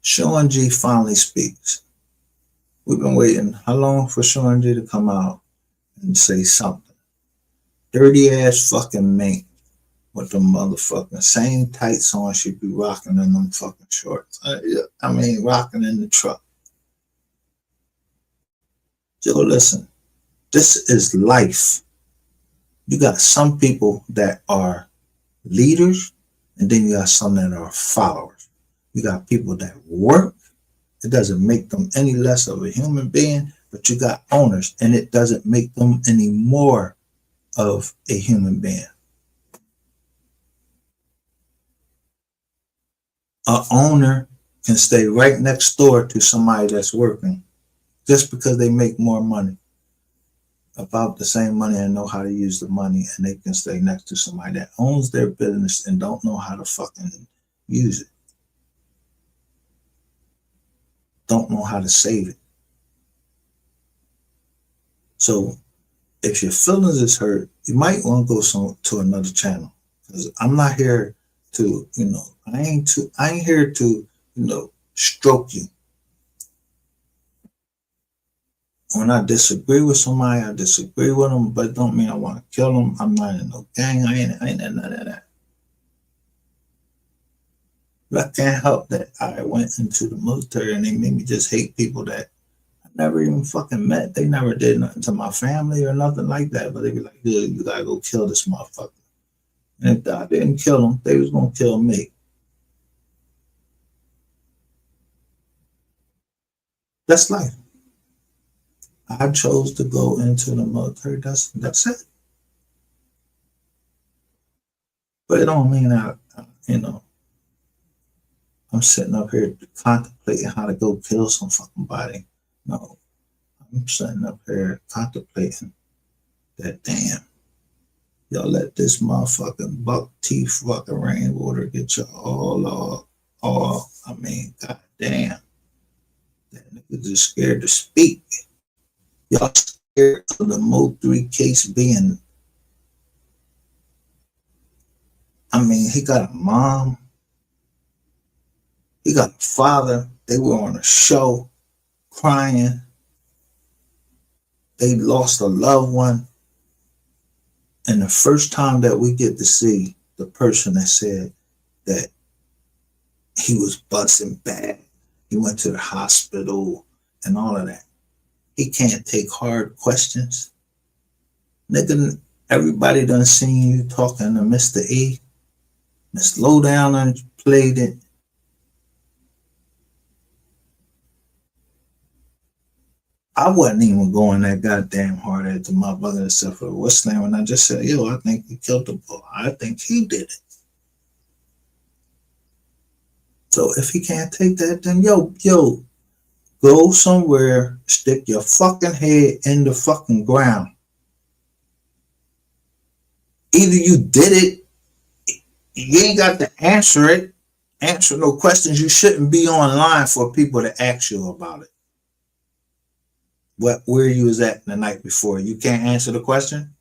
Sean G finally speaks? We've been waiting how long for Sean G to come out and say something? Dirty ass fucking mink with the motherfucking same tights on she be rocking in them fucking shorts. I mean, rocking in the truck. Yo, listen, this is life. You got some people that are leaders, and then you got some that are followers. You got people that work. It doesn't make them any less of a human being, but you got owners, and it doesn't make them any more of a human being. An owner can stay right next door to somebody that's working just because they make more money, about the same money, and know how to use the money, and they can stay next to somebody that owns their business and don't know how to fucking use it, don't know how to save it. So if your feelings is hurt, you might want to go to another channel, because I'm not here to, I ain't here to, stroke you. When I disagree with somebody, I disagree with them, but it don't mean I want to kill them. I'm not in no gang. I ain't none of that. But I can't help that I went into the military and they made me just hate people that I never even fucking met. They never did nothing to my family or nothing like that. But they be like, "Good, you gotta go kill this motherfucker." And if I didn't kill them, they was gonna kill me. That's life. I chose to go into the military. That's it. But it don't mean I'm sitting up here contemplating how to go kill some fucking body. No, I'm sitting up here contemplating that, damn, y'all let this motherfucking buck teeth fucking rainwater get you all, I mean, goddamn. That nigga just scared to speak. Y'all scared of the MO3 case being, I mean, he got a mom, he got a father. They were on a show crying. They lost a loved one. And the first time that we get to see the person that said that he was busting bad, he went to the hospital and all of that, he can't take hard questions. Nigga, everybody done seen you talking to Mr. E. Miss Lowdown and played it. I wasn't even going that goddamn hard at the motherfucker except for what's name when I just said, yo, I think he killed the boy. I think he did it. So if he can't take that, then yo, go somewhere, stick your fucking head in the fucking ground. Either you did it, you ain't got to answer it, answer no questions. You shouldn't be online for people to ask you about it. Where you was at the night before. You can't answer the question?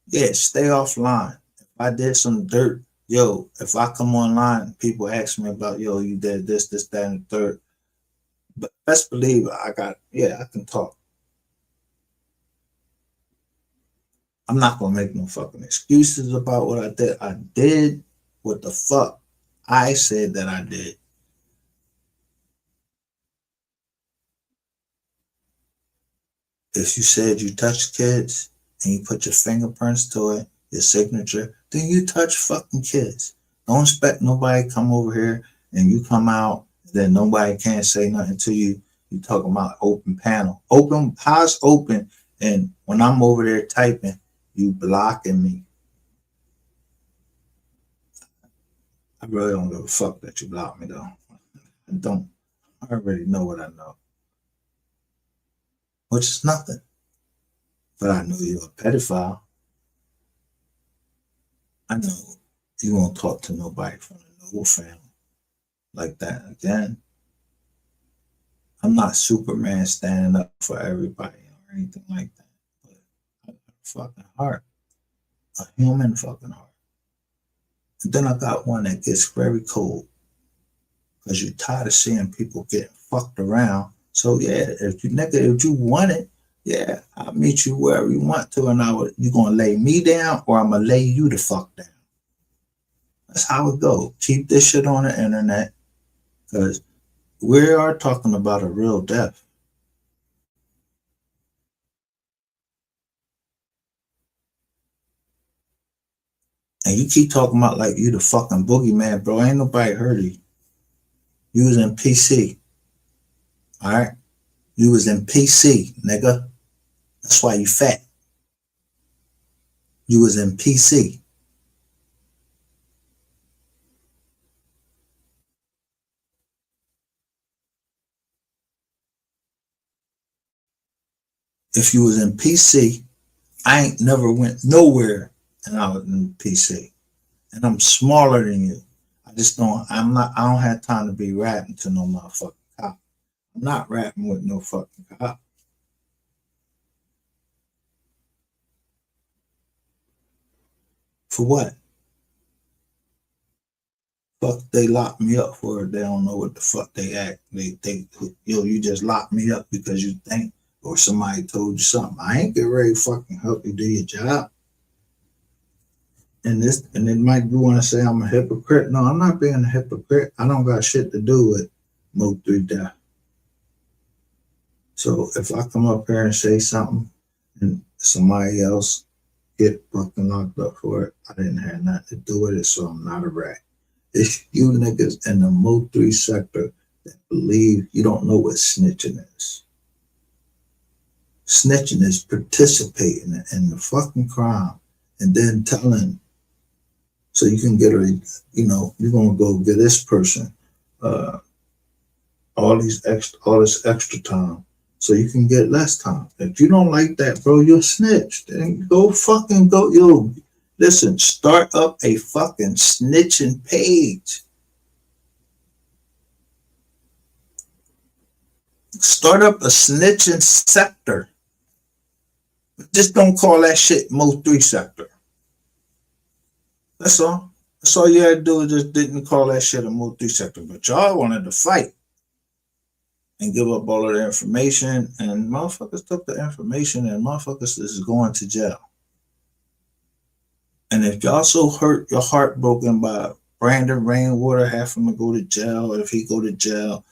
Yeah, stay offline. If I did some dirt, if I come online, people ask me about, you did this, that, and the third. But best believe I can talk. I'm not gonna make no fucking excuses about what I did. I did what the fuck I said that I did. If you said you touched kids and you put your fingerprints to it, your signature, then you touch fucking kids. Don't expect nobody to come over here and you come out, then nobody can't say nothing to you. You talking about open panel. Open, how's open? And when I'm over there typing, you blocking me. I really don't give a fuck that you block me though. I don't. I already know what I know. Which is nothing. But I know you're a pedophile. I know you won't talk to nobody from the Noble family like that again. I'm not Superman standing up for everybody or anything like that. But I got a fucking heart. A human fucking heart. And then I got one that gets very cold. Because you're tired of seeing people getting fucked around. So yeah, if you want it, yeah, I'll meet you wherever you want to, and you gonna lay me down or I'm gonna lay you the fuck down. That's how it goes. Keep this shit on the internet, because we are talking about a real death. And you keep talking about like you the fucking boogeyman, bro. Ain't nobody heard of you. You was in PC. All right? You was in PC, nigga. That's why you fat. You was in PC. If you was in PC, I ain't never went nowhere and I was in PC. And I'm smaller than you. I don't have time to be rapping to no motherfucking cop. I'm not rapping with no fucking cop. For what? Fuck, they lock me up for it. They don't know what the fuck they act. You just locked me up because you think, or somebody told you something. I ain't get ready to fucking help you do your job. And it might be want to say I'm a hypocrite. No, I'm not being a hypocrite. I don't got shit to do with MO3 death. So if I come up here and say something and somebody else get fucking locked up for it, I didn't have nothing to do with it, so I'm not a rat. It's you niggas in the MO3 sector that believe you don't know what snitching is. Snitching is participating in the fucking crime and then telling, so you can get you're gonna go get this person all this extra time so you can get less time. If you don't like that, bro, you're snitched. Then listen, start up a fucking snitching page. Start up a snitching sector. Just don't call that shit MO3 sector. That's all. That's all you had to do, is just didn't call that shit a MO3 sector. But y'all wanted to fight and give up all of the information, and motherfuckers took the information, and motherfuckers is going to jail. And if y'all so hurt, your heart broken by Brandon Rainwater having to go to jail, or if he go to jail,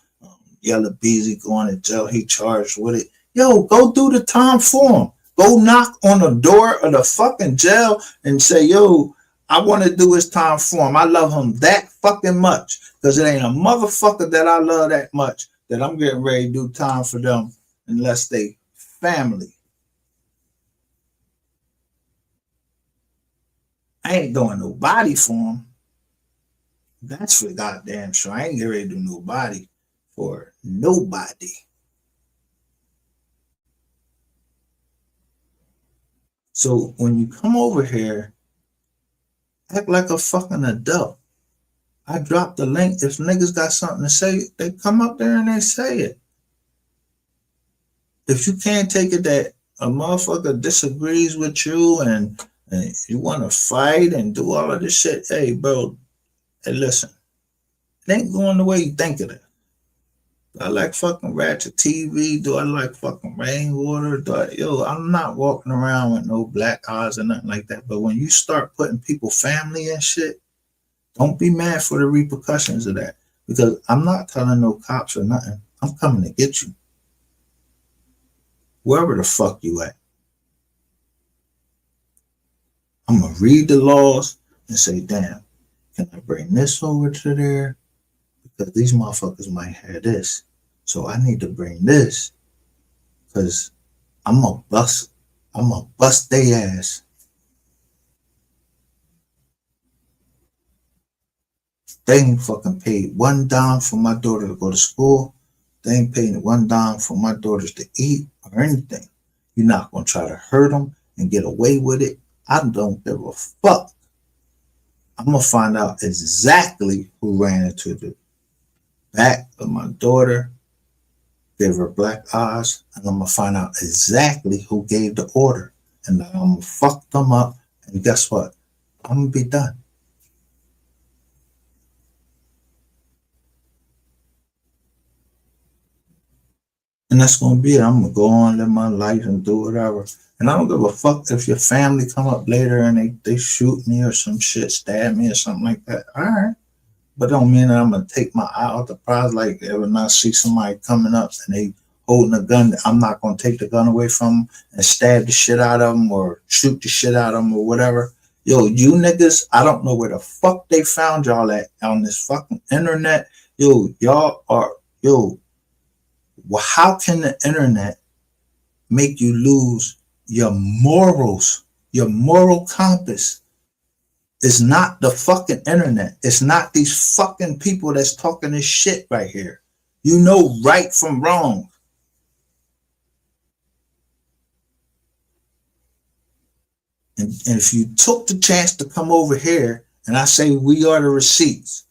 Yella Beezy going to jail, he charged with it. Yo, go do the time for him. Go knock on the door of the fucking jail and say, yo, I want to do his time for him. I love him that fucking much, because it ain't a motherfucker that I love that much that I'm getting ready to do time for them unless they family. I ain't doing nobody for them. That's for goddamn sure. I ain't getting ready to do nobody for nobody. So when you come over here, act like a fucking adult. I dropped the link. If niggas got something to say, they come up there and they say it. If you can't take it that a motherfucker disagrees with you and you want to fight and do all of this shit, hey, bro, hey, listen. It ain't going the way you think it is. I like fucking ratchet TV? Do I like fucking rainwater? I'm not walking around with no black eyes or nothing like that. But when you start putting people family and shit, don't be mad for the repercussions of that. Because I'm not telling no cops or nothing. I'm coming to get you. Wherever the fuck you at. I'm gonna read the laws and say, damn, can I bring this over to there? Because these motherfuckers might have this. So I need to bring this. Because I'm gonna bust their ass. They ain't fucking paid one dime for my daughter to go to school. They ain't paying one dime for my daughters to eat or anything. You're not gonna try to hurt them and get away with it. I don't give a fuck. I'm gonna find out exactly who ran into the back of my daughter, gave her black eyes, and I'm gonna find out exactly who gave the order. And I'm gonna fuck them up. And guess what? I'm gonna be done. And that's gonna be it. I'm gonna go on, live my life and do whatever. And I don't give a fuck if your family come up later and they shoot me or some shit, stab me or something like that. All right. But don't mean that I'm gonna take my eye out the prize. Like when I see somebody coming up and they holding a gun, I'm not gonna take the gun away from them and stab the shit out of them or shoot the shit out of them or whatever. Yo, you niggas, I don't know where the fuck they found y'all at on this fucking internet. Yo, y'all are, yo, well, how can the internet make you lose your morals, your moral compass? It's not the fucking internet. It's not these fucking people that's talking this shit right here. You know right from wrong. And if you took the chance to come over here and I say we are the receipts,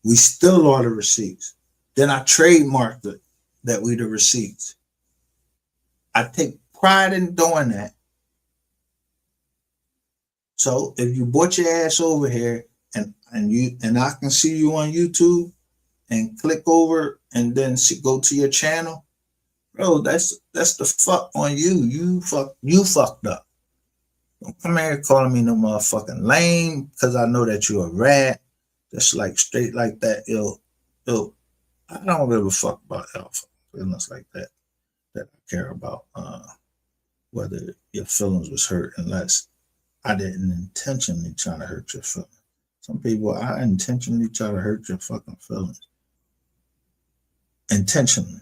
we still are the receipts. Then I trademarked it that we the receipts. I take pride in doing that. So if you brought your ass over here and I can see you on YouTube and click over and then go to your channel, bro, that's the fuck on you. You fucked up. Don't come here calling me no motherfucking lame because I know that you're a rat. Just like straight like that, yo, I don't give a fuck about alpha feelings like that. That I care about whether your feelings was hurt unless I didn't intentionally try to hurt your feelings. Some people, I intentionally try to hurt your fucking feelings. Intentionally.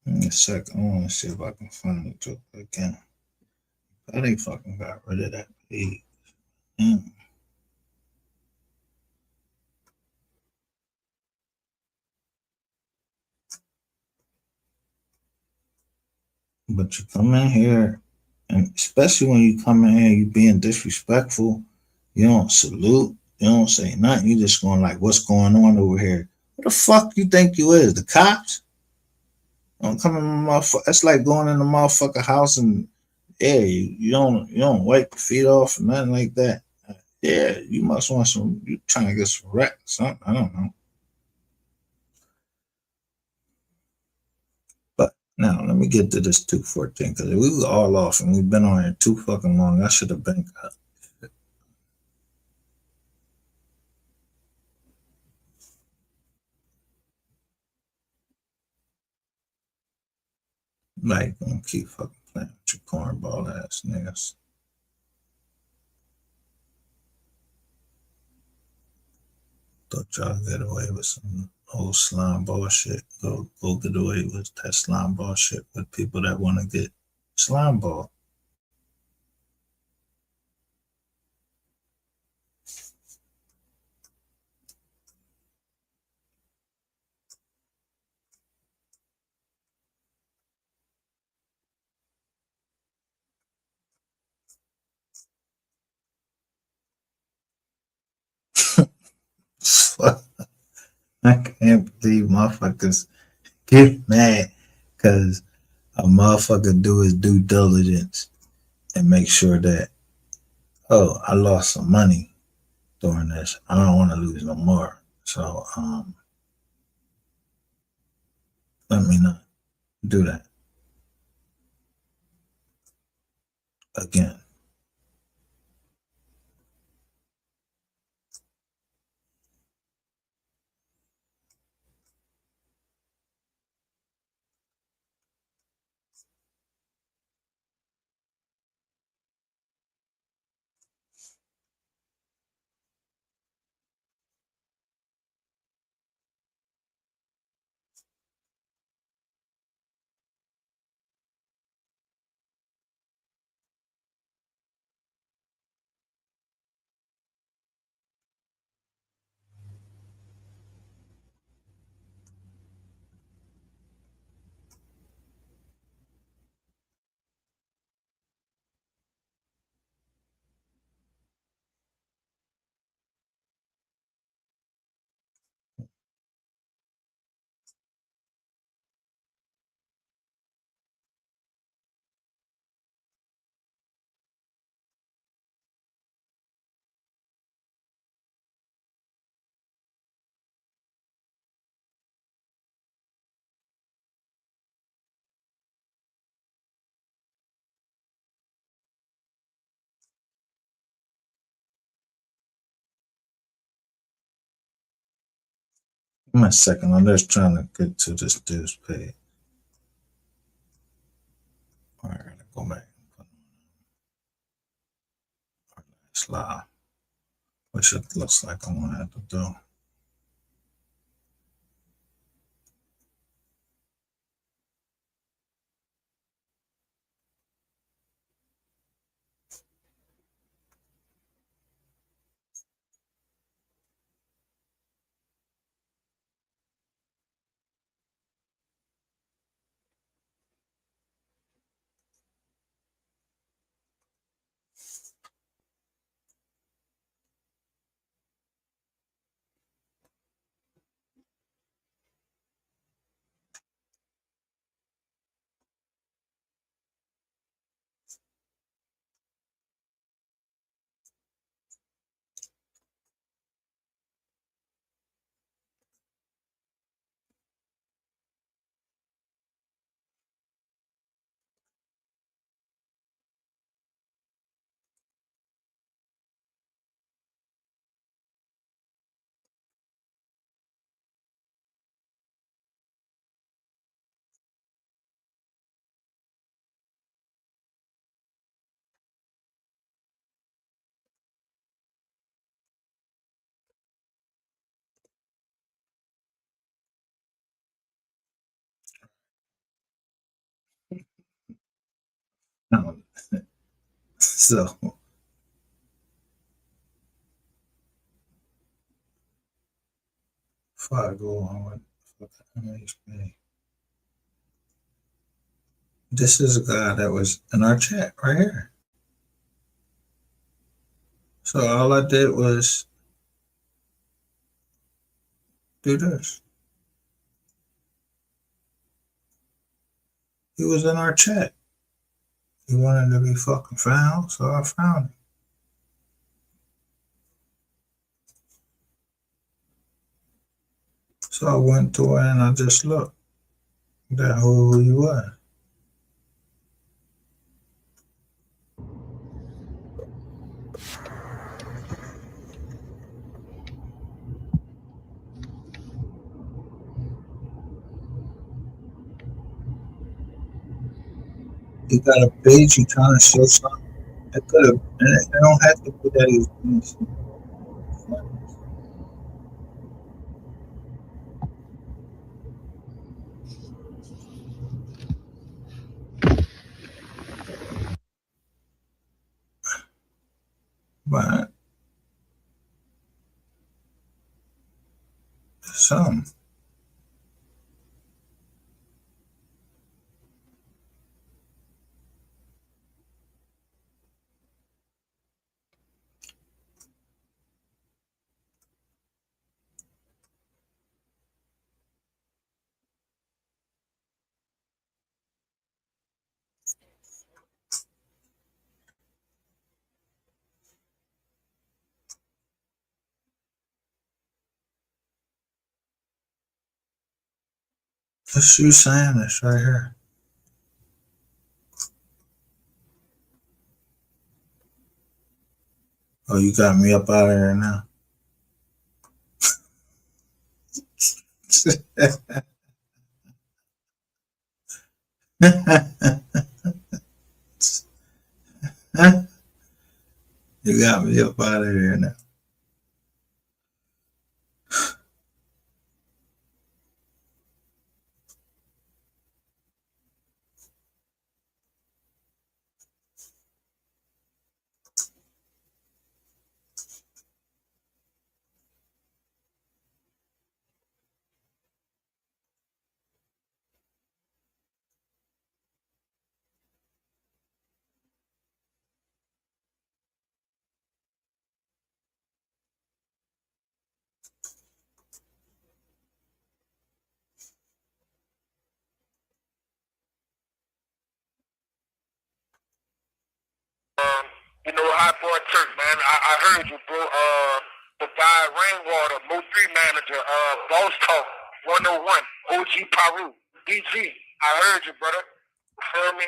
Give me a sec. I want to see if I can find the joke again. I ain't fucking got rid of that page. But you come in here, and especially when you come in here, you being disrespectful. You don't salute. You don't say nothing. You just going like, "What's going on over here?" What the fuck you think you is? The cops? Don't come in my motherfucker. That's like going in the motherfucker house and yeah, you don't wipe your feet off or nothing like that. Yeah, you must want some. You trying to get some rec or something? I don't know. But now let me get to this 214 because we was all off and we've been on here too fucking long. I should have been cut. Like, gonna keep fucking playing with your cornball ass niggas. Thought y'all get away with some old slime ball shit. Go get away with that slime ball shit with people that want to get slime ball. I can't believe motherfuckers get mad Because a motherfucker do his due diligence and make sure that, oh, I lost some money doing this. I don't want to lose no more. So let me not do that again. Give me a second. I'm just trying to get to this dude's page. All right, I gotta go back. Slide, which it looks like I'm gonna have to do. No. So if I go on with MHP, this is a guy that was in our chat right here. So all I did was do this. He was in our chat. He wanted to be fucking found, so I found him. So I went to it and I just looked at who he was. He got a page, he trying to show something. It could have, and it don't have to be that he's doing something. But something. What's you saying? It's right here. Oh, you got me up out of here now. You got me up out of here now. You know, Hot Boy Church, man. I heard you, bro. The guy Rainwater, MO3 manager, Boss Talk, 101, OG Paru, DG. I heard you, brother. You feel me?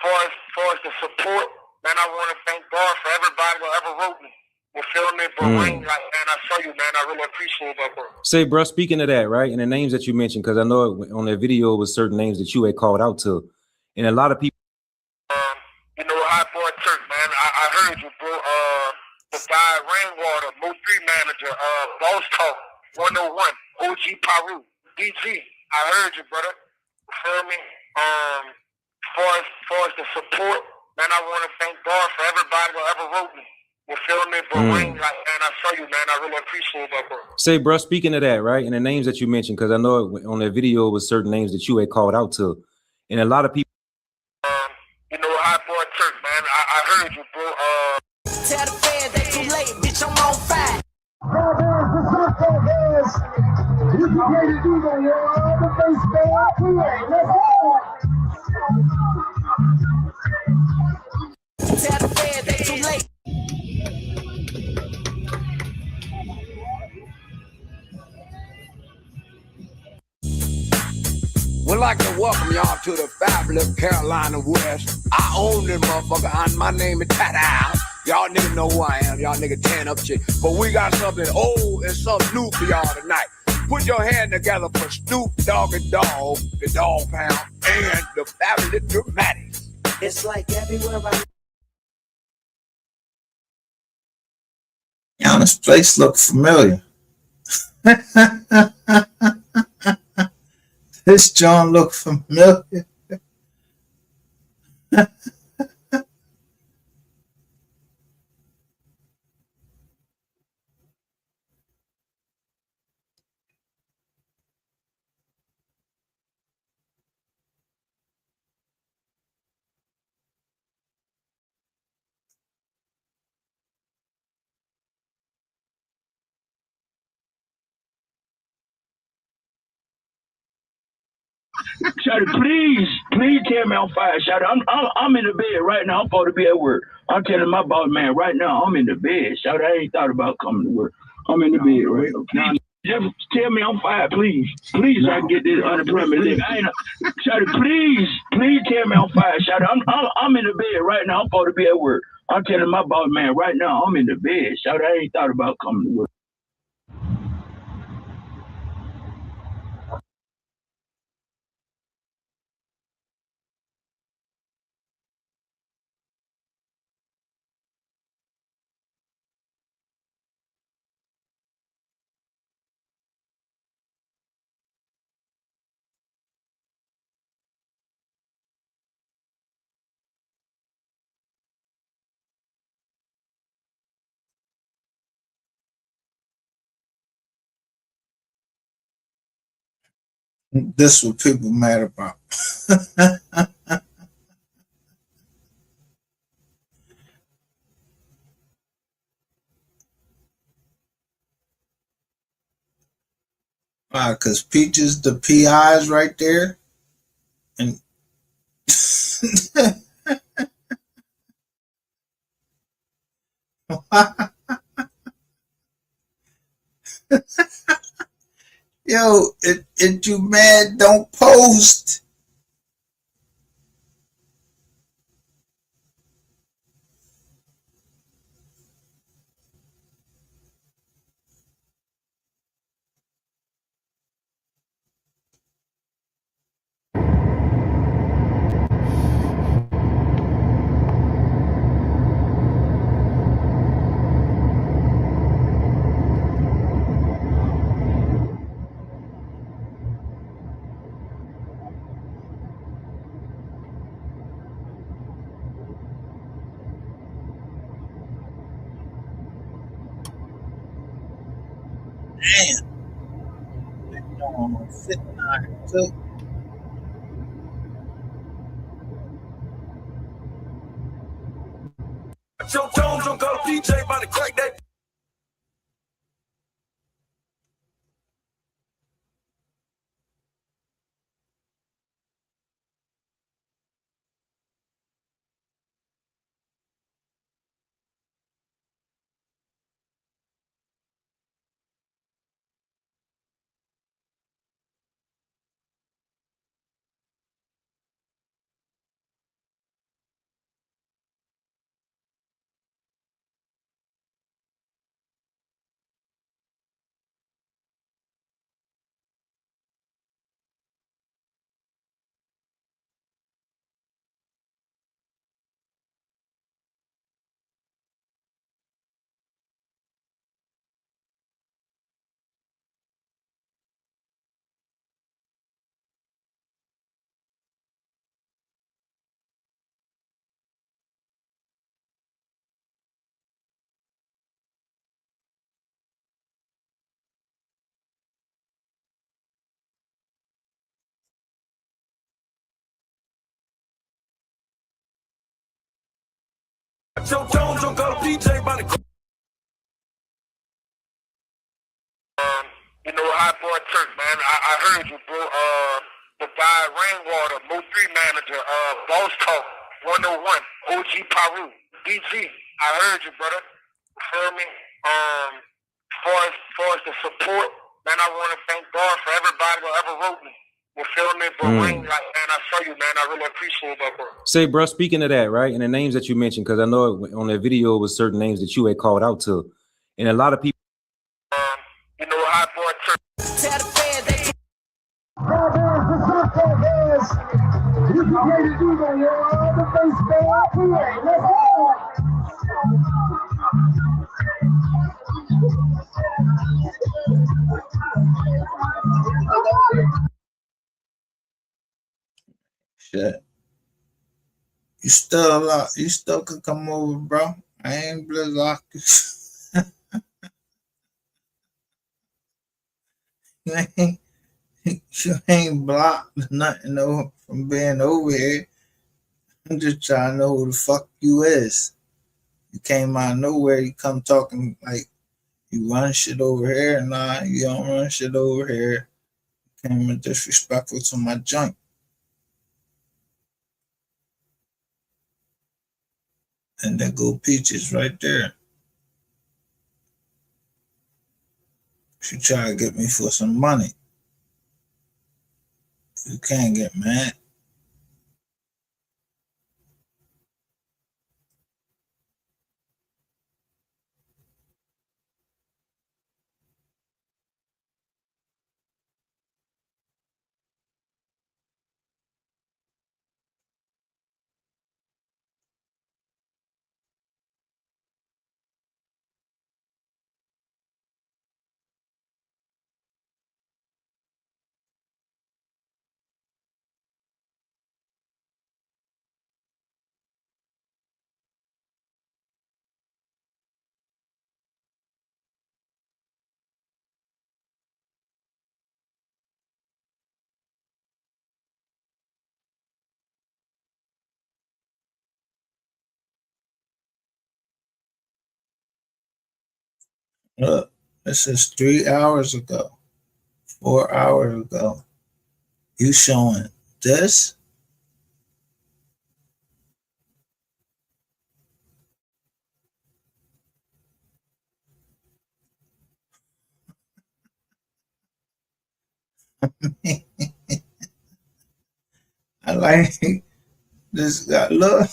For us the support, man, I want to thank God for everybody that ever wrote me. You feel me? But Rain, like, man, I saw you, man. I really appreciate that, bro. Say, bro, speaking of that, right, and the names that you mentioned, because I know on that video it was certain names that you had called out to, and a lot of people. You know, Hot Boy Church, man. I heard you, bro. The guy Rainwater, MO3 manager, Boss Talk, 101, OG Paru, DG. I heard you, brother. You feel me? For us the support, man, I want to thank God for everybody that ever wrote me. You feel me? But Rain, like, man, I saw you, man. I really appreciate that, bro. Say, bro, speaking of that, right, and the names that you mentioned, because I know on that video it was certain names that you had called out to, and a lot of people. You know, Hot Boy Church, man. I heard you, bro. Tell the fans they too late, bitch, I'm on fire. You get ready to do the world, the baseball play. Let's go. Tell the fans they too late. We'd like to welcome y'all to the fabulous Carolina West. I own this motherfucker, and my name is Tat. Y'all niggas know who I am. Y'all niggas tan up shit. But we got something old and something new for y'all tonight. Put your hand together for Snoop Dogg and Dogg, the Dog Pound, and the fabulous Dramatics. It's like everywhere I Y'all, this place look familiar. This John look familiar. Shawty, please tell me I'm fired. Shawty, I'm in the bed right now. I'm supposed to be at work. I'm telling my boss man right now I'm in the bed. Shawty, I ain't thought about coming to work. I'm in the bed right now. Please, just tell me I'm fired, please. Please, so I can get this unemployment leave. Shawty, please tell me I'm fired. Shawty, I'm in the bed right now. I'm supposed to be at work. I'm telling my boss man right now I'm in the bed. Shawty, I ain't thought about coming to work. This what people mad about. Why? Because Peaches, the PIs right there, and Yo, if you mad, don't post. Damn. Joe Jones don't go DJ about to crack that. Joe Jones don't go DJ about to. You know, High Boy Turk, man. I heard you, bro. The guy Rainwater, MO3 manager, Boss Talk, 101, OG Paru, DG. I heard you, brother. Feel me? For us the support, man, I want to thank God for everybody that ever wrote me. You feel me? But Ring, like, man, I saw you, man. I really appreciate that, bro. Say, bro, speaking of that, right, and the names that you mentioned, because I know on that video was certain names that you had called out to, and a lot of people. You know, High Boy Turk. Tell the fans they. Shit. You still could come over, bro. I ain't blocked you. You ain't blocked nothing over from being over here. I'm just trying to know who the fuck you is. You came out of nowhere, you come talking like you run shit over here. Nah, you don't run shit over here. You came disrespectful to my joint. And there go Peaches right there. She try to get me for some money. You can't get mad. Look, this is 3 hours ago, 4 hours ago. You showing this? I like this guy. Look.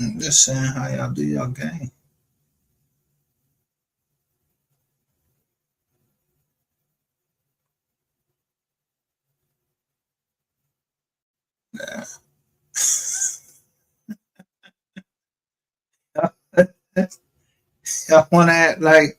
I'm just saying how y'all do your game. Yeah. Y'all want to act like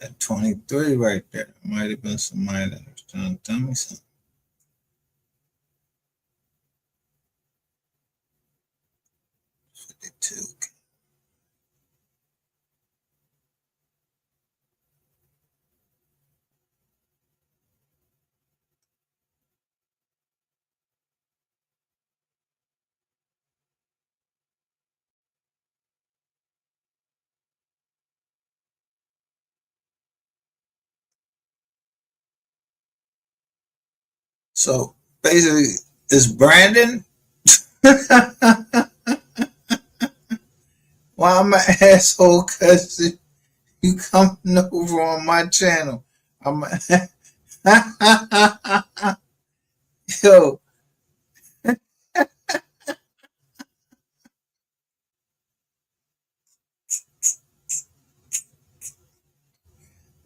that 23 right there. Might have been somebody that was trying to tell me something. So basically, it's Brandon. Why I'm an asshole? Cause you coming over on my channel. I'm yo.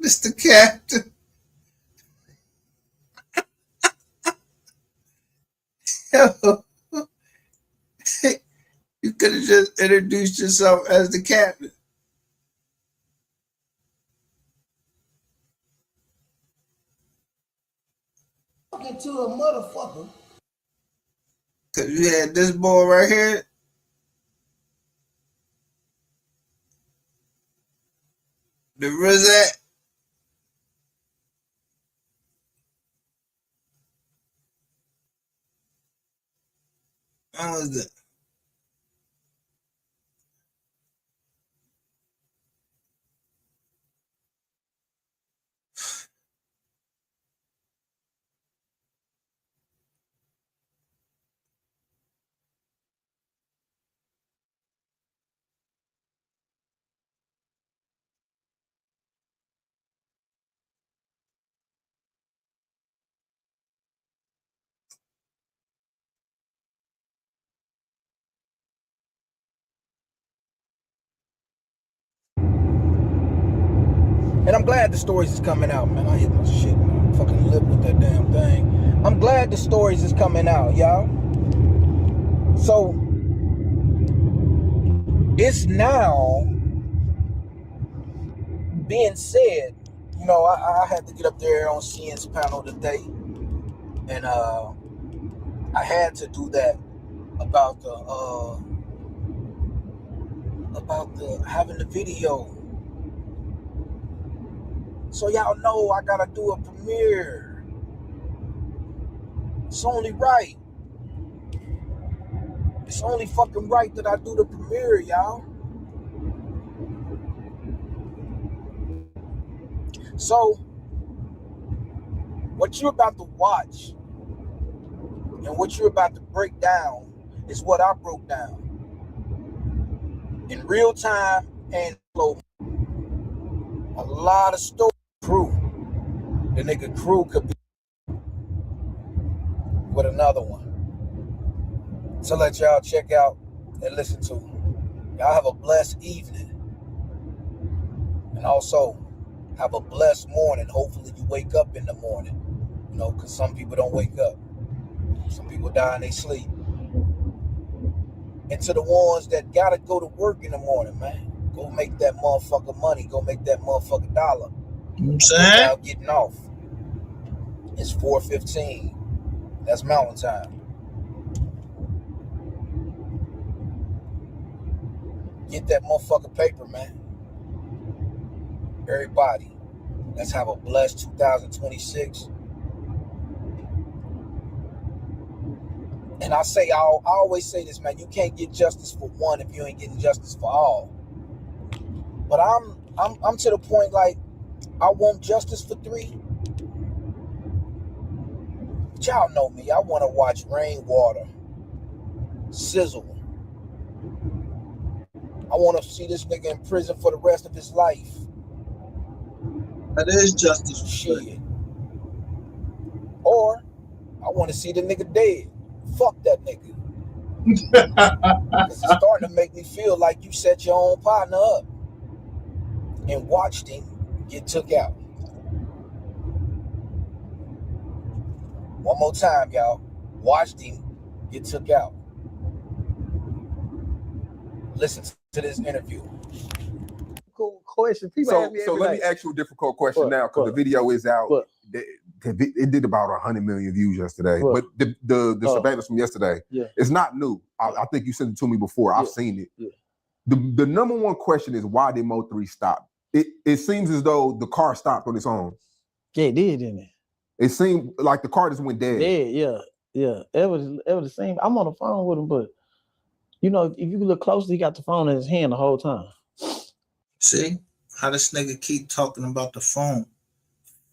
Mr. Captain. Yo. You could have just introduced yourself as the captain. Talking to a motherfucker. Cause you had this boy right here. The Rizette. When was that? And I'm glad the stories is coming out, man. I hit my shit, man. Fucking lip with that damn thing. I'm glad the stories is coming out, y'all. So it's now being said, you know, I had to get up there on CN's panel today, and I had to do that about the having the video. So y'all know I gotta do a premiere. It's only right. It's only fucking right that I do the premiere, y'all. So what you're about to watch and what you're about to break down is what I broke down in real time and slow. A lot of story crew. The nigga crew could be with another one. So let y'all check out and listen to. Y'all have a blessed evening. And also, Have a blessed morning. Hopefully you wake up in the morning. You know, because some people don't wake up. Some people die in their sleep. And to the ones that gotta go to work in the morning, man, go make that motherfucker money. Go make that motherfucker dollar. You know what I'm saying? Without getting off. It's 4:15. That's mountain time. Get that motherfucker paper, man. Everybody, let's have a blessed 2026. And I always say this, man. You can't get justice for one if you ain't getting justice for all. But I'm to the point like I want justice for 3. But y'all know me. I want to watch rainwater sizzle. I want to see this nigga in prison for the rest of his life. That is justice. Shit. Or I want to see the nigga dead. Fuck that nigga. It's starting to make me feel like you set your own partner up and watched him get took out. One more time, y'all. Watched him get took out. Listen to this interview. Cool question. People So, ask me so every let day. me ask you a difficult question now, because the video is out. It did about 100 million views yesterday. But the surveillance from yesterday, it's not new. I think you sent it to me before. I've seen it. Yeah. The number one question is, why did MO3 stop? It seems as though the car stopped on its own. Yeah, it did, didn't it? It seemed like the car just went dead. Yeah. It was the same. I'm on the phone with him, but you know, if you look closely, he got the phone in his hand the whole time. See how this nigga keep talking about the phone?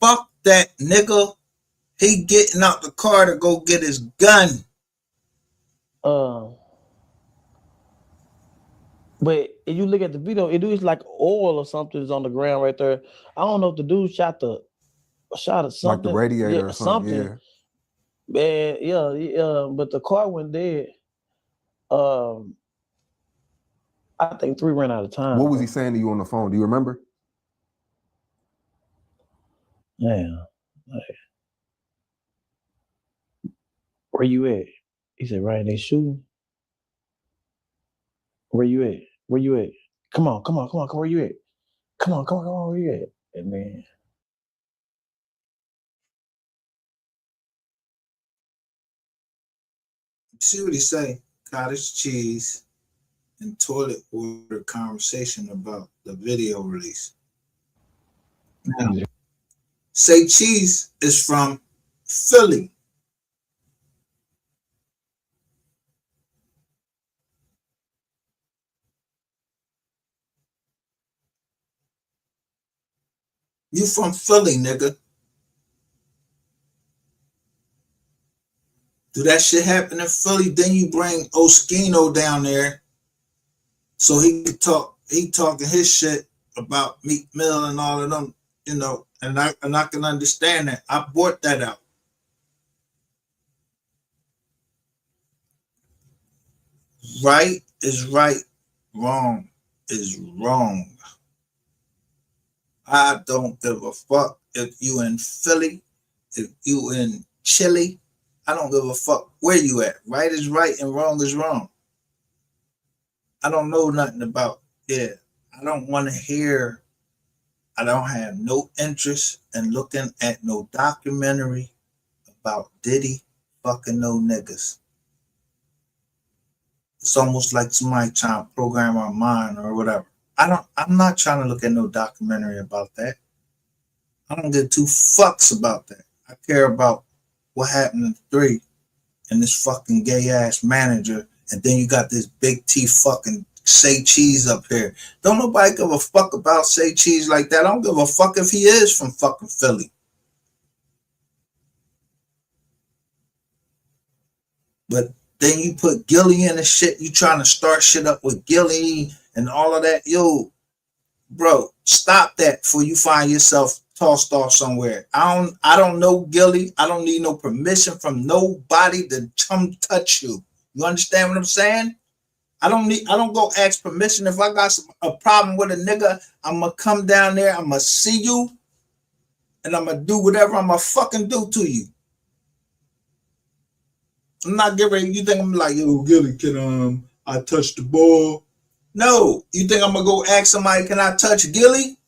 Fuck that nigga. He getting out the car to go get his gun. But if you look at the video, it is like oil or something is on the ground right there. I don't know if the dude shot at something, Like the radiator or something. Yeah. But the car went dead. I think 3 ran out of time. What was he saying to you on the phone? Do you remember? Yeah. Where you at? He said, right, they shooting. Where you at? Where you at? Come on, where you at? Come on, where you at? And then See what he say? Cottage cheese and toilet water conversation about the video release. Now, Say Cheese is from Philly. You from Philly, nigga. Do that shit happen in Philly? Then you bring Oskino down there so he can talk. He talking his shit about Meek Mill and all of them, you know, and I can understand that. I bought that out. Right is right, wrong is wrong. I don't give a fuck if you in Philly, if you in Chile. I don't give a fuck where you at. Right is right and wrong is wrong. I don't know nothing about it. I don't want to hear. I don't have no interest in looking at no documentary about Diddy fucking no niggas. It's almost like somebody trying to program our mind or whatever. I'm not trying to look at no documentary about that. I don't give 2 fucks about that. I care about what happened in 3 and this fucking gay ass manager, and then you got this big T fucking Say Cheese up here. Don't nobody give a fuck about Say Cheese like that. I don't give a fuck if he is from fucking Philly. But then you put Gilly in the shit. You trying to start shit up with Gilly and all of that. Yo, bro, stop that before you find yourself tossed off somewhere. I don't know Gilly. I don't need no permission from nobody to come touch you. You understand what I'm saying? I don't go ask permission. If I got a problem with a nigga, I'm gonna come down there, I'm gonna see you, and I'm gonna do whatever I'm gonna fucking do to you. I'm not getting ready. You think I'm like, yo, Gilly, can I touch the ball? No. You think I'm gonna go ask somebody, can I touch Gilly?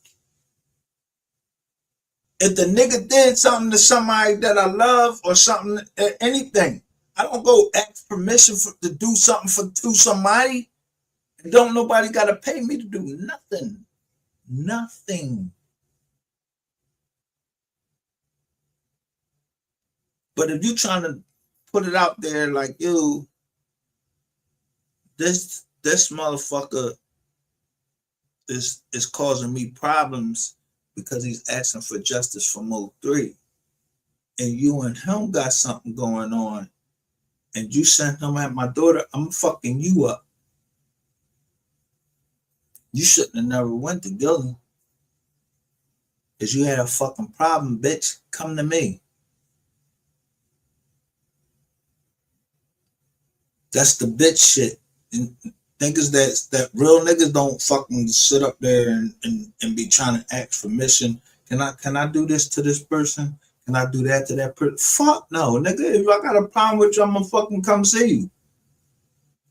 If the nigga did something to somebody that I love or something, anything, I don't go ask permission to do something to somebody. Don't nobody gotta pay me to do nothing. Nothing. But if you trying to put it out there like, yo, this motherfucker is causing me problems because he's asking for justice for MO3, and you and him got something going on, and you sent him at my daughter, I'm fucking you up. You shouldn't have never went to Gilly. Because you had a fucking problem, bitch. Come to me. That's the bitch shit. And niggas that real niggas don't fucking sit up there and be trying to ask permission. Can I do this to this person? Can I do that to that person? Fuck no, nigga. If I got a problem with you, I'm gonna fucking come see you.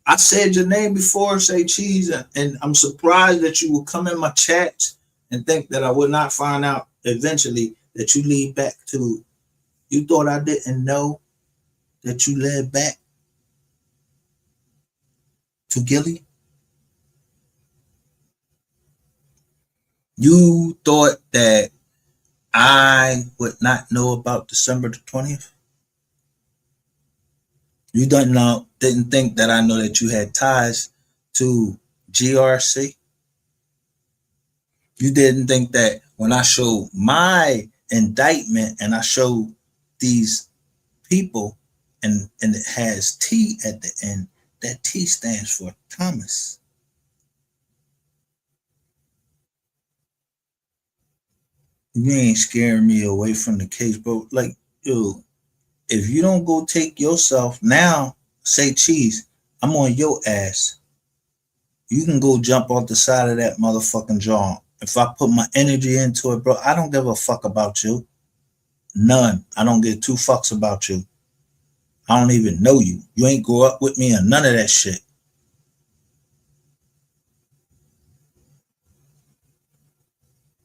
I said your name before, say cheese, and I'm surprised that you would come in my chats and think that I would not find out eventually that you lead back to, you thought I didn't know that you led back to Gilly? You thought that I would not know about December the 20th? You didn't think that I know that you had ties to GRC? You didn't think that when I showed my indictment and I showed these people and it has T at the end, that T stands for Thomas. You ain't scaring me away from the case, bro. Like, yo, if you don't go take yourself now, say cheese, I'm on your ass. You can go jump off the side of that motherfucking jaw. If I put my energy into it, bro, I don't give a fuck about you. None. I don't give two fucks about you. I don't even know you. You ain't grow up with me or none of that shit.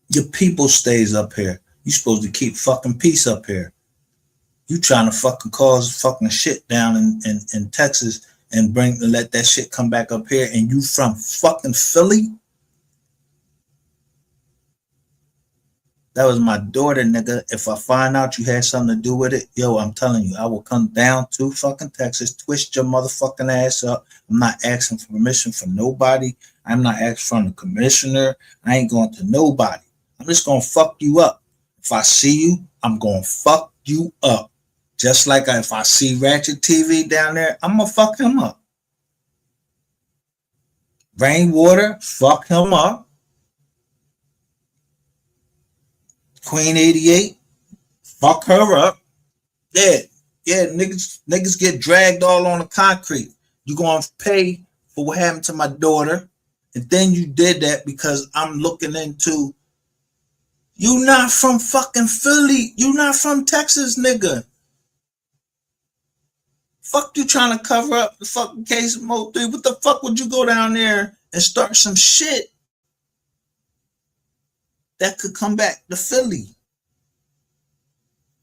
Your people stays up here. You supposed to keep fucking peace up here. You trying to fucking cause fucking shit down in Texas and let that shit come back up here, and you from fucking Philly? That was my daughter, nigga. If I find out you had something to do with it, yo, I'm telling you, I will come down to fucking Texas, twist your motherfucking ass up. I'm not asking for permission from nobody. I'm not asking from the commissioner. I ain't going to nobody. I'm just gonna fuck you up. If I see you, I'm gonna fuck you up. Just like if I see Ratchet TV down there, I'm gonna fuck him up. Rainwater, fuck him up. Queen 88, fuck her up. Yeah, niggas get dragged all on the concrete. You gonna pay for what happened to my daughter, and then you did that because I'm looking into. You not from fucking Philly. You not from Texas, nigga. Fuck you trying to cover up the fucking case of MO3. What the fuck would you go down there and start some shit that could come back to Philly?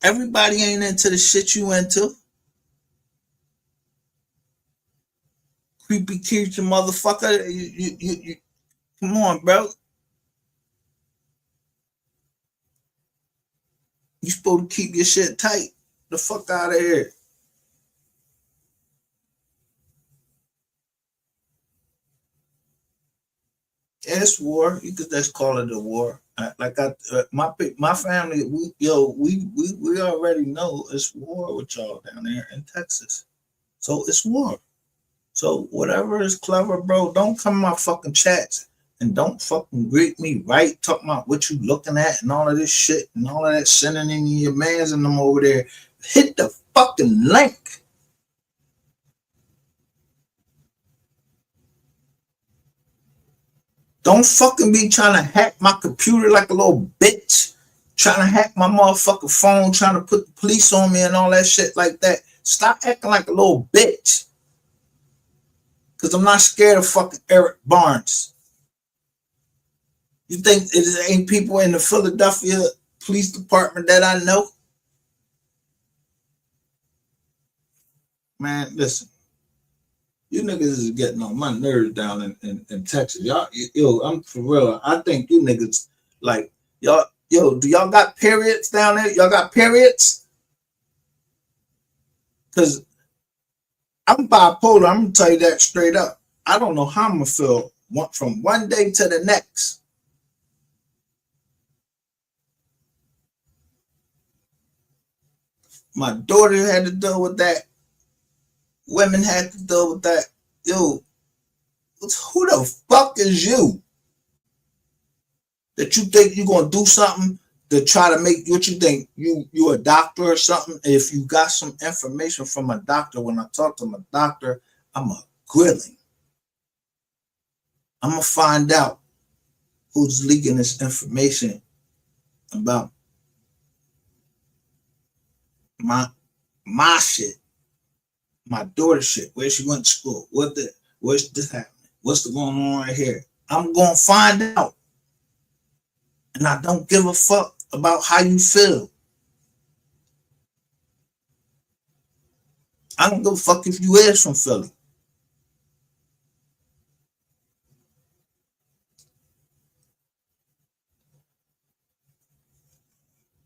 Everybody ain't into the shit you into. Creepy creature motherfucker. You come on, bro. You supposed to keep your shit tight. The fuck out of here. Yeah, it's war. You could just call it a war. My family, we already know it's war with y'all down there in Texas. So it's war. So whatever is clever, bro, don't come in my fucking chats and don't fucking greet me right, talking about what you looking at and all of this shit and all of that sending in your mans and them over there. Hit the fucking link. Don't fucking be trying to hack my computer like a little bitch. trying to hack my motherfucking phone, trying to put the police on me and all that shit like that. Stop acting like a little bitch. Because I'm not scared of fucking Eric Barnes. You think it ain't people in the Philadelphia Police Department that I know? Man, listen. You niggas is getting on my nerves down in Texas. Y'all, yo, I'm for real. I think you niggas, like, y'all, yo, do y'all got periods down there? Y'all got periods? Because I'm bipolar. I'm going to tell you that straight up. I don't know how I'm going to feel from one day to the next. My daughter had to deal with that. Women had to deal with that. Yo, who the fuck is you? That you think you're going to do something to try to make what you think you a doctor or something. If you got some information from a doctor, when I talk to my doctor, I'm a grilling. I'm gonna find out who's leaking this information about my shit, my daughter's shit, where she went to school, what's this happening, what's going on right here. I'm gonna find out, and I don't give a fuck about how you feel. I don't give a fuck if you is from Philly.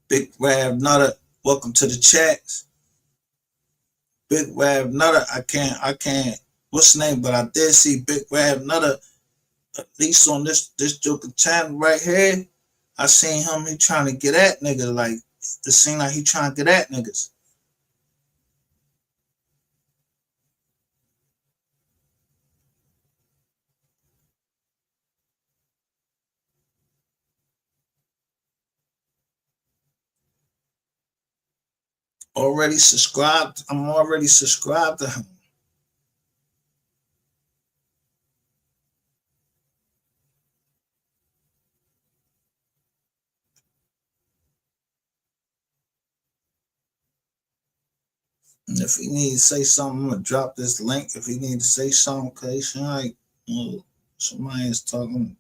Big Rab Nutter, welcome to the chats. Big Rab Nutter, I can't, what's the name? But I did see Big Rab Nutter, at least on this Joker channel right here. I seen him, he trying to get at niggas, like, it seemed like he trying to get at niggas. Already subscribed, I'm already subscribed to him. And if he need to say something, I'm gonna drop this link. If he need to say something, okay, like, somebody is talking.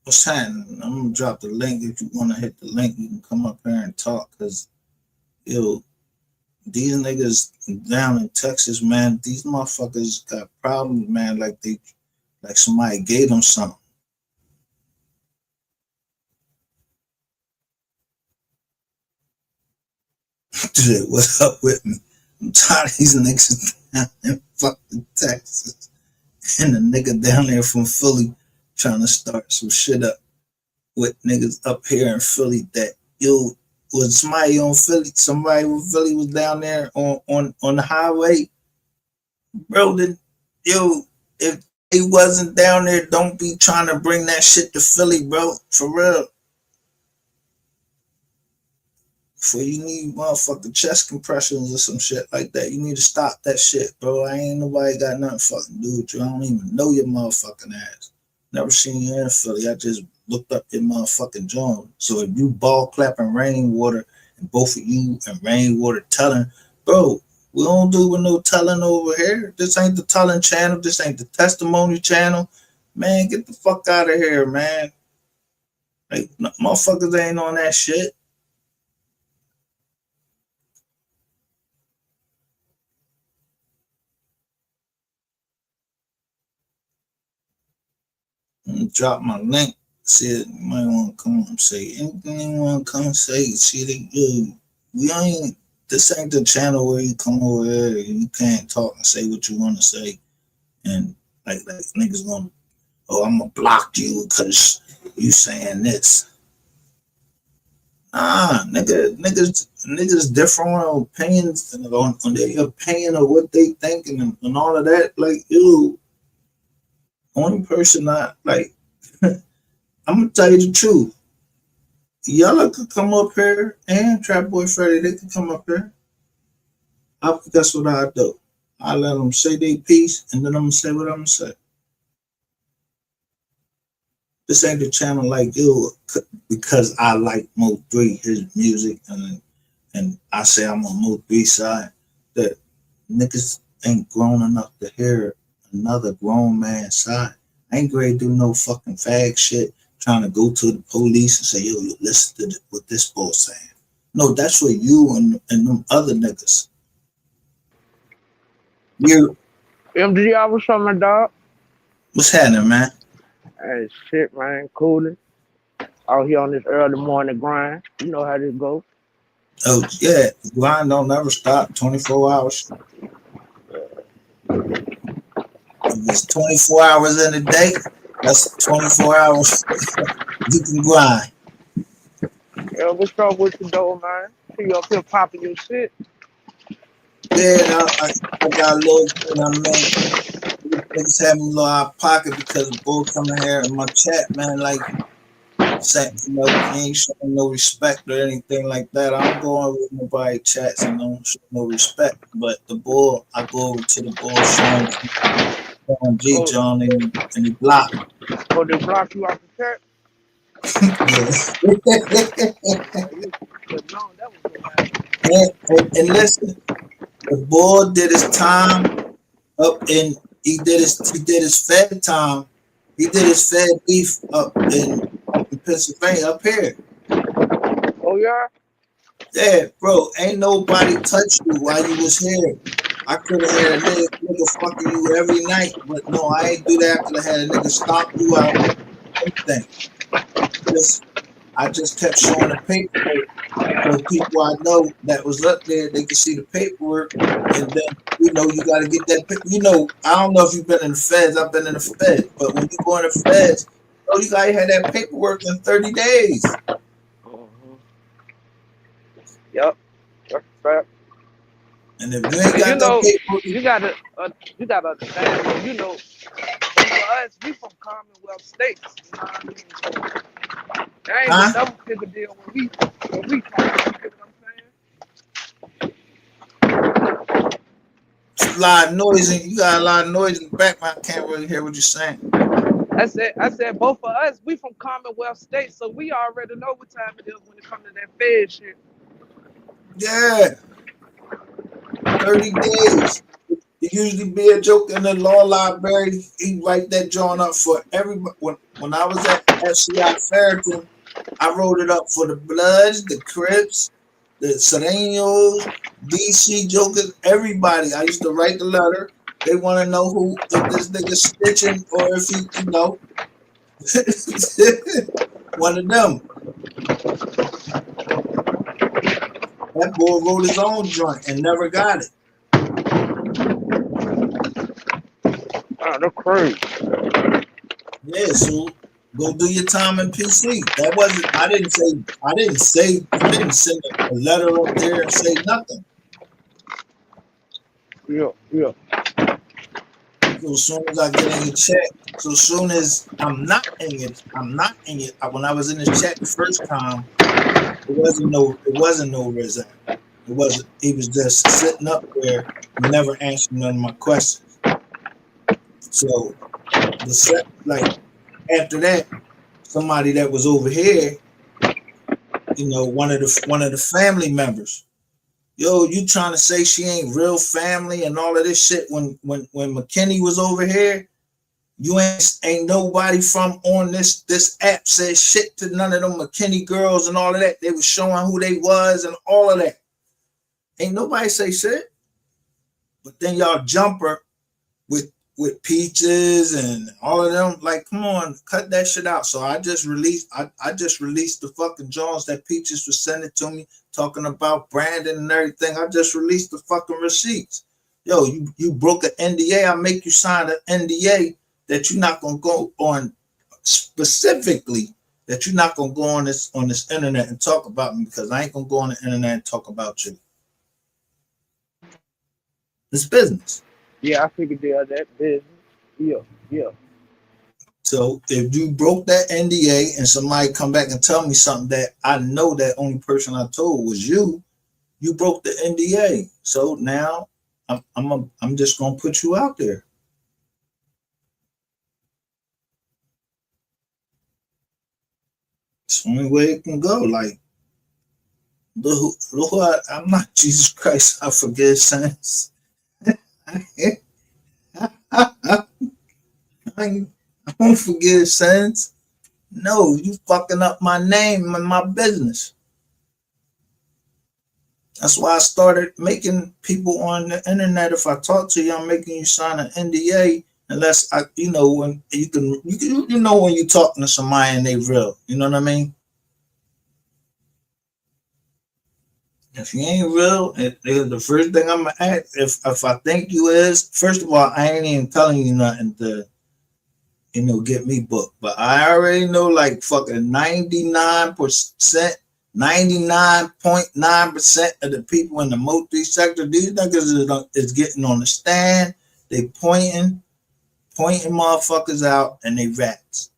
What's happening? I'm gonna drop the link. If you wanna hit the link, you can come up here and talk. Cause these niggas down in Texas, man, these motherfuckers got problems, man. Like somebody gave them something. Dude, what's up with me? I'm tired of these niggas down in fucking Texas. And the nigga down there from Philly trying to start some shit up with niggas up here in Philly that, was somebody on Philly, somebody from Philly was down there on the highway. Bro, if he wasn't down there, don't be trying to bring that shit to Philly, bro. For real. For you need motherfucking chest compressions or some shit like that. You need to stop that shit, bro. I ain't nobody got nothing fucking to do with you. I don't even know your motherfucking ass. Never seen you in Philly. I just looked up your motherfucking joint. So if you ball clapping Rainwater and both of you and Rainwater telling, bro, we don't do with no telling over here. This ain't the telling channel. This ain't the testimony channel. Man, get the fuck out of here, man. Like, motherfuckers ain't on that shit. Drop my link. See it. You might want to come and say anything you want to come and say. See that we ain't. This ain't the channel where you come over here and you can't talk and say what you want to say, and like niggas gonna, I'm gonna block you because you saying this. Nah, niggas different opinions on their opinion of what they think and all of that. Like, only person I like. I'm gonna tell you the truth. Y'all could come up here and Trap Boy Freddy, they could come up here. That's what I do. I let them say their piece and then I'm gonna say what I'm gonna say. This ain't the channel like you because I like Mo3, his music, and I say I'm on Mo3 side. That niggas ain't grown enough to hear another grown man's side. I ain't ready to do no fucking fag shit trying to go to the police and say, yo, you listen to what this boy saying. No, that's for you and them other niggas. You MGR, what's up, my dog? What's happening, man? Hey, shit, man, cooling. Out here on this early morning grind. You know how this goes. Oh, yeah. Grind don't never stop, 24 hours. If it's 24 hours in a day, that's 24 hours you can grind. Yeah, what's up with you, though, man? See you up here popping your shit. Yeah, I got a little, you know what I mean? Niggas have me a little out of pocket because the bull coming here in my chat, man, like, saying, you know, he ain't showing no respect or anything like that. I don't go on with nobody chats and don't show no respect. But the bull, I go over to the bull showing G John and he blocked. Oh, they block you off the chat? And listen, the bull did his time up in he did his Fed time. He did his Fed beef up in Pennsylvania, up here. Oh yeah? Yeah, bro. Ain't nobody touched you while you was here. I could have had a nigga fucking you every night, but no, I ain't do that. I could have had a nigga stomp you out. Anything. I just kept showing the paperwork. So people I know that was up there, they could see the paperwork, and then you know you got to get that. You know, I don't know if you've been in the feds. I've been in the feds, but when you go in the feds, you got to have that paperwork in 30 days. Yep, that's fact. And if you ain't got that paperwork, you gotta understand. You know, for us, we from Commonwealth states. You know what I mean? So, ain't a double figure deal when we come. You know what I'm saying? A lot of noise, and you got a lot of noise in the background. I can't really hear what you're saying. I said, both for us, we from Commonwealth states, so we already know what time it is when it comes to that Fed shit. Yeah. 30 days. It usually be a joke in the law library. He write that drawing up for everybody. When I was at FCI Farrington, I wrote it up for the Bloods, the Crips, the Serenos, DC Jokers, everybody. I used to write the letter. They want to know if this nigga snitching or if he, you know, one of them. That boy wrote his own joint and never got it. Oh, that's crazy. Yeah, so go do your time in PC. That wasn't. I didn't send a letter up there and say nothing. Yeah. So as soon as I get in your chat, so as soon as I'm not in it. When I was in this chat the first time, it wasn't no resign. It wasn't. He was just sitting up there, never answering none of my questions. So after that, somebody that was over here, you know, one of the family members, yo, you trying to say she ain't real family and all of this shit? When McKinney was over here, you ain't nobody from on this app said shit to none of them McKinney girls and all of that. They was showing who they was and all of that. Ain't nobody say shit. But then y'all jumper with Peaches and all of them, like, come on, cut that shit out. So I just released the fucking Jones that Peaches was sending to me, talking about Brandon and everything. I just released the fucking receipts. Yo, you broke an NDA. I make you sign an NDA that you're not gonna go on, specifically that you're not gonna go on this internet and talk about me, because I ain't gonna go on the internet and talk about you. It's business. Yeah, I figured that business. Yeah. So if you broke that NDA and somebody come back and tell me something that I know that only person I told was you broke the NDA. So now I'm just gonna put you out there. It's the only way it can go. Like, I'm not Jesus Christ. I forgive sins. I don't forgive sins. No, you fucking up my name and my business. That's why I started making people on the internet. If I talk to you, I'm making you sign an NDA unless I, when you know when you're talking to somebody and they real. You know what I mean? If you ain't real, the first thing I'm gonna ask, if I think you is, first of all, I ain't even telling you nothing to, get me booked. But I already know like fucking 99%, 99.9% of the people in the MO3 sector, these niggas is getting on the stand. They pointing motherfuckers out, and they rats.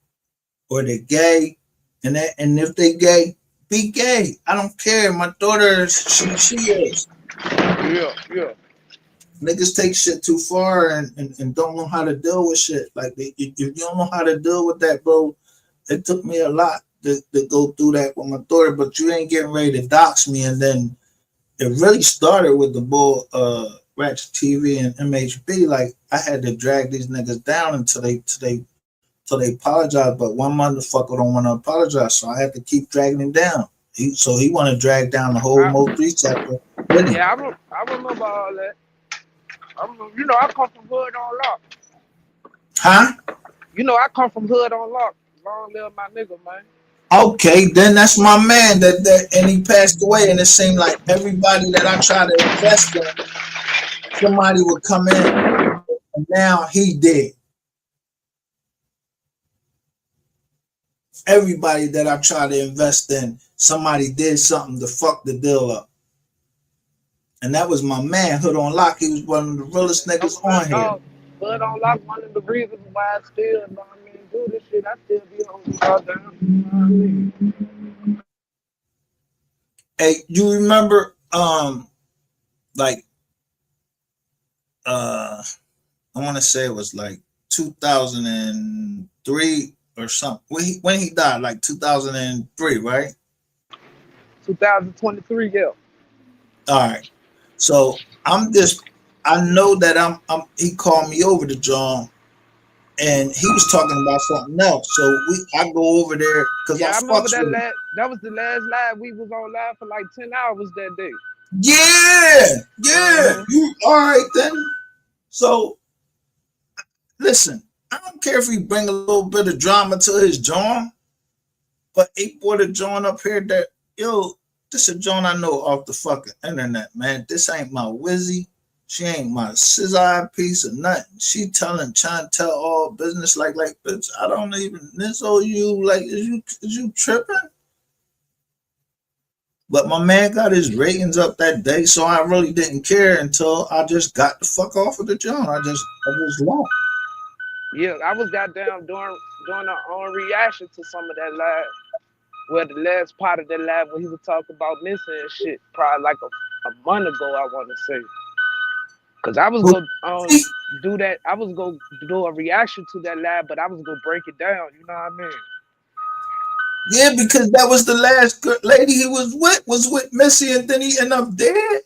Or they gay. And if they gay, be gay. I don't care. My daughter, she is. Yeah. Niggas take shit too far and don't know how to deal with shit. Like, if you don't know how to deal with that, bro, it took me a lot to go through that with my daughter, but you ain't getting ready to dox me. And then it really started with the bull Ratchet TV and MHB. Like, I had to drag these niggas down until they apologize, but one motherfucker don't want to apologize, so I had to keep dragging him down. He want to drag down the whole MO3 sector. Yeah, I remember all that. I come from hood on lock. Huh? I come from hood on lock. Long live my nigga, man. Okay, then that's my man. And he passed away, and it seemed like everybody that I try to invest in, somebody would come in, and now he did. Everybody that I try to invest in, somebody did something to fuck the deal up. And that was my man, Hood on Lock. He was one of the realest niggas on here. Hood on Lock, one of the reasons why I still, do this shit. I still be on the Hey, you remember, I want to say it was like 2003 or something. When he died, like 2003, right? 2023, yeah. All right. So I know that he called me over to John, and he was talking about something else. So I go over there because I remember that was the last live. We was on live for like 10 hours that day. Yeah. You all right then? So listen, I don't care if he bring a little bit of drama to his John, but he brought a John up here that, this is a John I know off the fucking internet, man. This ain't my Wizzy. She ain't my scissor piece or nothing. She trying to tell all business like bitch, I don't even this old you. Like, is you tripping? But my man got his ratings up that day, so I really didn't care until I just got the fuck off of the John. I just left. Yeah, I was goddamn doing a reaction to some of that live. Well, the last part of that live when he was talking about missing and shit, probably like a month ago, I want to say. Cause I was gonna do that. I was gonna do a reaction to that live, but I was gonna break it down. You know what I mean? Yeah, because that was the last lady he was with Missy, and then he ended up dead.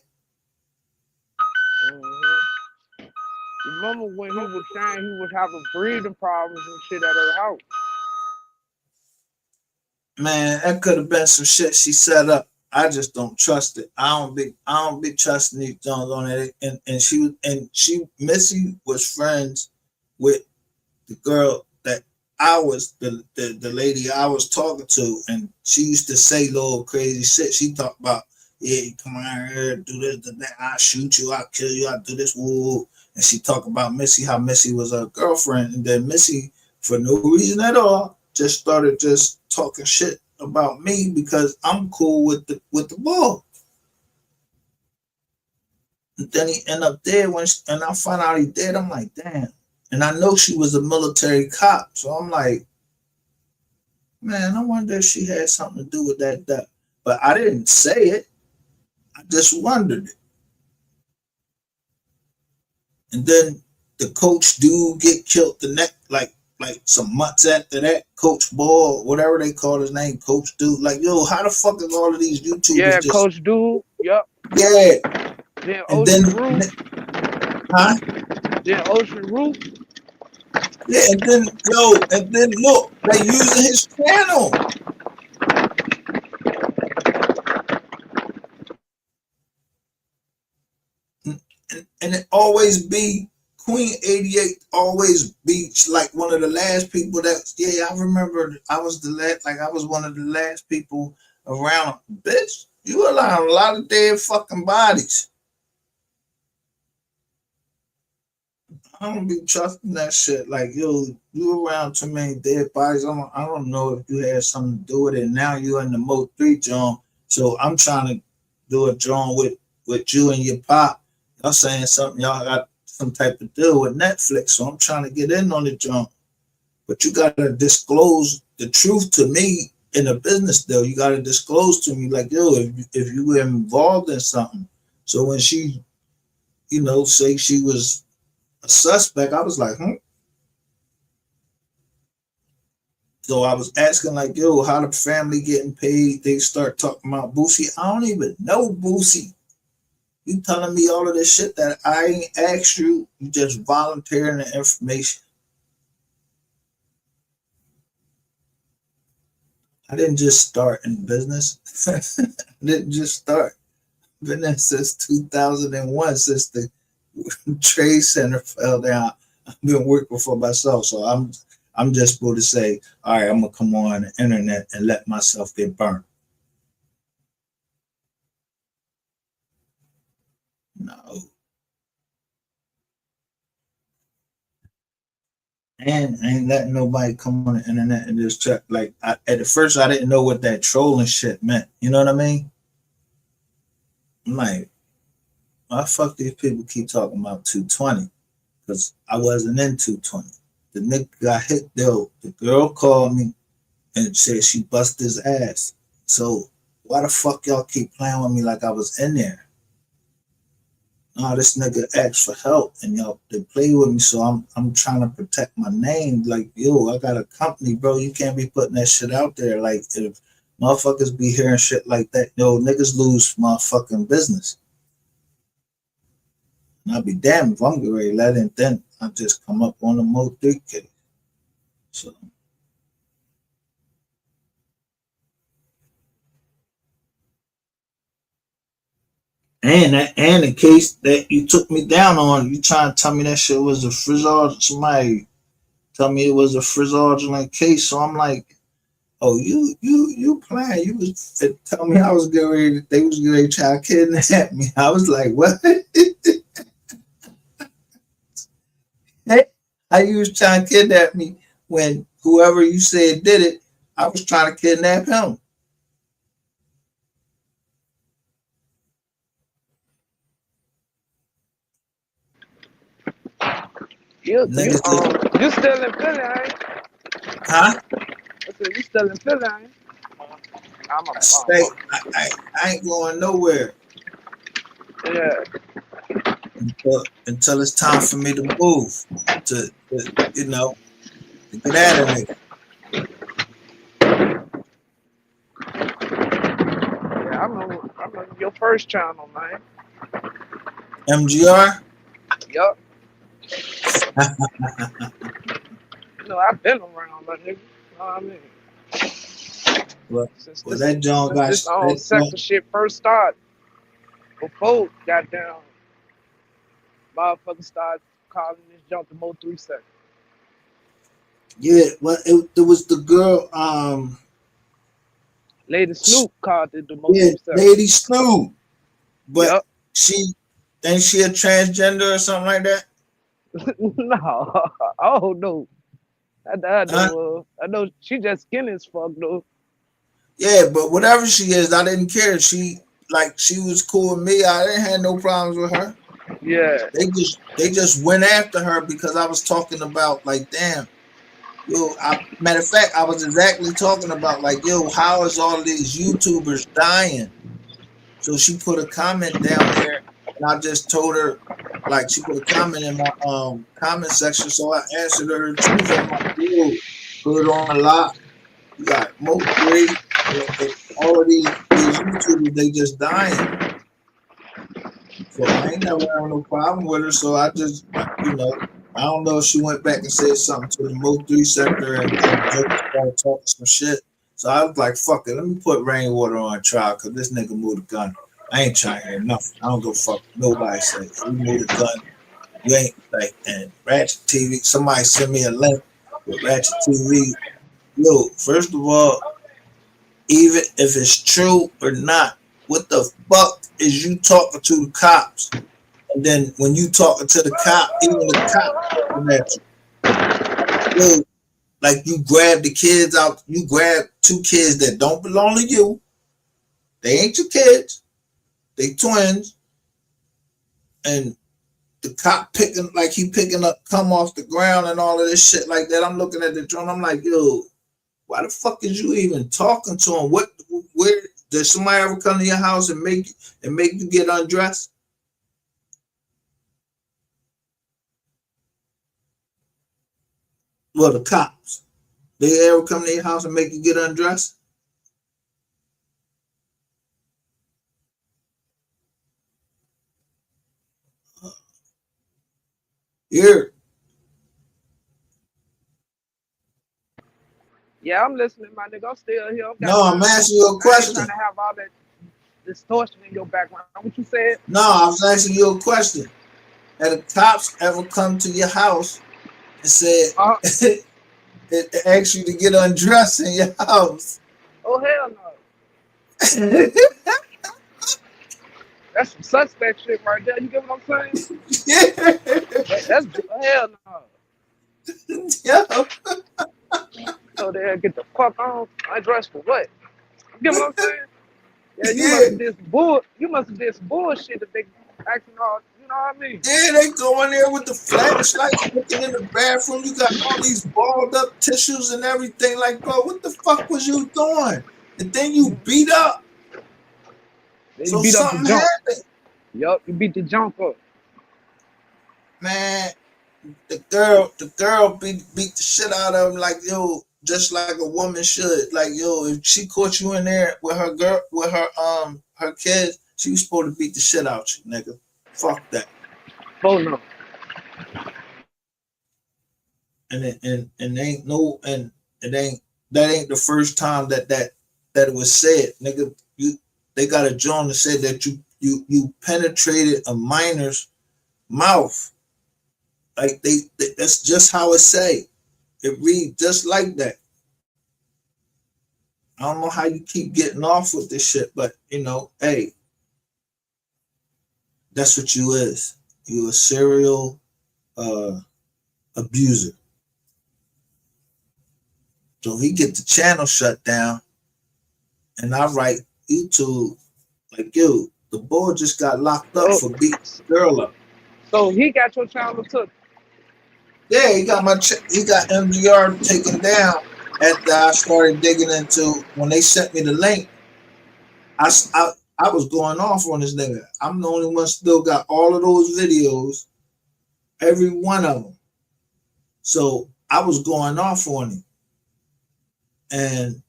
Mm-hmm. Remember when he was saying he was having breathing problems and shit at her house? Man, that could have been some shit she set up. I just don't trust it. I don't be trusting these Jones on it. And Missy was friends with the girl that I was the lady I was talking to, and she used to say little crazy shit. She talked about, yeah, you come around here, do this, do that, I'll shoot you, I'll kill you, I'll do this, woo. And she talked about Missy, how Missy was her girlfriend, and then Missy, for no reason at all, just started just talking shit about me because I'm cool with the ball. And then he ended up dead and I found out he dead. I'm like, damn. And I know she was a military cop, so I'm like, man, I wonder if she had something to do with that death. But I didn't say it. I just wondered it. And then the coach dude get killed the next, like like some months after that, Coach Ball, whatever they call his name, Coach Dude. Like, yo, how the fuck is all of these YouTubers Yeah, just Coach Dude. Yep. yeah? Then And Ocean then Roof. huh? Then Ocean Roof. Yeah, and then look, they using his channel. And it always be Queen 88 always be like one of the last people that I remember I was one of the last people around. Bitch, you allow a lot of dead fucking bodies. I don't be trusting that shit. Like, yo, you around too many dead bodies. I don't know if you had something to do with it. Now you in the MO3 John. So I'm trying to do a John with you and your pop. Y'all saying something, y'all got some type of deal with Netflix. So I'm trying to get in on the John. But you gotta disclose the truth to me in a business deal. You gotta disclose to me, like, yo, if you were involved in something. So when she, say she was a suspect, I was like, So I was asking, like, yo, how the family getting paid? They start talking about Boosie. I don't even know Boosie. You telling me all of this shit that I ain't asked you. You just volunteering the information. I didn't just start in business. I didn't just start. Been there since 2001, since the Trade Center fell down. I've been working for myself, so I'm just supposed to say, all right, I'm gonna come on the internet and let myself get burnt. No. And I ain't letting nobody come on the internet and just check. Like, at the first, I didn't know what that trolling shit meant. You know what I mean? I'm like, why the fuck these people keep talking about 220? Because I wasn't in 220. The nigga got hit though. The girl called me and said she busted his ass. So why the fuck y'all keep playing with me like I was in there? No, this nigga asked for help and y'all they play with me, so I'm trying to protect my name. Like, yo, I got a company, bro. You can't be putting that shit out there. Like, if motherfuckers be hearing shit like that, yo, niggas lose motherfucking business. And I'll be damned if I'm getting ready to let in, then I just come up on the MO3 case. So and the case that you took me down on, you trying to tell me that shit was a fraudulent. Somebody tell me it was a fraudulent case. So I'm like, oh, you playing? You was tell me I was getting ready. They was getting ready to try to kidnap me. I was like, what? How you was trying to kidnap me when whoever you said did it, I was trying to kidnap him. You still in Philly, ain't you? Huh? I said, you still in Philly, ain't you? I ain't going nowhere. Yeah. Until it's time for me to move, to get out of there. Yeah, I remember your first channel, man. MGR? Yup. I've been around, my nigga. You know what I mean? Since that John got this sector shit first started, before goddamn motherfuckers started calling this junk the MO3 sector. Yeah, well, it was the girl, Lady Snoop called it the MO3 sector. Lady Snoop. But she a transgender or something like that? No. Oh no. I know she just skinny as fuck though. Yeah, but whatever she is, I didn't care. She was cool with me. I didn't have no problems with her. Yeah. They just went after her because I was talking about, like, damn. Yo, matter of fact, I was exactly talking about, like, yo, how is all of these YouTubers dying? So she put a comment down there and I just told her, like she put a comment in my comment section, so I answered her the truth. I'm like, yo, put it on a lot. You got MO3, and all of these YouTubers, they just dying. So I ain't never had no problem with her. So I just, you know, I don't know if she went back and said something to the MO3 sector and Joker started talking some shit. So I was like, fuck it, let me put Rainwater on trial because this nigga moved a gun. I ain't trying to hear nothing. I don't go fuck nobody say you moved a gun. You ain't like, and Ratchet TV, somebody send me a link with Ratchet TV. Yo, first of all, even if it's true or not, what the fuck is you talking to the cops? And then when you talking to the cop, even the cop looking at you. Yo, like you grab the kids out, you grab two kids that don't belong to you. They ain't your kids. They twins. And the cop picking, like he picking up, come off the ground and all of this shit like that. I'm looking at the drone. I'm like, yo, why the fuck is you even talking to him? Where did somebody ever come to your house and make you get undressed? Well, the cops. They ever come to your house and make you get undressed? Here. Yeah, I'm listening, my nigga. I'm still here. No, I'm asking you a question. I ain't trying to have all that distortion in your background. What you said? No, I was asking you a question. Have the cops ever come to your house and said, it asked you to get undressed in your house? Oh, hell no. That's some suspect shit right there. You get what I'm saying? Yeah. That's hell no. Yeah. So they get the fuck on. I dress for what? You get what I'm saying? Yeah, you must have did some bullshit that they acting all, you know what I mean? Yeah, they go in there with the flashlight, looking in the bathroom. You got all these balled up tissues and everything. Like, bro, what the fuck was you doing? And then you beat up. Then so you beat up the something junk. happened. Yup, you beat the junk up. Man, the girl beat the shit out of him like, yo, just like a woman should. Like, yo, if she caught you in there with her girl, with her kids, she was supposed to beat the shit out you, nigga. Fuck that. Oh no. And it ain't no, and that ain't the first time that it was said, nigga. They got a joint that said that you penetrated a minor's mouth. Like that's just how it say. It read just like that. I don't know how you keep getting off with this shit, but you know, hey, that's what you is. You a serial abuser. So he get the channel shut down, and I write YouTube like, yo, the boy just got locked up for beating the girl up. So he got your channel too? Yeah, he got MGR taken down after I started digging into, when they sent me the link. I was going off on this nigga. I'm the only one still got all of those videos, every one of them. So I was going off on him. And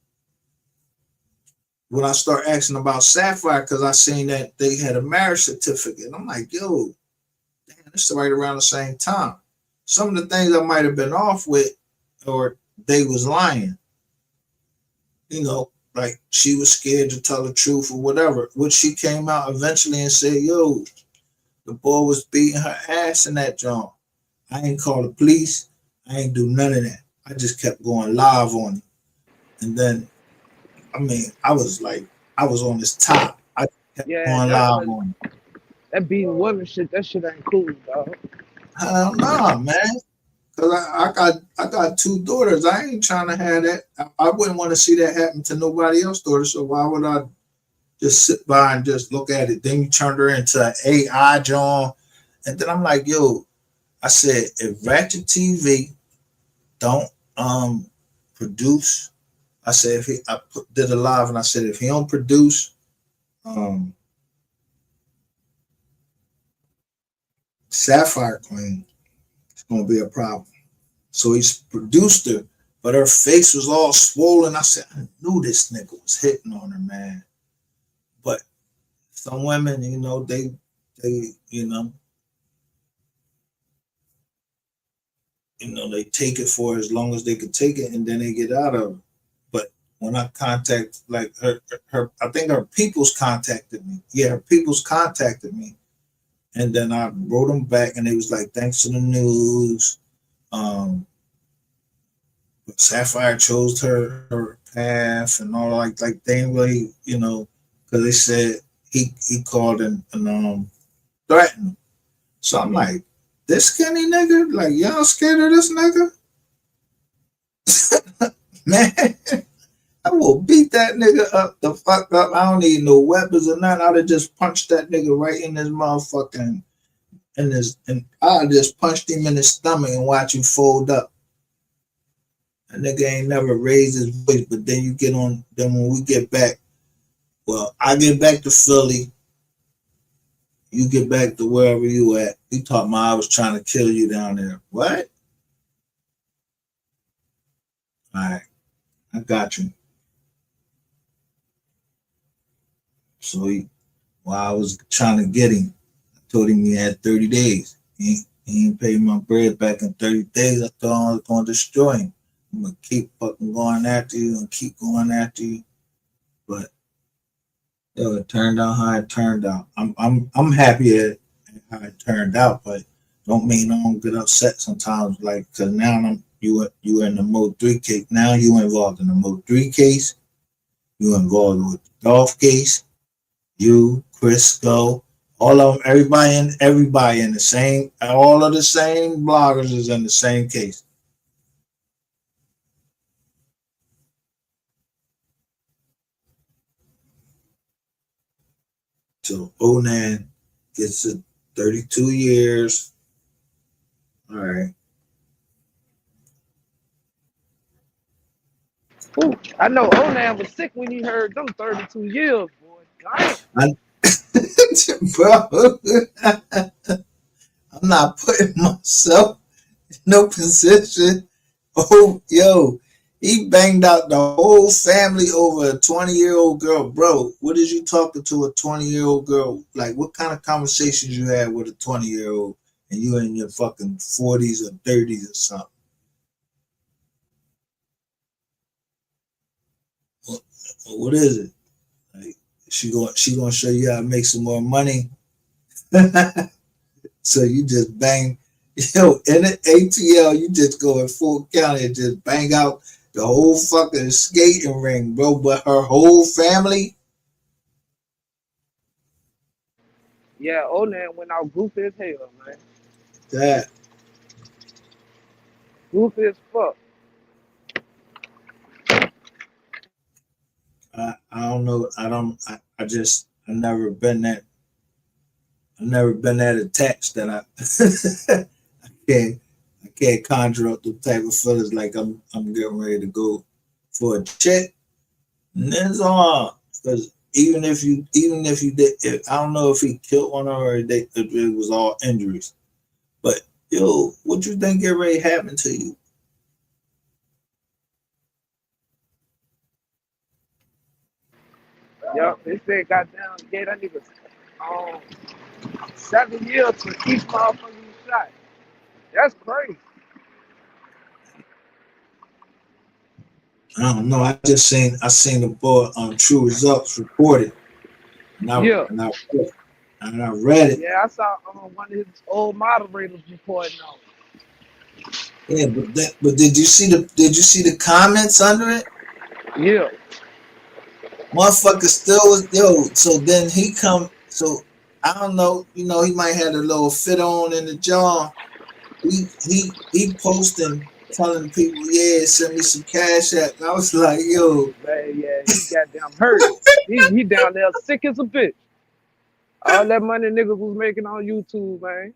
when I start asking about Sapphire, because I seen that they had a marriage certificate, I'm like, yo, damn, it's right around the same time. Some of the things I might have been off with, or they was lying. You know, like she was scared to tell the truth or whatever, which she came out eventually and said, yo, the boy was beating her ass in that joint. I ain't call the police. I ain't do none of that. I just kept going live on it. And then, I mean, I was on this top. I kept going live on it. That beating women shit, that shit ain't cool, dog. Hell no, man. Cause I got two daughters. I ain't trying to have that. I wouldn't want to see that happen to nobody else's daughter. So why would I just sit by and just look at it? Then you turned her into an AI John. And then I'm like, yo, I said, if Ratchet TV don't produce, I said, if I did a live and I said, if he don't produce Sapphire Queen. It's gonna be a problem. So he's produced her, but her face was all swollen. I said, I knew this nigga was hitting on her, man. But some women, they they take it for as long as they could take it, and then they get out of it. But when I contact, like her, I think her peoples contacted me. Yeah, her peoples contacted me, and then I wrote them back, and they was like, "Thanks to the news, Sapphire chose her path and all like they didn't really, because they said he called and threatened him. So I'm like, this skinny nigga, like y'all scared of this nigga? Man, I will beat that nigga up the fuck up. I don't need no weapons or nothing. I'd have just punched that nigga right in his motherfucking and I just punched him in his stomach and watch him fold up. That nigga ain't never raised his voice, but then you get on, then when we get back, well, I get back to Philly, you get back to wherever you at. You talking about I was trying to kill you down there. What? All right, I got you. So while I was trying to get him, I told him he had 30 days. He ain't paid my bread back in 30 days. I thought I was going to destroy him. I'm going to keep fucking going after you and keep going after you. But it turned out how it turned out. I'm happy at how it turned out, but don't mean I don't get upset sometimes. Like, cause now you in the MO3 case. Now you involved in the MO3 case. You involved with the Dolph case. You, Crisco, all of them, everybody in the same. All of the same bloggers is in the same case. So Onan gets it 32 years. All right. Ooh, I know Onan was sick when he heard them 32 years, boy. Damn. Bro, I'm not putting myself in no position. Oh, yo, he banged out the whole family over a 20-year-old girl. Bro, what is you talking to a 20-year-old girl? Like, what kind of conversations you had with a 20-year-old and you in your fucking 40s or 30s or something? What is it? Like, she gonna show you how to make some more money. So you just bang, in an ATL, you just go in full county and just bang out the whole fucking skating ring, bro. But her whole family. Yeah, Onan went out goofy as hell, man. That. Goofy as fuck. I don't know. I've never been that. I've never been that attached that I can't conjure up the type of feelings like I'm getting ready to go for a check. And that's all. Because even if you did, I don't know if he killed one or if it was all injuries. But yo, what you think already happened to you? Yup, they said goddamn gave that nigga 7 years for each motherfucker he shot. That's crazy. I don't know. I seen the boy on True Results reported. And I read it. Yeah, I saw one of his old moderators reporting on it. Yeah, but did you see the comments under it? Yeah. Motherfucker still was so then he come, so I don't know, he might have a little fit on in the jaw. He posting telling people, yeah, send me some cash app. And I was like, yo. Man, yeah, he goddamn hurt. he down there sick as a bitch. All that money niggas was making on YouTube, man.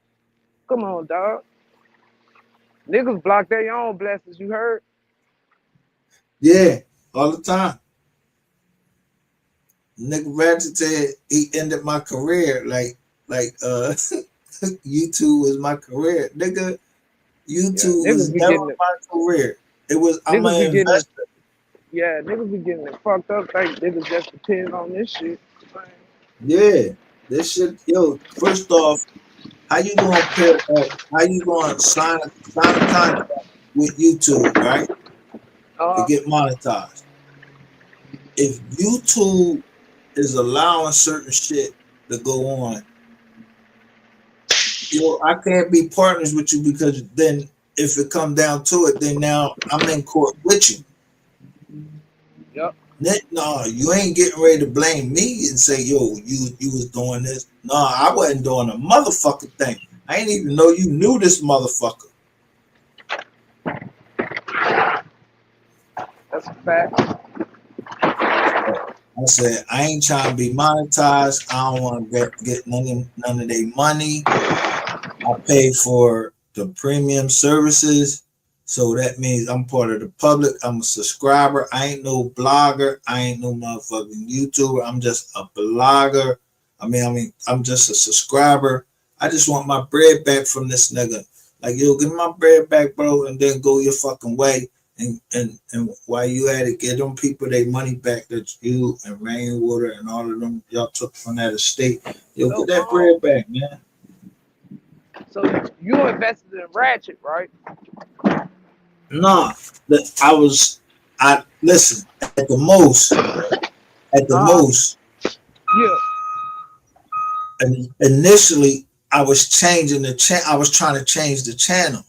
Come on, dog. Niggas block their own blessings, you heard? Yeah, all the time. Nigga Ratchet said he ended my career like YouTube was my career, nigga. YouTube was be never getting it. my career. It was. I'm Niggas be an getting it. investor. Yeah, niggas be getting it fucked up. Think niggas just depend on this shit. Yeah, this shit. Yo, first off, how you gonna how you gonna sign a contract with YouTube, right? To get monetized. If YouTube is allowing certain shit to go on, I can't be partners with you, because then if it come down to it, then now I'm in court with you. Yep. No, you ain't getting ready to blame me and say, yo, you was doing this. No, I wasn't doing a motherfucking thing. I ain't even know you knew this motherfucker. That's a fact. I said, I ain't trying to be monetized. I don't want to get none of their money. I pay for the premium services. So that means I'm part of the public. I'm a subscriber. I ain't no blogger. I ain't no motherfucking YouTuber. I'm just a blogger. I mean, I'm just a subscriber. I just want my bread back from this nigga. Like, yo, give me my bread back, bro, and then go your fucking way. And while you at it, get them people their money back that you and Rainwater and all of them y'all took from that estate. Yo, get that bread back, man. So you invested in Ratchet, right? Nah, I listen, at the most. Yeah. And initially, I was changing I was trying to change the channel.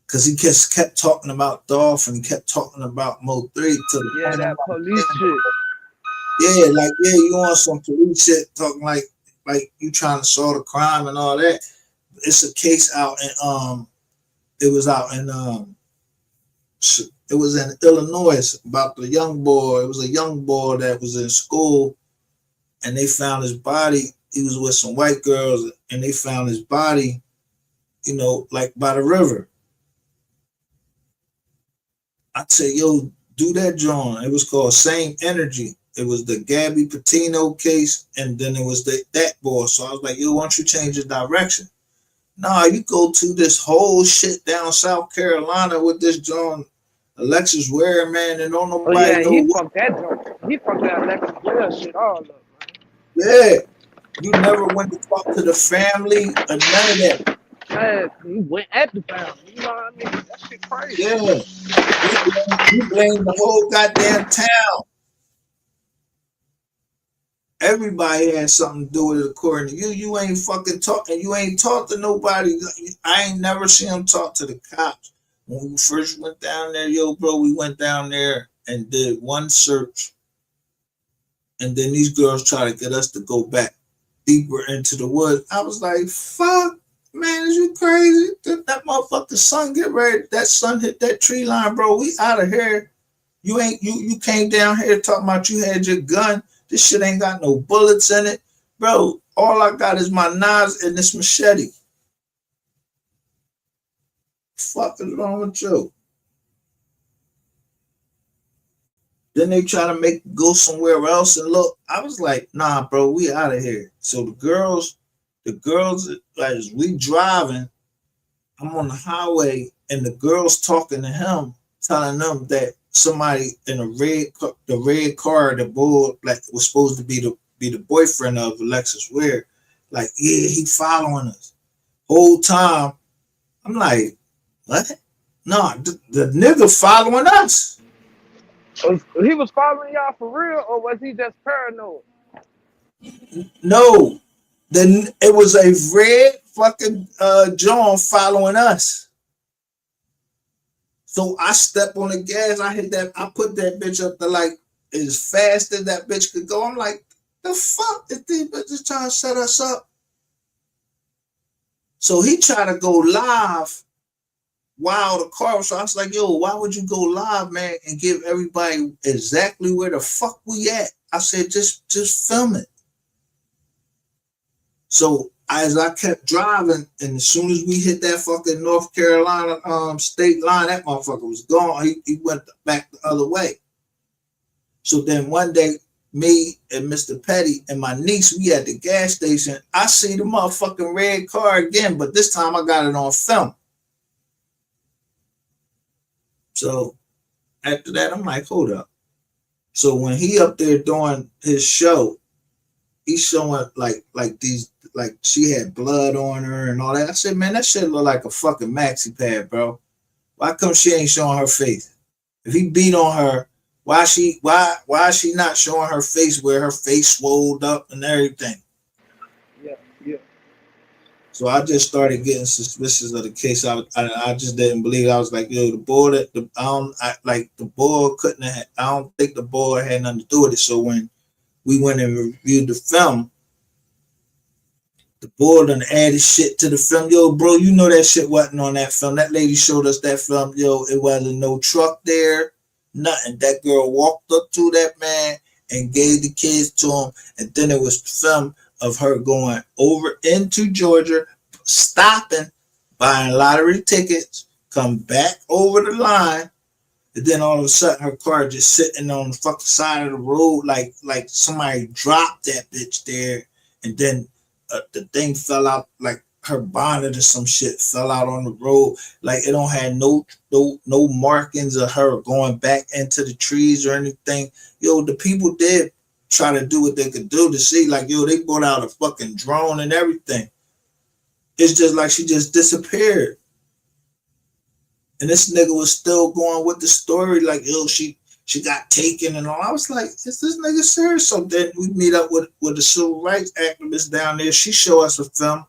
Because he just kept talking about Dolph and he kept talking about MO3 to the that police shit. Yeah, like, yeah, you on some police shit, talking like you trying to solve a crime and all that. It's a case out in it was in Illinois about the young boy. It was a young boy that was in school and they found his body. He was with some white girls and they found his body, like by the river. I'd say, yo, do that, John. It was called Same Energy. It was the Gabby Patino case, and then it was that boy. So I was like, yo, why don't you change the direction? Nah, you go to this whole shit down South Carolina with this John Alexis Ware, man, and don't nobody know. He fucked that Alexis Ware shit all up, man. Yeah, you never went to talk to the family or none of that. He went at the family. You know what I mean? That shit crazy. Yeah. You blame the whole goddamn town. Everybody has something to do with it according to you. You ain't fucking talking. You ain't talk to nobody. I ain't never seen him talk to the cops. When we first went down there, yo, bro, we went down there and did one search. And then these girls try to get us to go back deeper into the woods. I was like, fuck. Man, is you crazy? That motherfucking sun get ready. That sun hit that tree line, bro. We out of here. You came down here talking about you had your gun. This shit ain't got no bullets in it. Bro, all I got is my knives and this machete. Fuck is wrong with you? Then they try to go somewhere else and look. I was like, nah, bro, we out of here. So the girls, as we driving, I'm on the highway and the girls talking to him, telling them that somebody in the red car, the bull, like, was supposed to be the boyfriend of Alexis Ware. Like, yeah, he following us. Whole time, I'm like, what? No, the nigga following us. He was following y'all for real, or was he just paranoid? No, then it was a red fucking John following us. So I step on the gas, I put that bitch up to like as fast as that bitch could go. I'm like, the fuck is these bitches trying to set us up? So he tried to go live while the car. So I was like, yo, why would you go live, man, and give everybody exactly where the fuck we at? I said, just film it. So as I kept driving, and as soon as we hit that fucking North Carolina state line, that motherfucker was gone. He went back the other way. So then one day me and Mr. Petty and my niece, we at the gas station. I see the motherfucking red car again, but this time I got it on film. So after that, I'm like, hold up. So when he up there doing his show, he's showing like these, like she had blood on her and all that. I said, man, that shit look like a fucking maxi pad, bro. Why come she ain't showing her face? If he beat on her, why is she not showing her face where her face swelled up and everything? Yeah, yeah. So I just started getting suspicious of the case. I just didn't believe it. I was like, yo, the board, the board couldn't have. I don't think the board had nothing to do with it. So when we went and reviewed the film, the board done added shit to the film. Yo, bro, you know that shit wasn't on that film. That lady showed us that film. Yo, it wasn't no truck there, nothing. That girl walked up to that man and gave the kids to him. And then it was film of her going over into Georgia, stopping, buying lottery tickets, come back over the line, and then all of a sudden her car just sitting on the fucking side of the road like somebody dropped that bitch there, and then the thing fell out, like her bonnet or some shit fell out on the road. Like it don't have no markings of her going back into the trees or anything. Yo, the people did try to do what they could do to see, like, yo, they brought out a fucking drone and everything. It's just like she just disappeared. And this nigga was still going with the story, like, yo, she got taken and all. I was like, is this nigga serious? So then we meet up with the civil rights activist down there. She showed us a film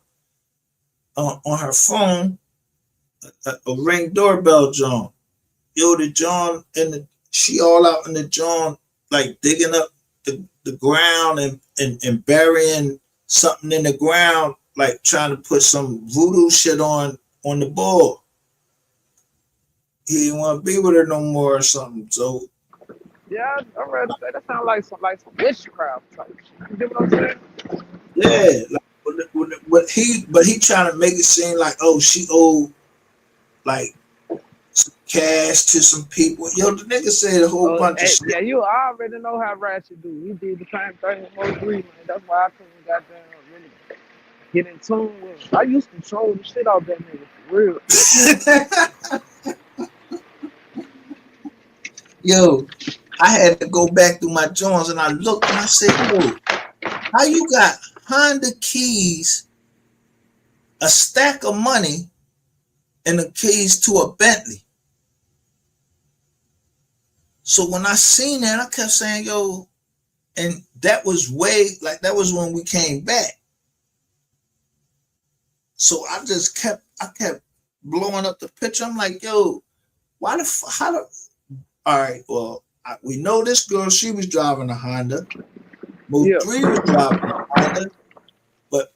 on her phone, a Ring doorbell John. Yo, the John and she all out in the John, like digging up the ground and burying something in the ground, like trying to put some voodoo shit on the ball. He didn't want to be with her no more or something. So yeah, I'm ready to say that sounds like some witchcraft type shit. You get what I'm saying? Yeah, like, but he trying to make it seem like, oh, she owed like some cash to some people. Yo, the nigga said a whole bunch of shit. Yeah, you already know how Ratchet do. He did the same thing with MO3, man. That's why I couldn't goddamn really get in tune with him. I used to troll the shit out that nigga for real. Yo, I had to go back through my joints and I looked and I said, yo, how you got Honda keys, a stack of money, and the keys to a Bentley? So when I seen that, I kept saying, yo, and that was that was when we came back. So I kept blowing up the picture. I'm like, yo, all right, well, we know this girl, she was driving a Honda. MO3 was driving a Honda. But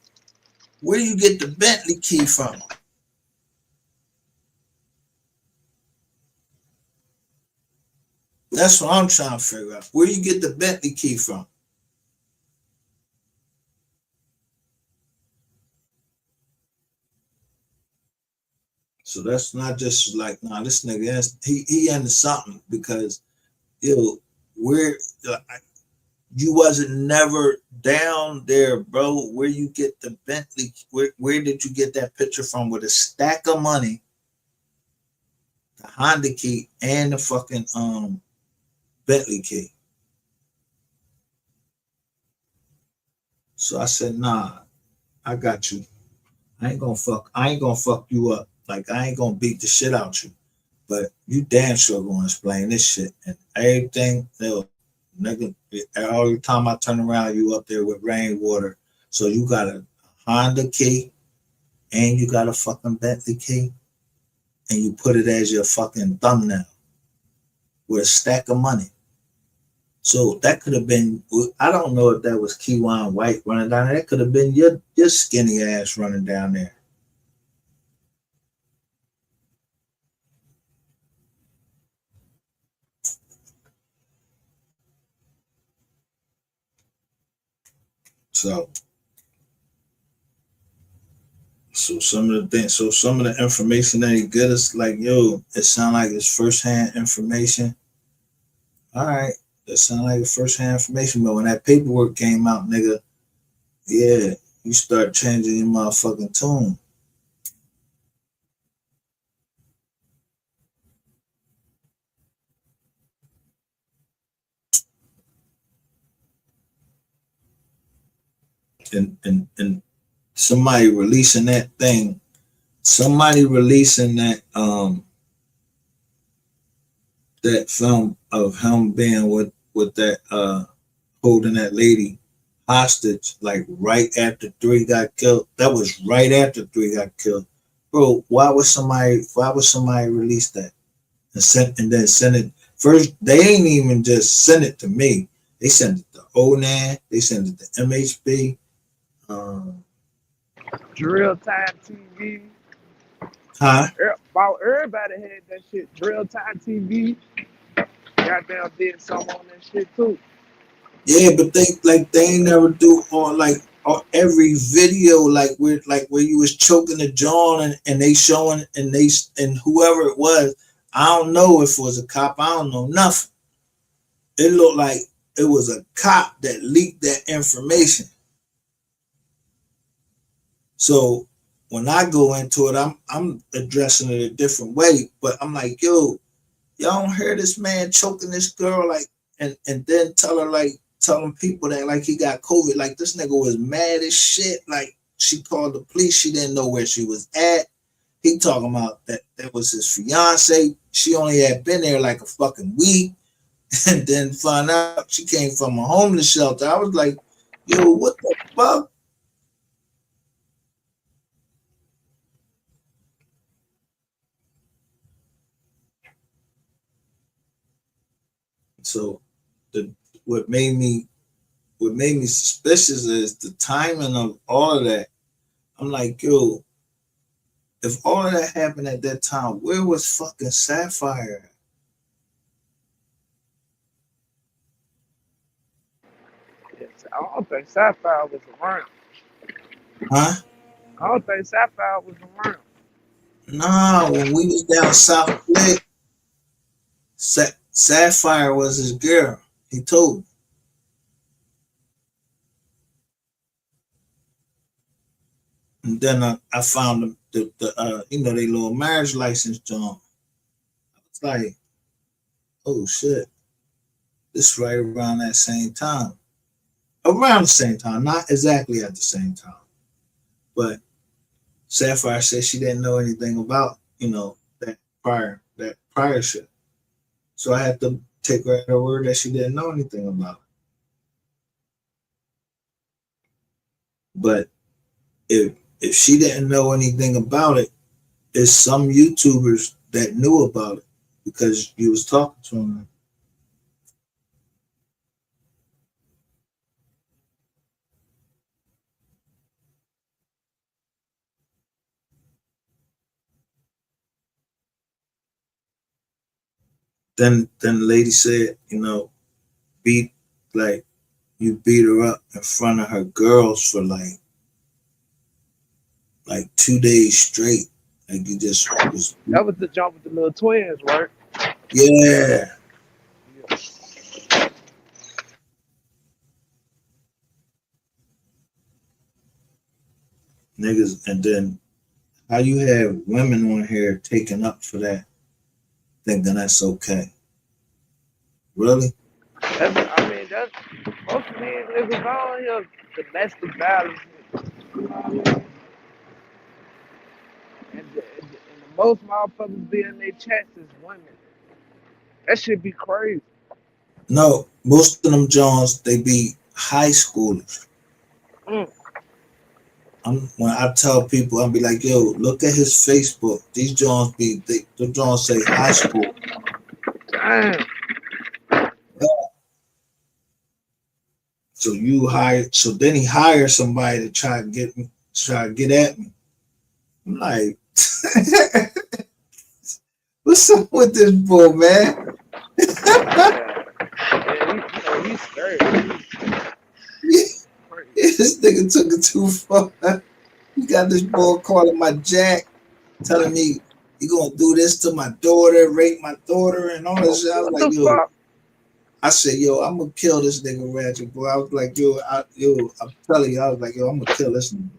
where do you get the Bentley key from? That's what I'm trying to figure out. Where do you get the Bentley key from? So that's not just like, nah, this nigga, he into something, because, yo, you wasn't never down there, bro. Where you get the Bentley? Where did you get that picture from with a stack of money, the Honda key, and the fucking Bentley key? So I said, nah, I got you. I ain't gonna fuck you up. Like, I ain't gonna beat the shit out you. But you damn sure gonna explain this shit and everything. Nigga, every time I turn around, you up there with rainwater. So you got a Honda key and you got a fucking Bentley key, and you put it as your fucking thumbnail with a stack of money. So that could have been, I don't know if that was Keywan White running down there. That could have been your skinny ass running down there. So some of the information that he get us, like, yo, it sound like it's firsthand information. All right, That sound like first-hand information, but when that paperwork came out, nigga, yeah, you start changing your motherfucking tune. And somebody releasing that thing, somebody releasing that that film of him being with that holding that lady hostage, like right after 3 got killed. That was right after 3 got killed. Bro, why would somebody release that and then send it first? They ain't even just send it to me. They send it to ONAN, they send it to MHB. Drill Time TV. Huh? About everybody had that shit. Drill Time TV. Goddamn did something on that shit too. Yeah, but they ain't never do on every video like where you was choking the John and they showing and whoever it was, I don't know if it was a cop, I don't know nothing. It looked like it was a cop that leaked that information. So when I go into it, I'm addressing it a different way, but I'm like, yo, y'all don't hear this man choking this girl and then telling people that like he got COVID. Like this nigga was mad as shit. Like she called the police. She didn't know where she was at. He talking about that was his fiance. She only had been there like a fucking week, and then find out she came from a homeless shelter. I was like, yo, what the fuck? So what made me suspicious is the timing of all of that. I'm like, yo, if all of that happened at that time, where was fucking Sapphire? Yes, I don't think Sapphire was around. Huh? I don't think Sapphire was around. Nah, when we was down South Lake, Sapphire was his girl. He told me. And then I found the they little marriage license John. I was like, oh shit, this right around that same time. Around the same time, not exactly at the same time. But Sapphire said she didn't know anything about, that prior shit. So I had to take her at her word that she didn't know anything about it. But if she didn't know anything about it, there's some YouTubers that knew about it because you was talking to them. Then the lady said, beat like you beat her up in front of her girls for like 2 days straight. Like you just was. That was the jump with the little twins, right? Yeah. Niggas, and then how you have women on here taking up for that, thinking that's okay. Really? That's most of these niggas on here domestic violence. And the most motherfuckers be in their chats is women. That should be crazy. No, most of them Jones, they be high schoolers. When I tell people, I'll be like, yo, look at his Facebook. These Jones the Jones say high school. Damn. So then he hired somebody to try to get at me. I'm like, what's up with this boy, man? He's scary. This nigga took it too far. You got this boy calling my jack, telling me you gonna do this to my daughter, rape my daughter, and all this shit. I was like, yo, I said, yo, I'm gonna kill this nigga Ratchet, boy. I was like, I'm telling you, I was like, yo, I'm gonna kill this nigga.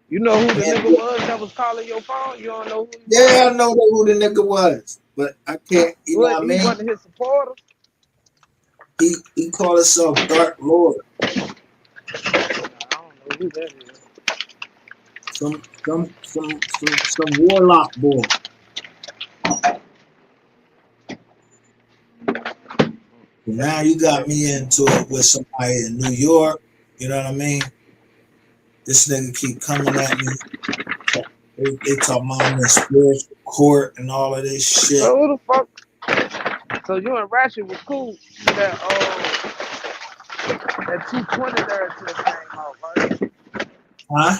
You know who the Man, nigga was that was calling your phone? You don't know who he yeah, was? I know who the nigga was, but I can't, you know what I He mean? wasn't his supporter? He called himself Dark Lord. I don't know who that is. Some warlock boy. Now you got me into it with somebody in New York. You know what I mean? This nigga keep coming at me. They talk about I'm in spiritual court and all of this shit. So who the fuck? So you and Ratchet was cool that 220 narrative came out, right? Huh?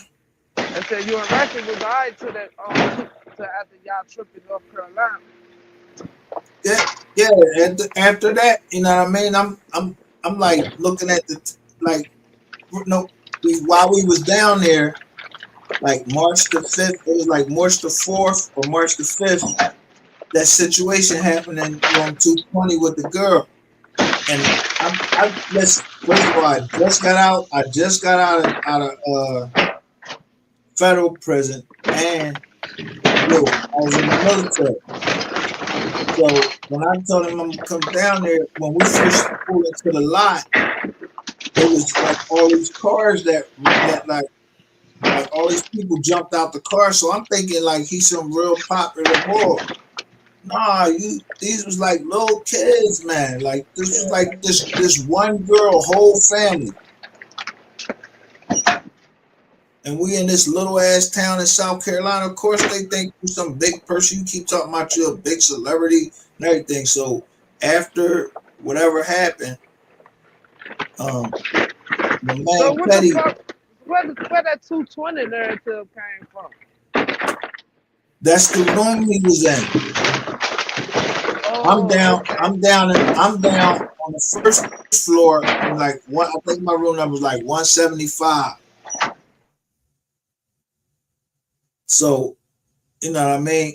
I said you and Ratchet was alright to that to after y'all trip in North Carolina. Yeah. After that, you know what I mean. I'm like looking at while we was down there, like March the 5th. It was like March the 4th or March the 5th. That situation happening on 220 with the girl, and first of all, I just got out of federal prison, and I was in the military. So when I told him I'm gonna come down there, when we first pulled into the lot, it was like all these cars that like all these people jumped out the car. So I'm thinking like he's some real popular boy. Nah, these was like little kids, man. Like this was like this one girl, whole family. And we in this little ass town in South Carolina. Of course, they think you're some big person. You keep talking about you're a big celebrity and everything. So after whatever happened, the man So what Petty, the fuck? Where that 220 narrative came from? that's the room he was in. I'm down on the first floor. I'm like I think my room number was like 175. So, you know what I mean?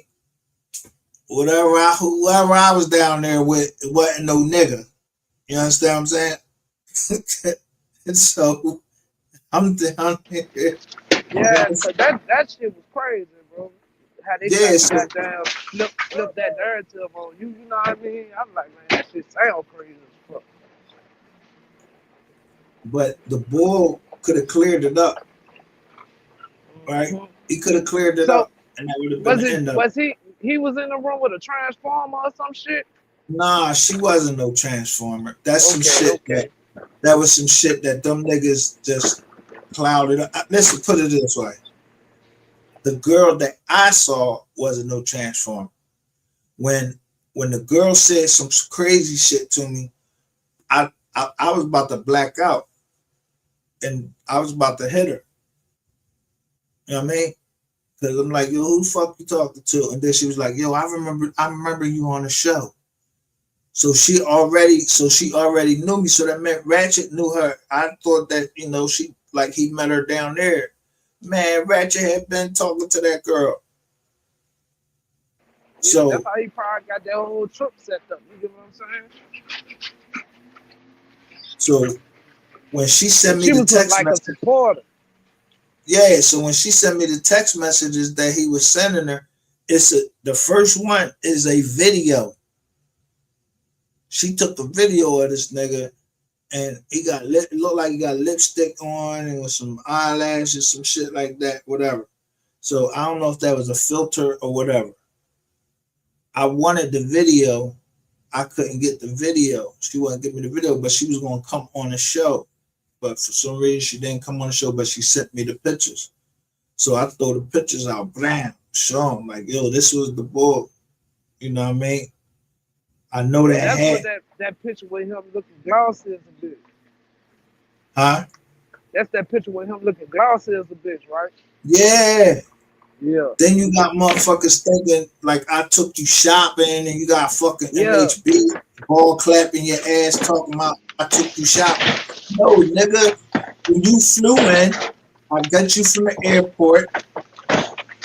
Whoever I was down there with, it wasn't no nigga. You understand what I'm saying? And so I'm down here. Yeah, so that shit was crazy, bro. How they got down, flip that narrative on you. You know what I mean? I'm like, man, that shit sound crazy as fuck. But the bull could have cleared it up, right? He could have cleared it up, and that would have been the end of it. Was he was in the room with a transformer or some shit? Nah, she wasn't no transformer. That's some shit that was some shit that them niggas just clouded up. Listen, put it this way. The girl that I saw wasn't no transformer. When the girl said some crazy shit to me, I was about to black out. And I was about to hit her. You know what I mean? Because I'm like, yo, who the fuck you talking to? And then she was like, yo, I remember you on the show. So she already knew me. So that meant Ratchet knew her. I thought that, she like he met her down there. Man, Ratchet had been talking to that girl. Yeah, So that's how he probably got that whole trip set up. You get what I'm saying? So when she sent me the text like message, a supporter. Yeah, so when she sent me the text messages that he was sending her, the first one is a video. She took the video of this nigga, and he looked like he got lipstick on and with some eyelashes, some shit like that, whatever. So I don't know if that was a filter or whatever. I wanted the video. I couldn't get the video. She wouldn't give me the video, but she was going to come on the show. But for some reason, she didn't come on the show, but she sent me the pictures. So I throw the pictures out, blam, show them, like, yo, this was the bull. You know what I mean? I know that That's hat. what that picture with him looking glossy as a bitch. Huh? That's that picture with him looking glossy as a bitch, right? Yeah. Yeah. Then you got motherfuckers thinking like I took you shopping, and you got fucking MHB ball clapping your ass talking about I took you shopping. No, nigga, when you flew in, I got you from the airport.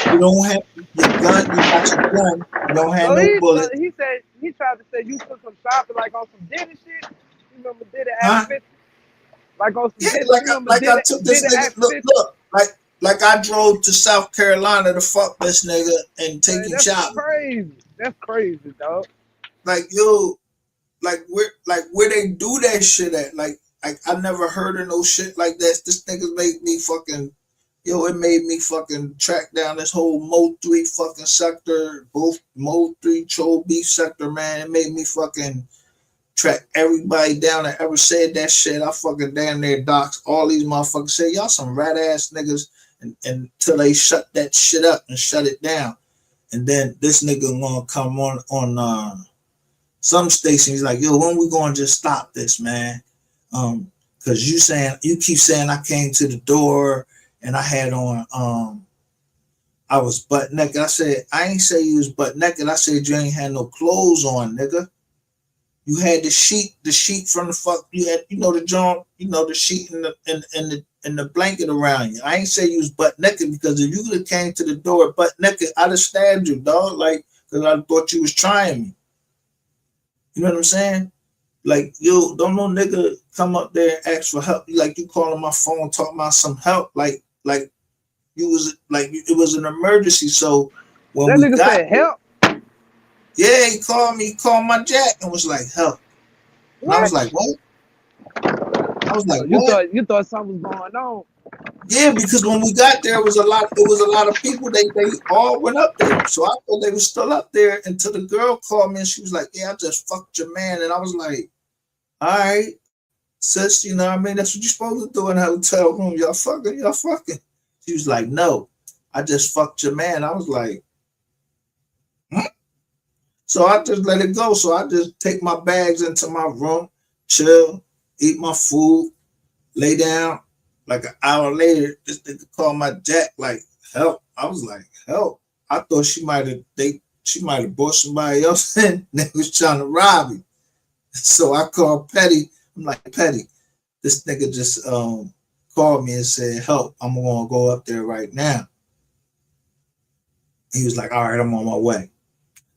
You don't have your gun, you got your gun, you don't have no bullets. He said he tried to say you took some shopping like on some Diddy shit. You remember Diddy Huh? Act 50? Like on some Yeah, Diddy. You remember like I Diddy, took this Diddy nigga. Act Look, 50? like I drove to South Carolina to fuck this nigga and take Man, him that's shopping. crazy. That's crazy, dog. Like yo, where they do that shit at? Like I never heard of no shit like that. This nigga made me fucking. Yo, it made me fucking track down this whole MO3 fucking sector, both MO3 Troll Beef sector, man. It made me fucking track everybody down that ever said that shit. I fucking damn near docs all these motherfuckers. Say y'all some rat ass niggas, and until they shut that shit up and shut it down. And then this nigga gonna come on some station. He's like, yo, when we gonna just stop this, man? Cause you keep saying I came to the door and I had on I was butt naked. I said, I ain't say you was butt naked. I said you ain't had no clothes on, nigga. You had the sheet from the fuck. You had, the joint, the sheet and the blanket around you. I ain't say you was butt naked, because if you could have came to the door butt naked, I'd have stabbed you, dog. Like, because I thought you was trying me. You know what I'm saying? Like, yo, don't no nigga come up there and ask for help. Like, you calling my phone talking about some help. Like you was like, it was an emergency. So when That we nigga got said help. yeah, he called my jack and was like, help. And I was like, what? I was like, what? You thought something was going on. Yeah, because when we got there, it was a lot of people. They all went up there. So I thought they were still up there until the girl called me and she was like, yeah, I just fucked your man. And I was like, all right, sis, you know what I mean? That's what you're supposed to do in a hotel room. Y'all fucking. She was like, no, I just fucked your man. I was like, So I just let it go. So I just take my bags into my room, chill, eat my food, lay down. Like an hour later, this nigga called my jack, like, help. I was like, help. I thought she might have brought somebody else in and they was trying to rob me. So I called Petty. I'm like, Petty, this nigga just called me and said, help. I'm gonna go up there right now. He was like, all right, I'm on my way.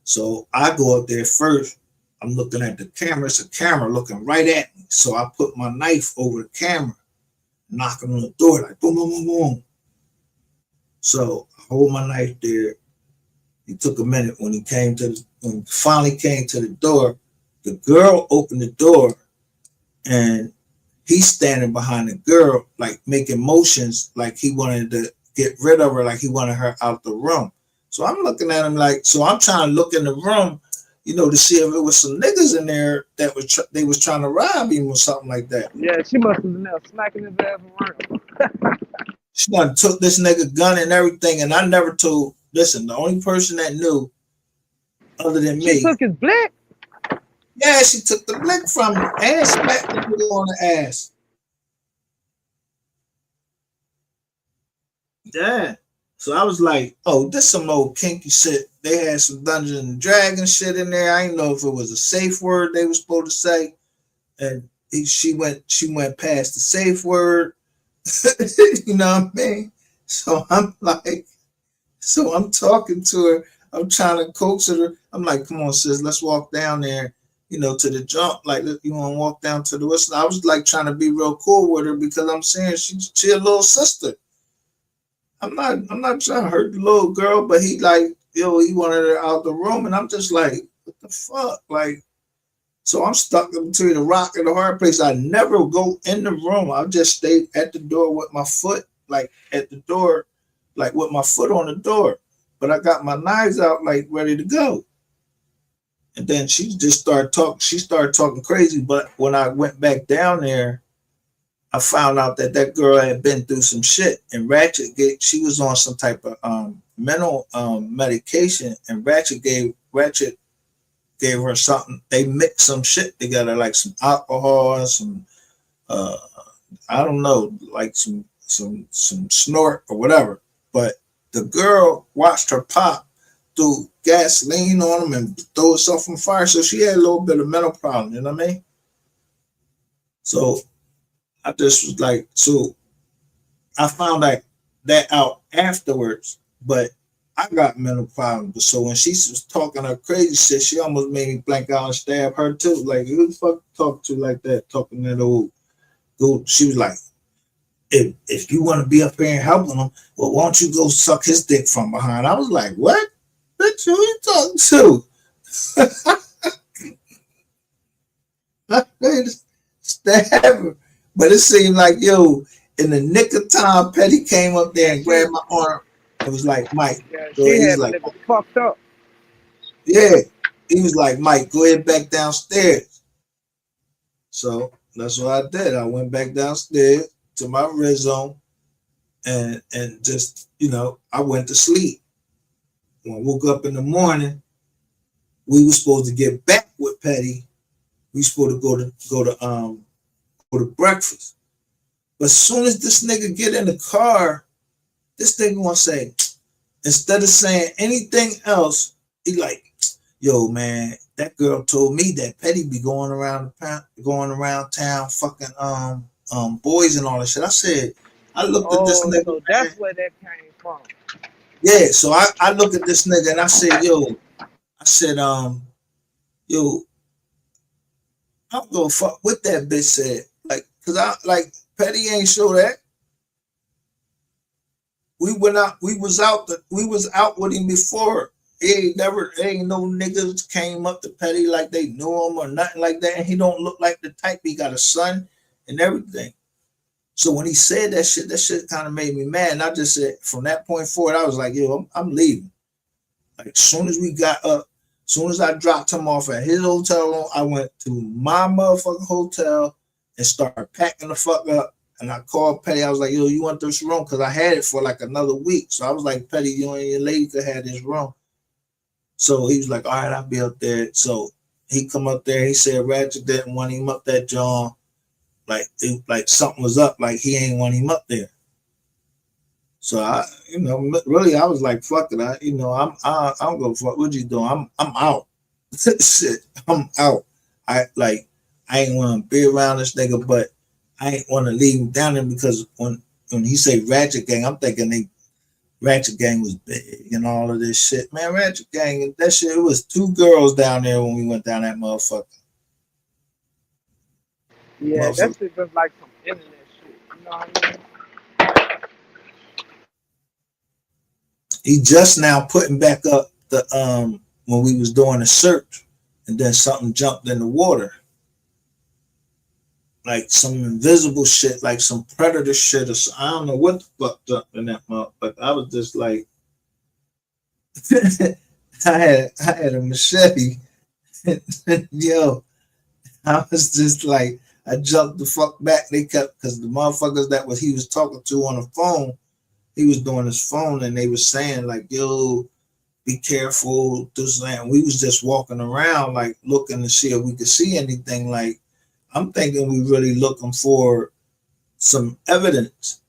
So I go up there first. I'm looking at the camera. It's a camera looking right at me. So I put my knife over the camera, knocking on the door, like boom, boom, boom, boom. So I hold my knife there. It took a minute. When he finally came to the door, the girl opened the door and he's standing behind the girl, like making motions, like he wanted to get rid of her, like he wanted her out the room. So I'm looking at him like, so I'm trying to look in the room, to see if it was some niggas in there that they was trying to rob him or something like that. Yeah, she must have been there smacking his ass around. She done took this nigga gun and everything, and I never told. Listen, the only person that knew, other than me, she took his blick. Yeah, she took the blick from him and smacked the nigga on the ass. Yeah. So I was like, oh, this some old kinky shit. They had some Dungeons and Dragons shit in there. I didn't know if it was a safe word they were supposed to say. And she went past the safe word. You know what I mean? So I'm talking to her. I'm trying to coax her. I'm like, come on, sis, let's walk down there, to the jump. Like, you want to walk down to the west? I was like trying to be real cool with her because I'm saying she a little sister. I'm not trying to hurt the little girl, but he like, he wanted her out the room, and I'm just like, what the fuck? Like, so I'm stuck between a rock and a hard place. I never go in the room. I just stay at the door with my foot, like at the door, like with my foot on the door. But I got my knives out, like ready to go. And then she just started talking. She started talking crazy. But when I went back down there, I found out that girl had been through some shit, and she was on some type of mental medication, and Ratchet gave her something. They mixed some shit together, like some alcohol and some I don't know, like some snort or whatever. But the girl watched her pop, threw gasoline on him and throw herself on fire. So she had a little bit of mental problem, you know what I mean? So I just was like, so I found that out afterwards, but I got mental problems. But so when she was talking her crazy shit, she almost made me blank out and stab her too. Like, who the fuck talk to like that? Talking that old dude. She was like, if you want to be up here and helping him, well, why don't you go suck his dick from behind? I was like, what? Bitch, who you talking to? I ready to stab her. But it seemed like, yo, in the nick of time, Petty came up there and grabbed my arm. It was like, Mike. Yeah, So she he's had a like, nigga fucked up. yeah. He was like, Mike, go ahead back downstairs. So that's what I did. I went back downstairs to my red zone and just, I went to sleep. When I woke up in the morning, we were supposed to get back with Petty. We were supposed to go to breakfast. But as soon as this nigga get in the car, this nigga want to say, instead of saying anything else, he like, yo, man, that girl told me that Petty be going around town, fucking boys and all that shit. I said, I looked at this nigga. So that's where that came from. Yeah, so I look at this nigga and I said, yo, yo, I don't go fuck what that bitch said. Like, cause Petty ain't show that. We was out with him before. Ain't no niggas came up to Petty like they knew him or nothing like that. And he don't look like the type. He got a son and everything. So when he said that shit kind of made me mad. And I just said, from that point forward, I was like, yo, I'm leaving. Like, as soon as we got up, as soon as I dropped him off at his hotel room, I went to my motherfucking hotel and started packing the fuck up. And I called Petty. I was like, yo, you want this room? Because I had it for like another week. So I was like, Petty, you and your lady could have this room. So he was like, all right, I'll be up there. So he come up there. He said Ratchet didn't want him up that John. Like something was up. Like he ain't want him up there. So I, really, I was like, fuck it. I don't go fuck. What you doing? I'm out. Shit, I'm out. I ain't want to be around this nigga, but I ain't want to leave him down there because when he say Ratchet Gang, I'm thinking Ratchet Gang was big and all of this shit. Man, Ratchet Gang, that shit, it was 2 girls down there when we went down that motherfucker. Yeah, that shit just like some internet shit. You know what I mean? He just now putting back up the when we was doing a search and then something jumped in the water. Like some invisible shit, like some predator shit, or I don't know what the fuck jumped in that motherfucker. I was just like, I had a machete. Yo, I was just like, I jumped the fuck back. They kept, because the motherfuckers that he was talking to on the phone, he was doing his phone, and they was saying like, yo, be careful, this and that. We was just walking around like looking to see if we could see anything. Like, I'm thinking we really looking for some evidence.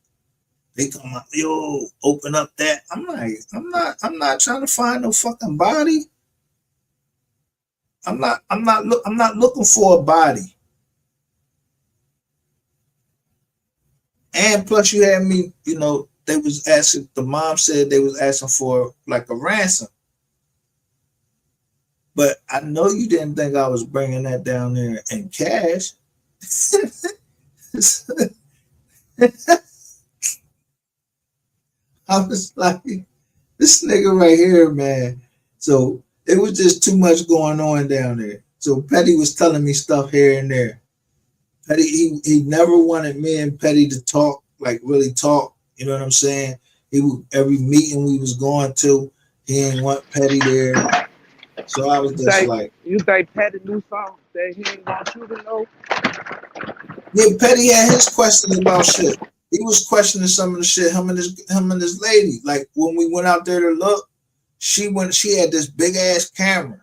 They come out, yo, open up that. I'm like, I'm not trying to find no fucking body. I'm not looking for a body. And plus you had me, they was asking, the mom said they was asking for like a ransom. But I know you didn't think I was bringing that down there in cash. I was like, this nigga right here, man. So it was just too much going on down there. So Petty was telling me stuff here and there. Petty, he never wanted me and Petty to talk, like really talk. You know what I'm saying? Every meeting we was going to, he didn't want Petty there. So I was just like, you think Petty knew something that he didn't want you to know? Yeah, Petty had his questions about shit. He was questioning some of the shit, him and his lady. Like when we went out there to look, she had this big ass camera.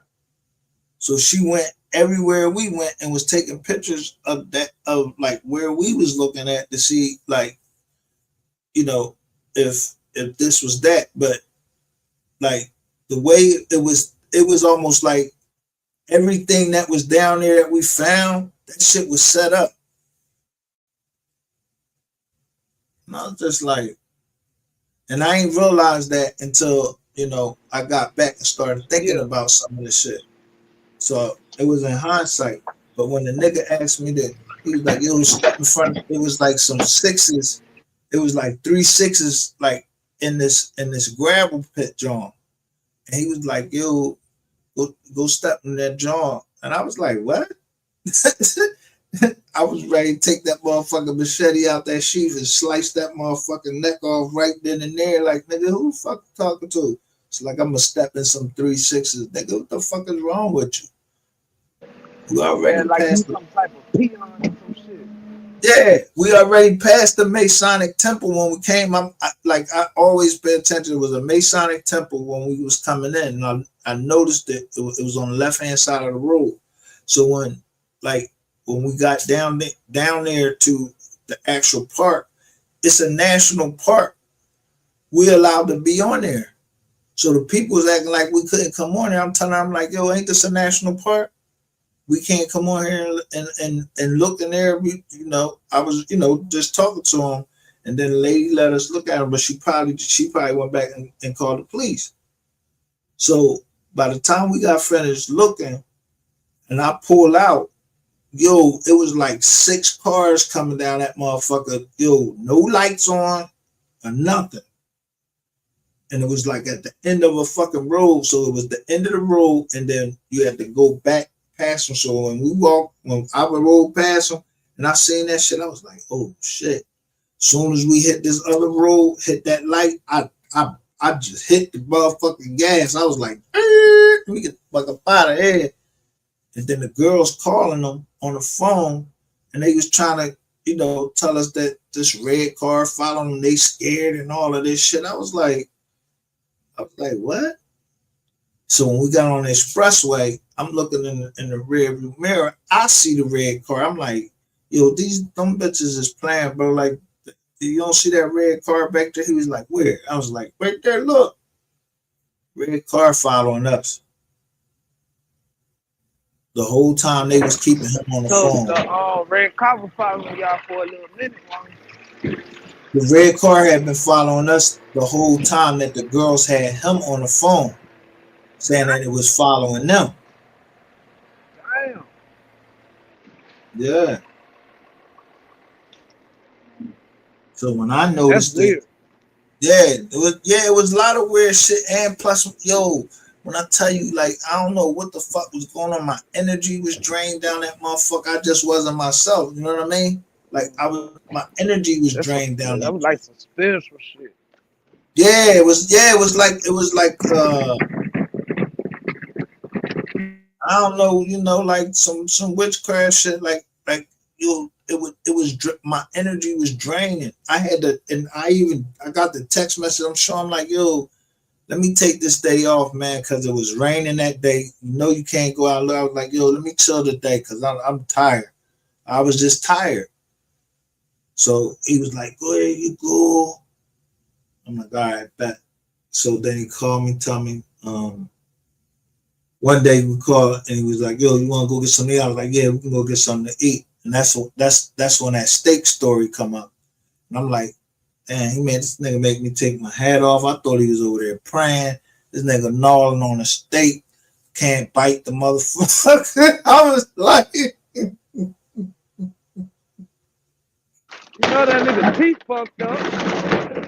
So she went everywhere we went and was taking pictures of like where we was looking at to see like, if this was that. But like the way it was almost like everything that was down there that we found, that shit was set up. And I was just like, and I ain't realized that until you know, I got back and started thinking about some of the shit. So it was in hindsight. But when the nigga asked me that, he was like, yo, step in front. It was like some sixes. It was like 3 6s, like in this gravel pit, John. And he was like, yo, go step in that John. And I was like, what? I was ready to take that motherfucking machete out that sheath and slice that motherfucking neck off right then and there. Like, nigga, who the fuck you talking to? It's like, I'm gonna step in some 3 6s. Nigga, what the fuck is wrong with you? We already like passed some type of peon or some shit. Yeah, we already passed the Masonic Temple when we came. I always pay attention. It was a Masonic Temple when we was coming in. And I noticed that it was on the left hand side of the road. So when we got down there to the actual park, it's a national park. We allowed to be on there. So the people was acting like we couldn't come on there. I'm telling them, like, yo, ain't this a national park? We can't come on here and look in there. I was, just talking to him, and then the lady let us look at him, but she probably went back and called the police. So by the time we got finished looking, and I pulled out, yo, it was like 6 cars coming down that motherfucker. Yo, no lights on or nothing. And it was like at the end of a fucking road. So it was the end of the road, and then you had to go back past them. So when I would roll past them and I seen that shit, I was like, oh shit. Soon as we hit this other road, hit that light, I just hit the motherfucking gas. I was like, we get the fuck up out of here. And then the girls calling them on the phone, and they was trying to, tell us that this red car following them, they scared and all of this shit. I was like, what? So when we got on the expressway, I'm looking in the rear view mirror. I see the red car. I'm like, yo, them bitches is playing, bro. Like, you don't see that red car back there? He was like, where? I was like, right there, look. Red car following us. The whole time they was keeping him on the phone. The red car was following y'all for a little minute. The red car had been following us the whole time that the girls had him on the phone, saying that it was following them. Damn. Yeah. So when I noticed it, it was a lot of weird shit. And plus, yo, when I tell you, like, I don't know what the fuck was going on. My energy was drained down that motherfucker. I just wasn't myself. You know what I mean? Like, my energy was drained down. That was like some spiritual shit. Yeah, it was like I don't know, like some witchcraft shit, like my energy was draining. I had to, and I got the text message. I'm sure I'm like, yo, let me take this day off, man, because it was raining that day. You can't go out. I was like, yo, let me chill today because I'm tired. I was just tired. So he was like, go ahead, you go. I'm like, all right, bet. So then he called me, tell me, one day we called and he was like, yo, you want to go get something to eat? I was like, yeah, we can go get something to eat. And that's when that steak story come up. And I'm like, damn, he made this nigga make me take my hat off. I thought he was over there praying. This nigga gnawing on a steak, can't bite the motherfucker. I was like, you know that nigga teeth fucked up.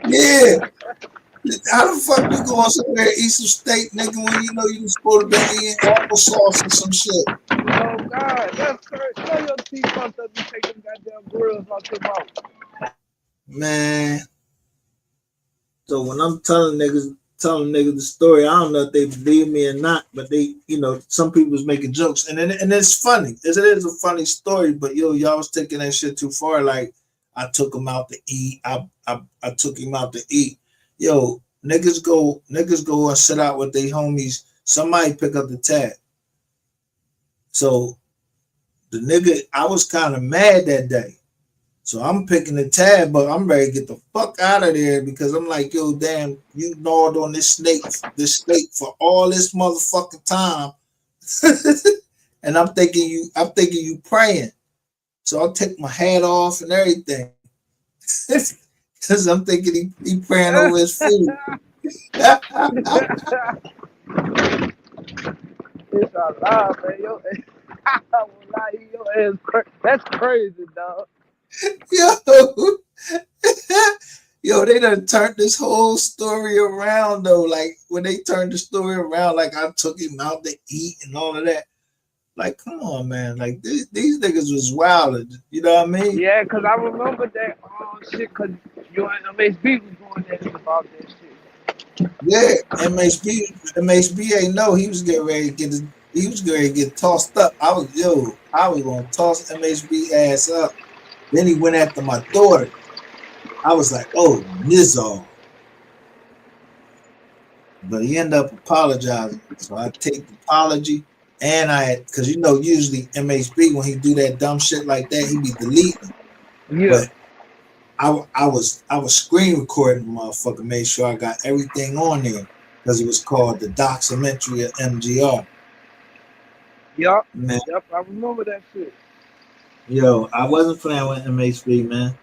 Yeah. How the fuck you going somewhere and eat some steak, nigga, when you know you supposed to be eating applesauce or some shit? Oh God, that's crazy. You know your teeth fucked up. You take them goddamn grills out your mouth. Man. So when I'm telling niggas the story, I don't know if they believe me or not, but they, some people was making jokes, and it's funny. It is a funny story, but y'all was taking that shit too far. Like, I took him out to eat. I took him out to eat. Yo, niggas go and sit out with their homies. Somebody pick up the tab. So the nigga, I was kind of mad that day. So I'm picking the tab, but I'm ready to get the fuck out of there because I'm like, yo, damn, you gnawed on this steak for all this motherfucking time. And I'm thinking you praying. So I'll take my hat off and everything. Because I'm thinking he praying over his food. It's a lie, man. Yo, I will lie, your ass that's crazy, dog. Yo, yo, they done turned this whole story around though. Like when they turned the story around, like I took him out to eat and all of that. Like, come on, man. Like these niggas was wild. You know what I mean? Yeah, cause I remember that shit. Cause you and MHB was going at it about that shit. Yeah, MHB ain't know he was getting ready to get tossed up. I was gonna toss MHB ass up. Then he went after my daughter. I was like, oh, Nizzle. But he ended up apologizing. So I take the apology. And because usually MHB, when he do that dumb shit like that, he be deleting. Yeah. But I was screen recording the motherfucker, made sure I got everything on there because it was called the documentary of MGR. Yup. Man. Yep, I remember that shit. Yo, I wasn't playing with MHB, man.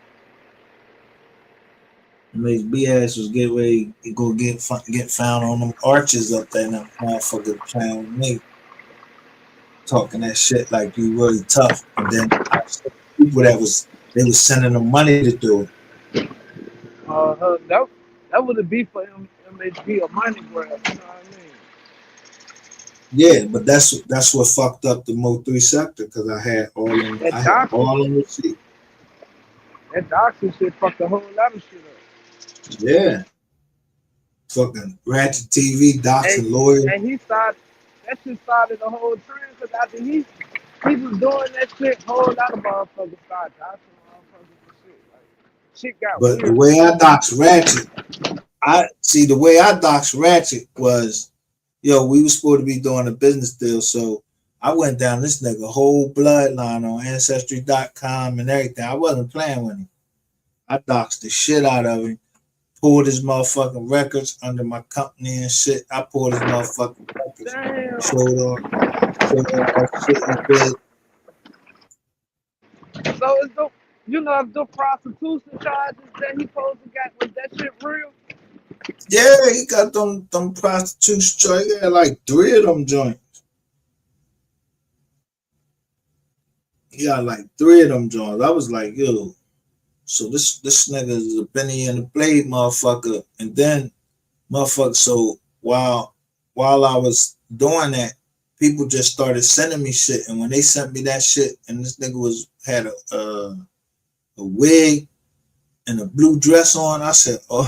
MHB ass was getting ready to go get found on them arches up there, and that motherfucker playing with me. Talking that shit like you really tough. And then people they was sending them money to do it. That would have been for MHB a money grab, you know what I mean? Yeah, but that's what fucked up the MO3 sector because I had all them receipts. That doxing shit fucked a whole lot of shit up. Yeah. Fucking Ratchet TV, doxing lawyers. And that shit started the whole trend because after he was doing that shit, whole lot of motherfuckers started doxing motherfuckers and shit. Like, shit got But weird. the way I doxed Ratchet, was, we was supposed to be doing a business deal, so I went down this nigga whole bloodline on Ancestry.com and everything. I wasn't playing with him. I doxed the shit out of him. Pulled his motherfucking records under my company and shit. I pulled his motherfucking records. Damn. Showed all that shit he did. So it's the prostitution charges that he supposed to got, was that shit real? Yeah, he got them prostitution charges. He got like 3 of them joints. He got like 3 of them joints. I was like, yo. So this nigga is a Benny and the Blade motherfucker. And then motherfucker, so while I was doing that, people just started sending me shit. And when they sent me that shit, and this nigga had a wig and a blue dress on, I said, oh.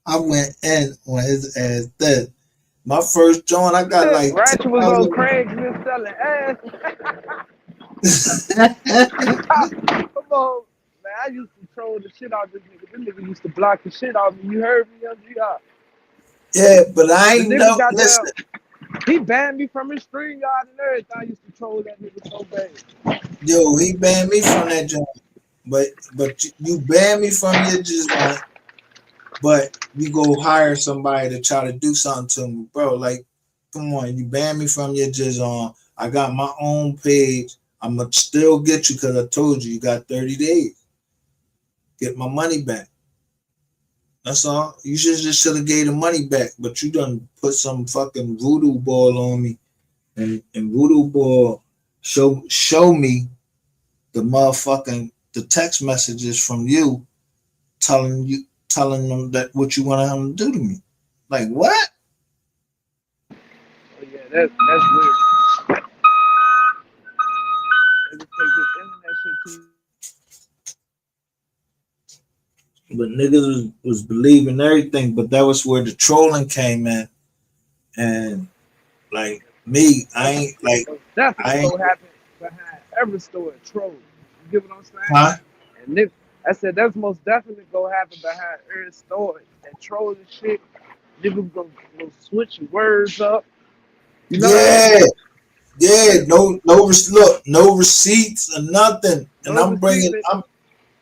I went in on his ass dead. My first joint, I got like Ratchet was on Craigslist selling ass. Come on, man. I used to troll the shit out of this nigga. This nigga used to block the shit out of me. You heard me, MGR? Yeah, but I ain't know. Listen. He banned me from his stream yard and everything. I used to troll that nigga so bad. Yo, he banned me from that joint. But you banned me from your joint. But you go hire somebody to try to do something to me, bro. Like, come on, you banned me from your jizz. I got my own page. I'm gonna still get you because I told you got 30 days. Get my money back. That's all. You should have gave the money back, but you done put some fucking voodoo ball on me, and voodoo ball show me the text messages from you telling them that what you want them to do to me. Like what? Oh yeah, that's weird. They just take this internet shit to you. But niggas was believing everything, but that was where the trolling came in. And like me, I ain't like that's what happened behind every store troll. You get what I'm saying? Huh? And I said that's most definitely gonna happen behind every store and trolling shit. Niggas gonna switch words up. You know yeah, no receipts or nothing. And I'm bringing.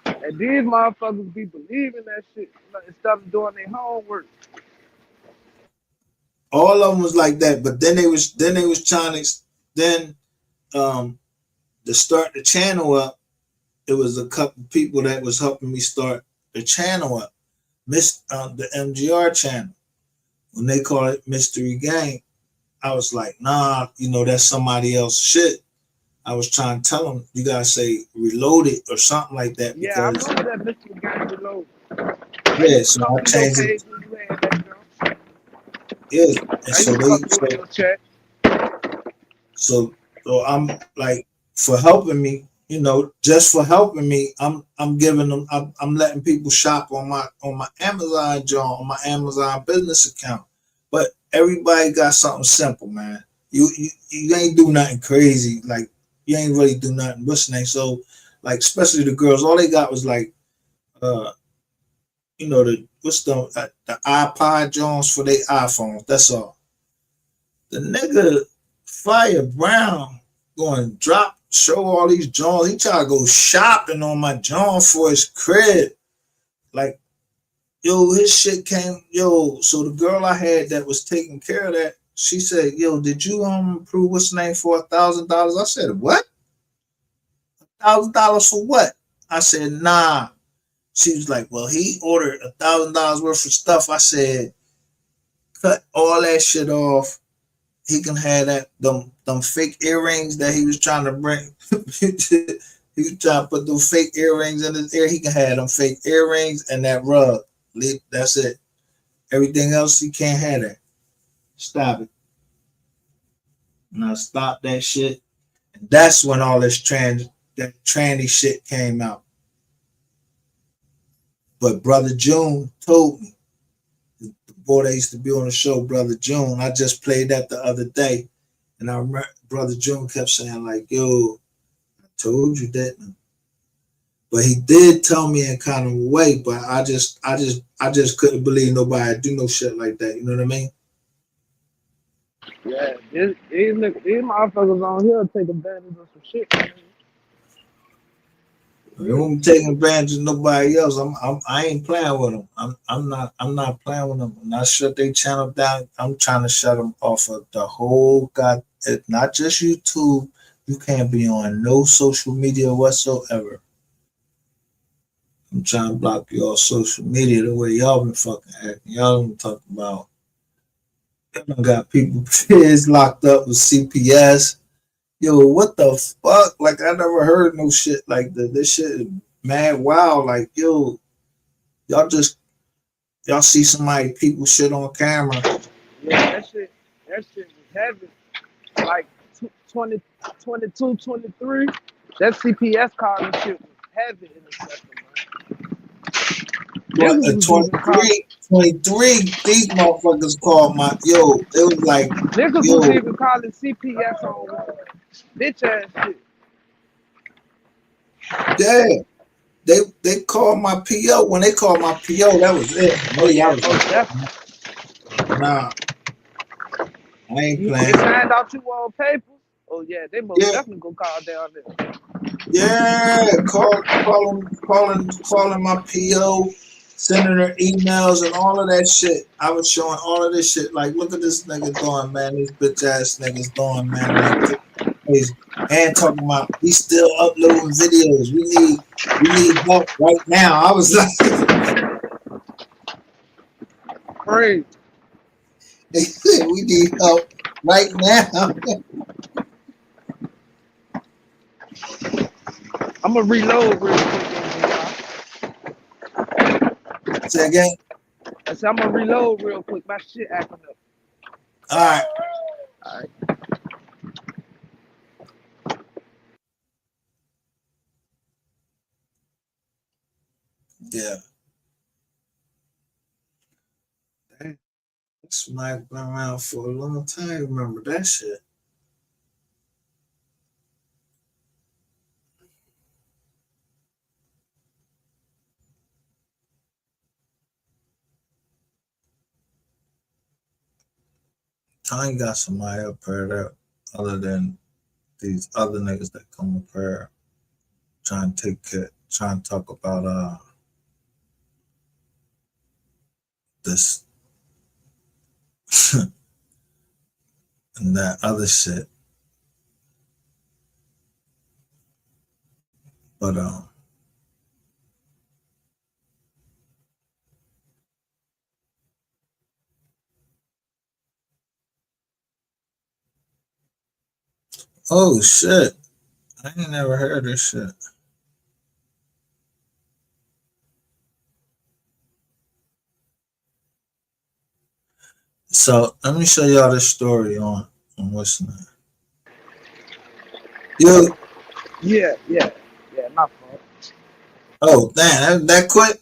And these motherfuckers be believing that shit instead of doing their homework. All of them was like that, but then they was trying to start the channel up. It was a couple people that was helping me start the channel up, the MGR channel. When they call it Mystery Gang, I was like, nah, that's somebody else's shit. I was trying to tell them, you gotta say Reloaded or something like that. Yeah, I Because remember that Mystery Gang Reloaded. yeah, so I changed it. Yeah, and so I'm like, for helping me, just for helping me, I'm giving them, I'm letting people shop on my Amazon on my Amazon business account. But everybody got something simple, man. You ain't do nothing crazy, like you ain't really do nothing. What's the name? So like, especially the girls, all they got was like, the iPod Jones for their iPhones. That's all. The nigga Fire Brown going to show all these Jones. He try to go shopping on my John for his crib. Like, his shit came, so the girl I had that was taking care of that, she said, did you approve what's name for $1,000? I said, what? $1,000 for what? I said, nah. She was like, well, he ordered $1,000 worth of stuff. I said, cut all that shit off. He can have them fake earrings that he was trying to bring. He was trying to put those fake earrings in his ear. He can have them fake earrings and that rug. That's it. Everything else, he can't have that. Stop it. Now stop that shit. And that's when all this tranny shit came out. But Brother June told me, the boy that used to be on the show, Brother June, I just played that the other day. And I remember Brother June kept saying like, yo, I told you that. But he did tell me in kind of a way, but I just couldn't believe nobody do no shit like that. You know what I mean? Yeah, these motherfuckers on here take advantage of some shit. You don't take advantage of nobody else. I ain't playing with them. I'm not playing with them. When I shut their channel down, I'm trying to shut them off of the whole not just YouTube. You can't be on no social media whatsoever. I'm trying to block y'all social media the way y'all been fucking acting. Y'all been talking about got people kids locked up with CPS. Yo, what the fuck? Like, I never heard no shit like that. This shit is mad wild. Like, yo, y'all see somebody, people shit on camera. Yeah, that shit was heavy. Like 20, 22, 23, that CPS card and shit was heavy in the system, man. But 23, these motherfuckers called my, it was like, niggas was even calling CPS on bitch ass shit. Yeah. They called my PO. When they called my PO, that was it. Nah, I ain't playing. They signed out you old papers. Oh yeah, they most definitely go call down there. Yeah, calling my PO, sending her emails and all of that shit. I was showing all of this shit. Like, look at this nigga doing, man. These bitch ass niggas doing, man. Like, and talking about we still uploading videos. We need help right now. I was like, crazy. They said we need help right now. I'm gonna reload real quick. Say again? I said I'm gonna reload real quick. My shit acting up. All right. All right. Yeah. This mic been around for a long time. Remember that shit? I ain't got somebody up here that other than these other niggas that come up here trying to talk about this and that other shit. But Oh shit. I ain't never heard this shit. So let me show y'all this story on what's the name. Yo. Yeah, my fault. Oh damn, that quick?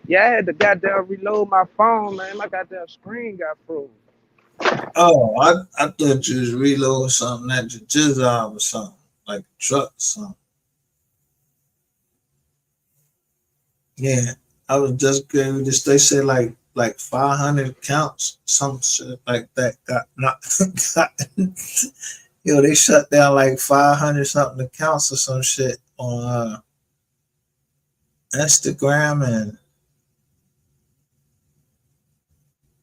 Yeah, I had to goddamn reload my phone, man. My goddamn screen got froze. Oh, I thought you was reloading something at your job or something, like a truck or something. Yeah, I was just going to they say like 500 counts, some shit like that got not got, yo, they shut down like 500 something accounts or some shit on Instagram and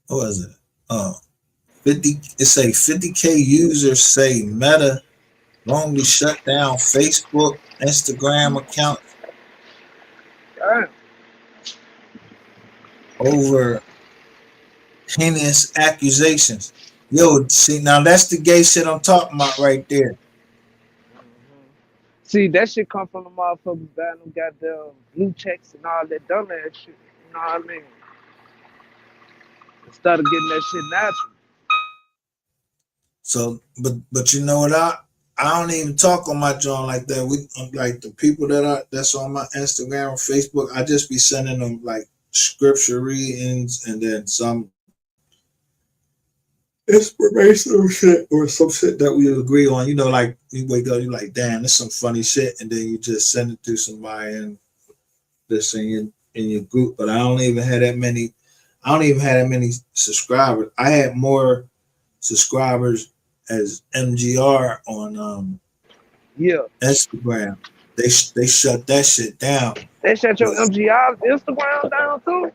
what was it? Oh, 50 it say 50K users say Meta wrongly shut down Facebook, Instagram accounts Damn. over heinous accusations. Yo, see now that's the gay shit I'm talking about right there. See, that shit come from the motherfuckers buying them goddamn blue checks and all that dumbass shit. You know what I mean? Instead of getting that shit natural. So, but you know what? I don't even talk on my joint like that. We like the people that's on my Instagram or Facebook. I just be sending them like scripture readings and then some inspirational shit or some shit that we agree on. You know, like you wake up, you like, damn, that's some funny shit, and then you just send it to somebody and this in your group. But I don't even have that many. I don't even have that many subscribers. I had more subscribers as MGR on Instagram. They shut that shit down. They shut your MGR Instagram down too?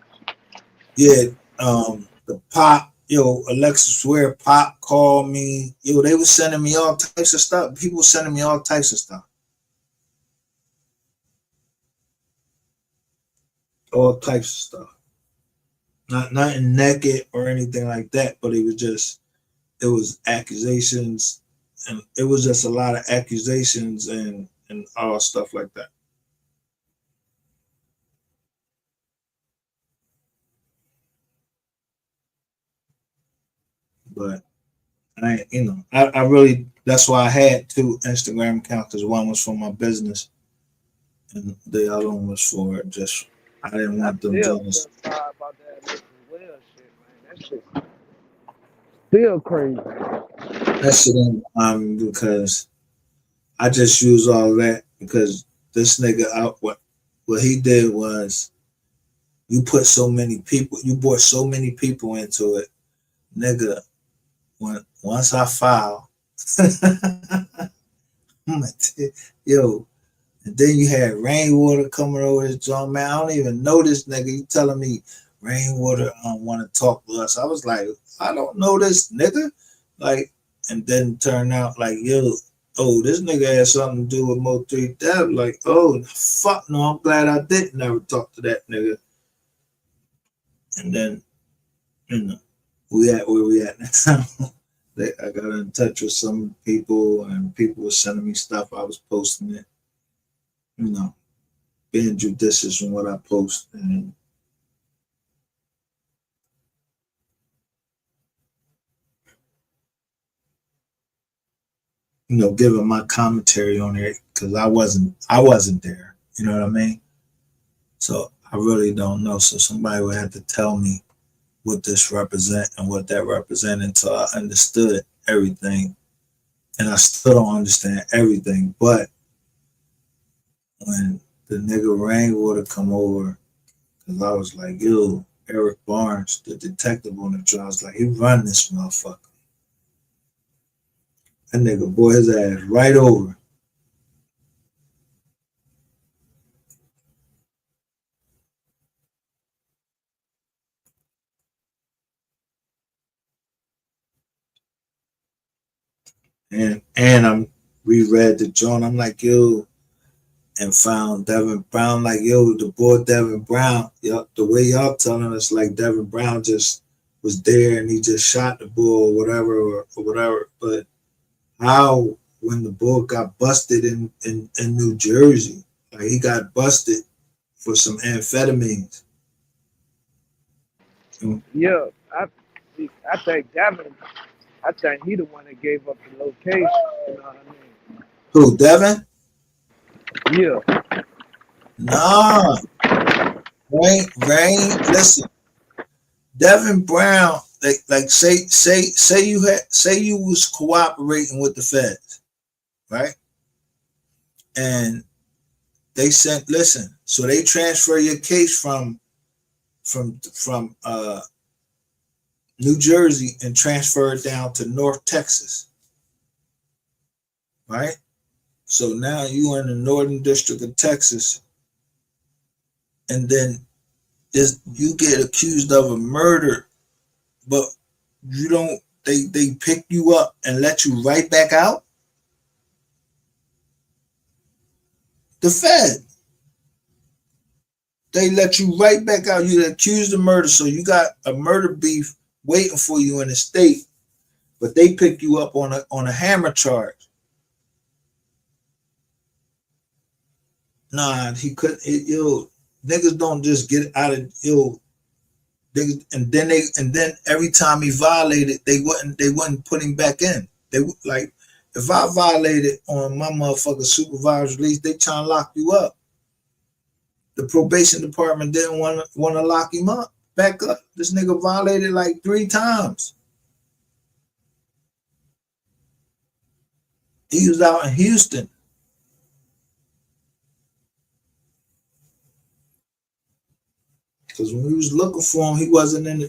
Yeah, the Pop, yo, Alexis Swear Pop called me. Yo, they was sending me all types of stuff. People sending me all types of stuff. All types of stuff. Nothing naked or anything like that, but it was accusations, and it was just a lot of accusations and all stuff like that. But I really, that's why I had two Instagram accounts, because one was for my business and the other one was for just, I didn't want them jealous. Sorry about that well shit, man. That shit still crazy. That shit ain't because I just use all that because this nigga out what he did was you brought so many people into it, nigga. Once I file, yo, and then you had Rainwater coming over his joint, man. I don't even know this nigga. You telling me Rainwater want to talk to us? I was like, I don't know this nigga. Like, and then turn out like, yo, oh, this nigga had something to do with MO3 Dev. Like, oh, fuck no, I'm glad I didn't never talk to that nigga. And then, we at where we at now. I got in touch with some people and people were sending me stuff. I was posting it, being judicious in what I post and giving my commentary on it because I wasn't there. You know what I mean? So I really don't know. So somebody would have to tell me what this represent and what that represented until I understood everything. And I still don't understand everything. But when the nigga Rainwater come over, because I was like, yo, Eric Barnes, the detective on the trial, I was like, he run this motherfucker. That nigga boy his ass right over. And I'm reread the joint. I'm like, yo, and found Devin Brown. Like, yo, the boy Devin Brown. Yo, the way y'all telling us, like Devin Brown just was there and he just shot the bull or whatever. But how when the bull got busted in New Jersey, like he got busted for some amphetamines. Yeah, I think Devin, I think he the one that gave up the location. You know what I mean? Who, Devin? Yeah. Nah. Rain, listen. Devin Brown, like say you was cooperating with the feds, right? And they sent, listen, so they transfer your case from New Jersey and transfer it down to North Texas, right? So now you are in the Northern District of Texas, and then you get accused of a murder, but you don't. They pick you up and let you right back out. The Fed, they let you right back out. You're accused of murder, so you got a murder beef waiting for you in the state, but they pick you up on a hammer charge. Nah, he couldn't. Niggas don't just get out of and then every time he violated, they wouldn't put him back in. They like, if I violated on my motherfucking supervised release, they trying to lock you up. The probation department didn't want to lock him up back up. This nigga violated like 3 times. He was out in Houston. Because when we was looking for him, he wasn't in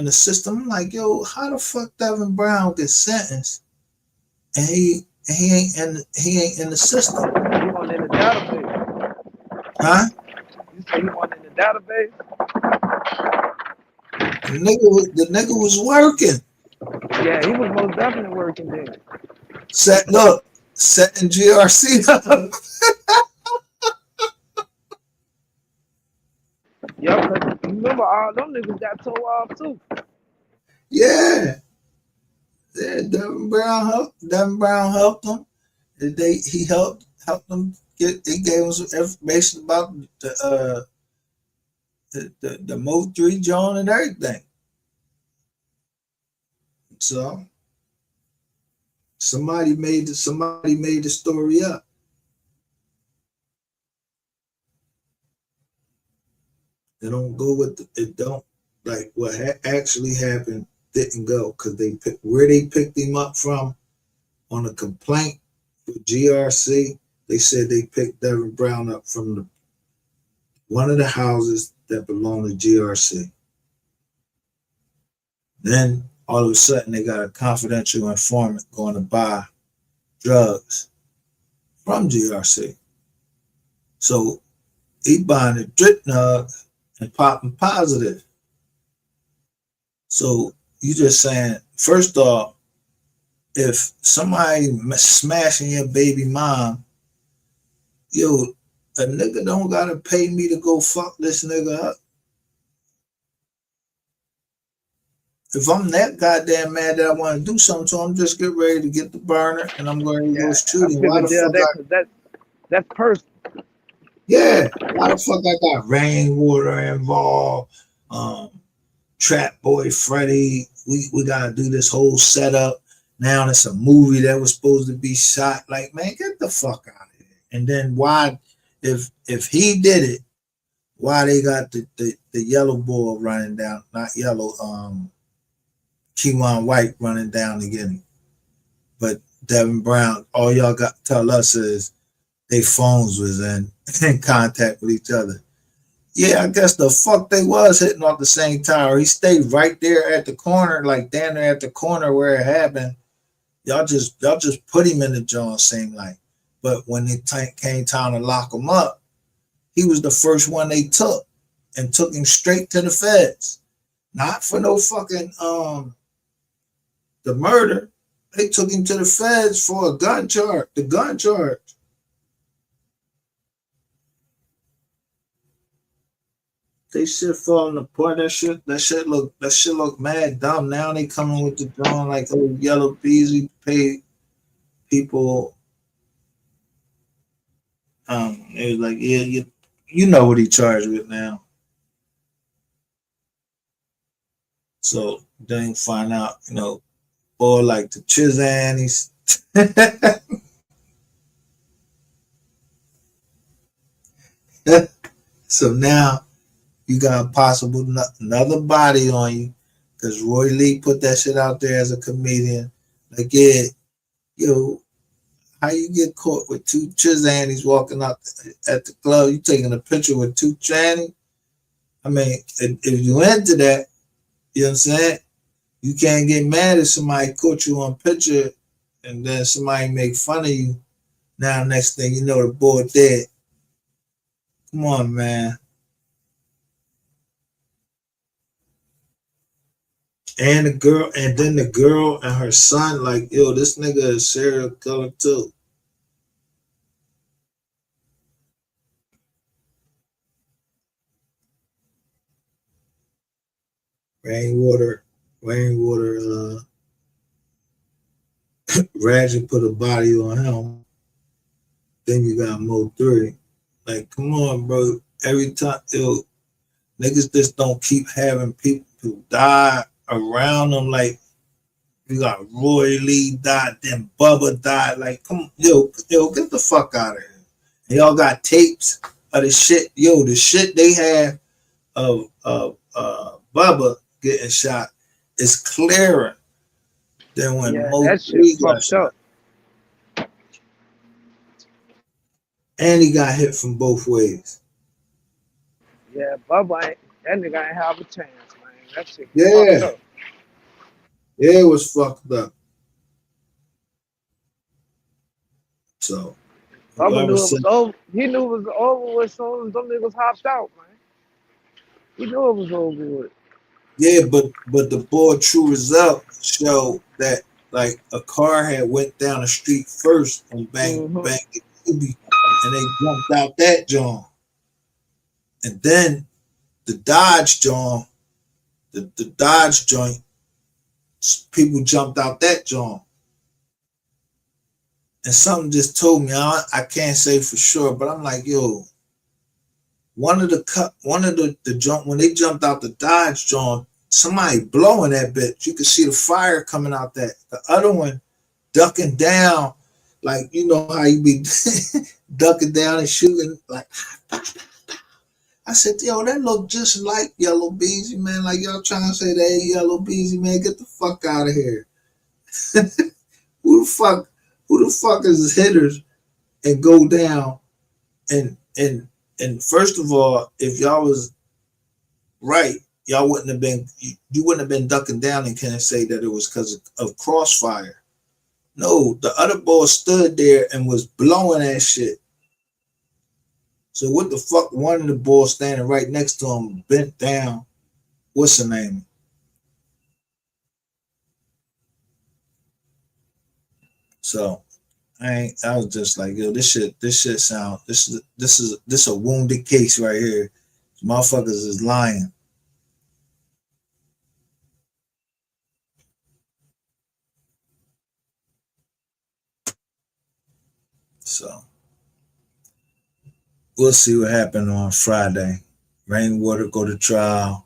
the system. I'm like, yo, how the fuck Devin Brown gets sentenced and he ain't in the system? He wasn't in the database. Huh? You say he wasn't in the database? The nigga was working. Yeah, he was most definitely working then. Setting GRC up. Yeah, because remember all them niggas got towed off too. Yeah. Devin Brown helped them. He helped them he gave them some information about the MO3 John and everything. So somebody made the story up. It don't go with it don't like what actually happened didn't go because where they picked him up from on a complaint for GRC. They said they picked Devin Brown up from one of the houses that belong to GRC. Then all of a sudden they got a confidential informant going to buy drugs from GRC. So he buying the drip nugs and popping positive. So you just saying, first off, if somebody smashing your baby mom, yo, a nigga don't gotta pay me to go fuck this nigga up. If I'm that goddamn mad that I want to do something to him, I'm just get ready to get the burner and I'm going to go shoot him. Why the fuck that's personal. Yeah, why the fuck I got rainwater involved? Trap Boy Freddy, we gotta do this whole setup. Now it's a movie that was supposed to be shot. Like, man, get the fuck out of here. And then why, if he did it, why they got the yellow bull running down, not yellow, Kewan White running down to get him. But Devin Brown, all y'all got to tell us is they phones was in contact with each other. Yeah, I guess the fuck they was hitting off the same tower. He stayed right there at the corner, like down there at the corner where it happened. Y'all just put him in the jaw, seemed like. But when it came time to lock him up, he was the first one they took and took him straight to the feds. Not for no fucking the murder. They took him to the feds for a gun charge, the gun charge. they shit falling apart. That shit look mad dumb. Now they coming with the drawing like, oh, Yellow Beezy pay people. It was like, yeah, you know what he charged with now. So then find out, boy, like the Chizanis. So now you got a possible another body on you because Roy Lee put that shit out there as a comedian. Like, yeah, how you get caught with two Chizanis walking out at the club? You taking a picture with two trannies? I mean, if you into that, you know what I'm saying? You can't get mad if somebody caught you on picture and then somebody make fun of you. Now, next thing you know, the boy dead. Come on, man. And then the girl and her son, like, yo, this nigga is serial killer too. Rainwater, Reggie put a body on him. Then you got MO3. Like, come on, bro. Every time, yo, niggas just don't keep having people who die around them. Like, you got Roy Lee died, then Bubba died. Like, come on, yo, get the fuck out of here. And y'all got tapes of the shit. Yo, the shit they have of Bubba getting shot is clearer than when MO3 got shot. And he got hit from both ways. Yeah, Bubba that nigga ain't have a chance, man. That shit Yeah. fucked up. Yeah, it was fucked up. So Bubba knew it was over. He knew it was over as soon as them niggas hopped out, man. He knew it was over with. Yeah, but the board true result showed that like a car had went down the street first and banged Kubi, and they jumped out that joint. And then the Dodge joint, the Dodge joint, people jumped out that joint. And something just told me, I can't say for sure, but I'm like, yo, one of the jump when they jumped out the Dodge joint, somebody blowing that bitch. You could see the fire coming out that. The other one ducking down, like you know how you be ducking down and shooting. Like I said, yo, that look just like Yellow Beezy, man. Like y'all trying to say that hey, Yellow Beezy, man, get the fuck out of here. Who the fuck is hitters and go down and first of all, if y'all was right, y'all wouldn't have been you wouldn't have been ducking down and can't say that it was because of crossfire. No, the other boy stood there and was blowing that shit. So what the fuck? One of the boys standing right next to him bent down. What's her name? So I was just like, yo, this shit sound this is a wounded case right here. Motherfuckers is lying. So we'll see what happened on Friday. Rainwater go to trial,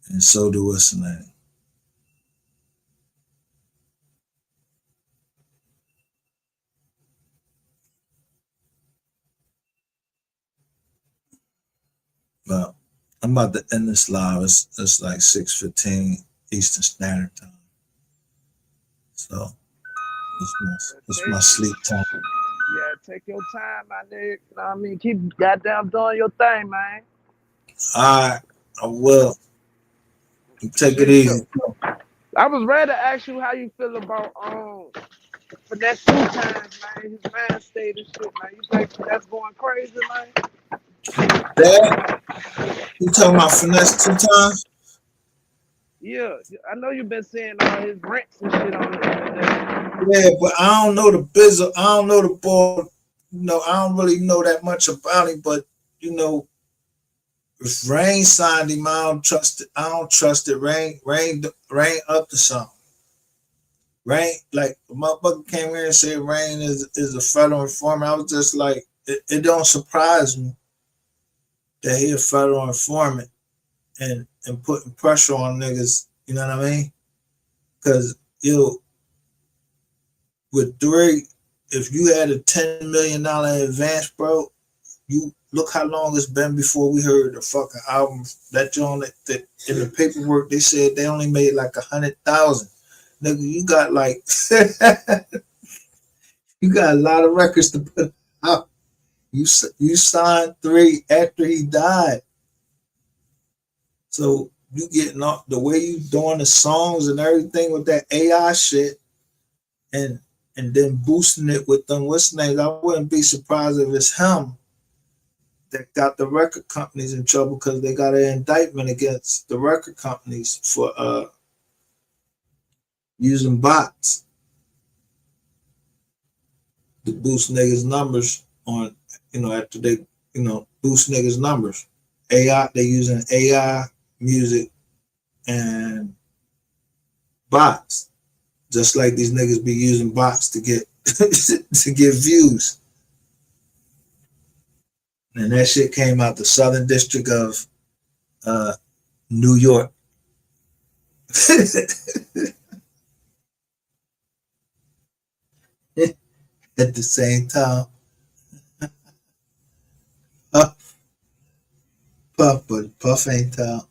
and so do what's the name. Well, I'm about to end this live. It's like 6:15 Eastern Standard Time. So it's my sleep time. Yeah, take your time, my nigga. You know what I mean? Keep goddamn doing your thing, man. I will. Take it easy. I was ready to ask you how you feel about Finesse 2 times, man. His man state and shit, man. You think that's going crazy, man? That you talking about Finesse 2 times? Yeah, I know you've been seeing all his rents and shit on the internet. Yeah, but I don't know the business. I don't know the boy. I don't really know that much about him. But If Rain signed him, I don't trust it. I don't trust it. Rain up to something. Rain, like the motherfucker came here and said Rain is a federal informant. I was just like, it don't surprise me that he a federal informant and putting pressure on niggas. You know what I mean? Because with three, if you had a $10 million advance, bro, you look how long it's been before we heard the fucking album. That joint that in the paperwork they said they only made like 100,000. Nigga, you got like you got a lot of records to put out. You signed 3 after he died, so you getting off the way you doing the songs and everything with that AI shit, and then boosting it with them what's names. I wouldn't be surprised if it's him that got the record companies in trouble because they got an indictment against the record companies for using bots to boost niggas' numbers on, after they, boost niggas' numbers. AI, they using AI music and bots, just like these niggas be using bots to get to get views. And that shit came out the Southern District of New York. At the same time, Puff ain't town.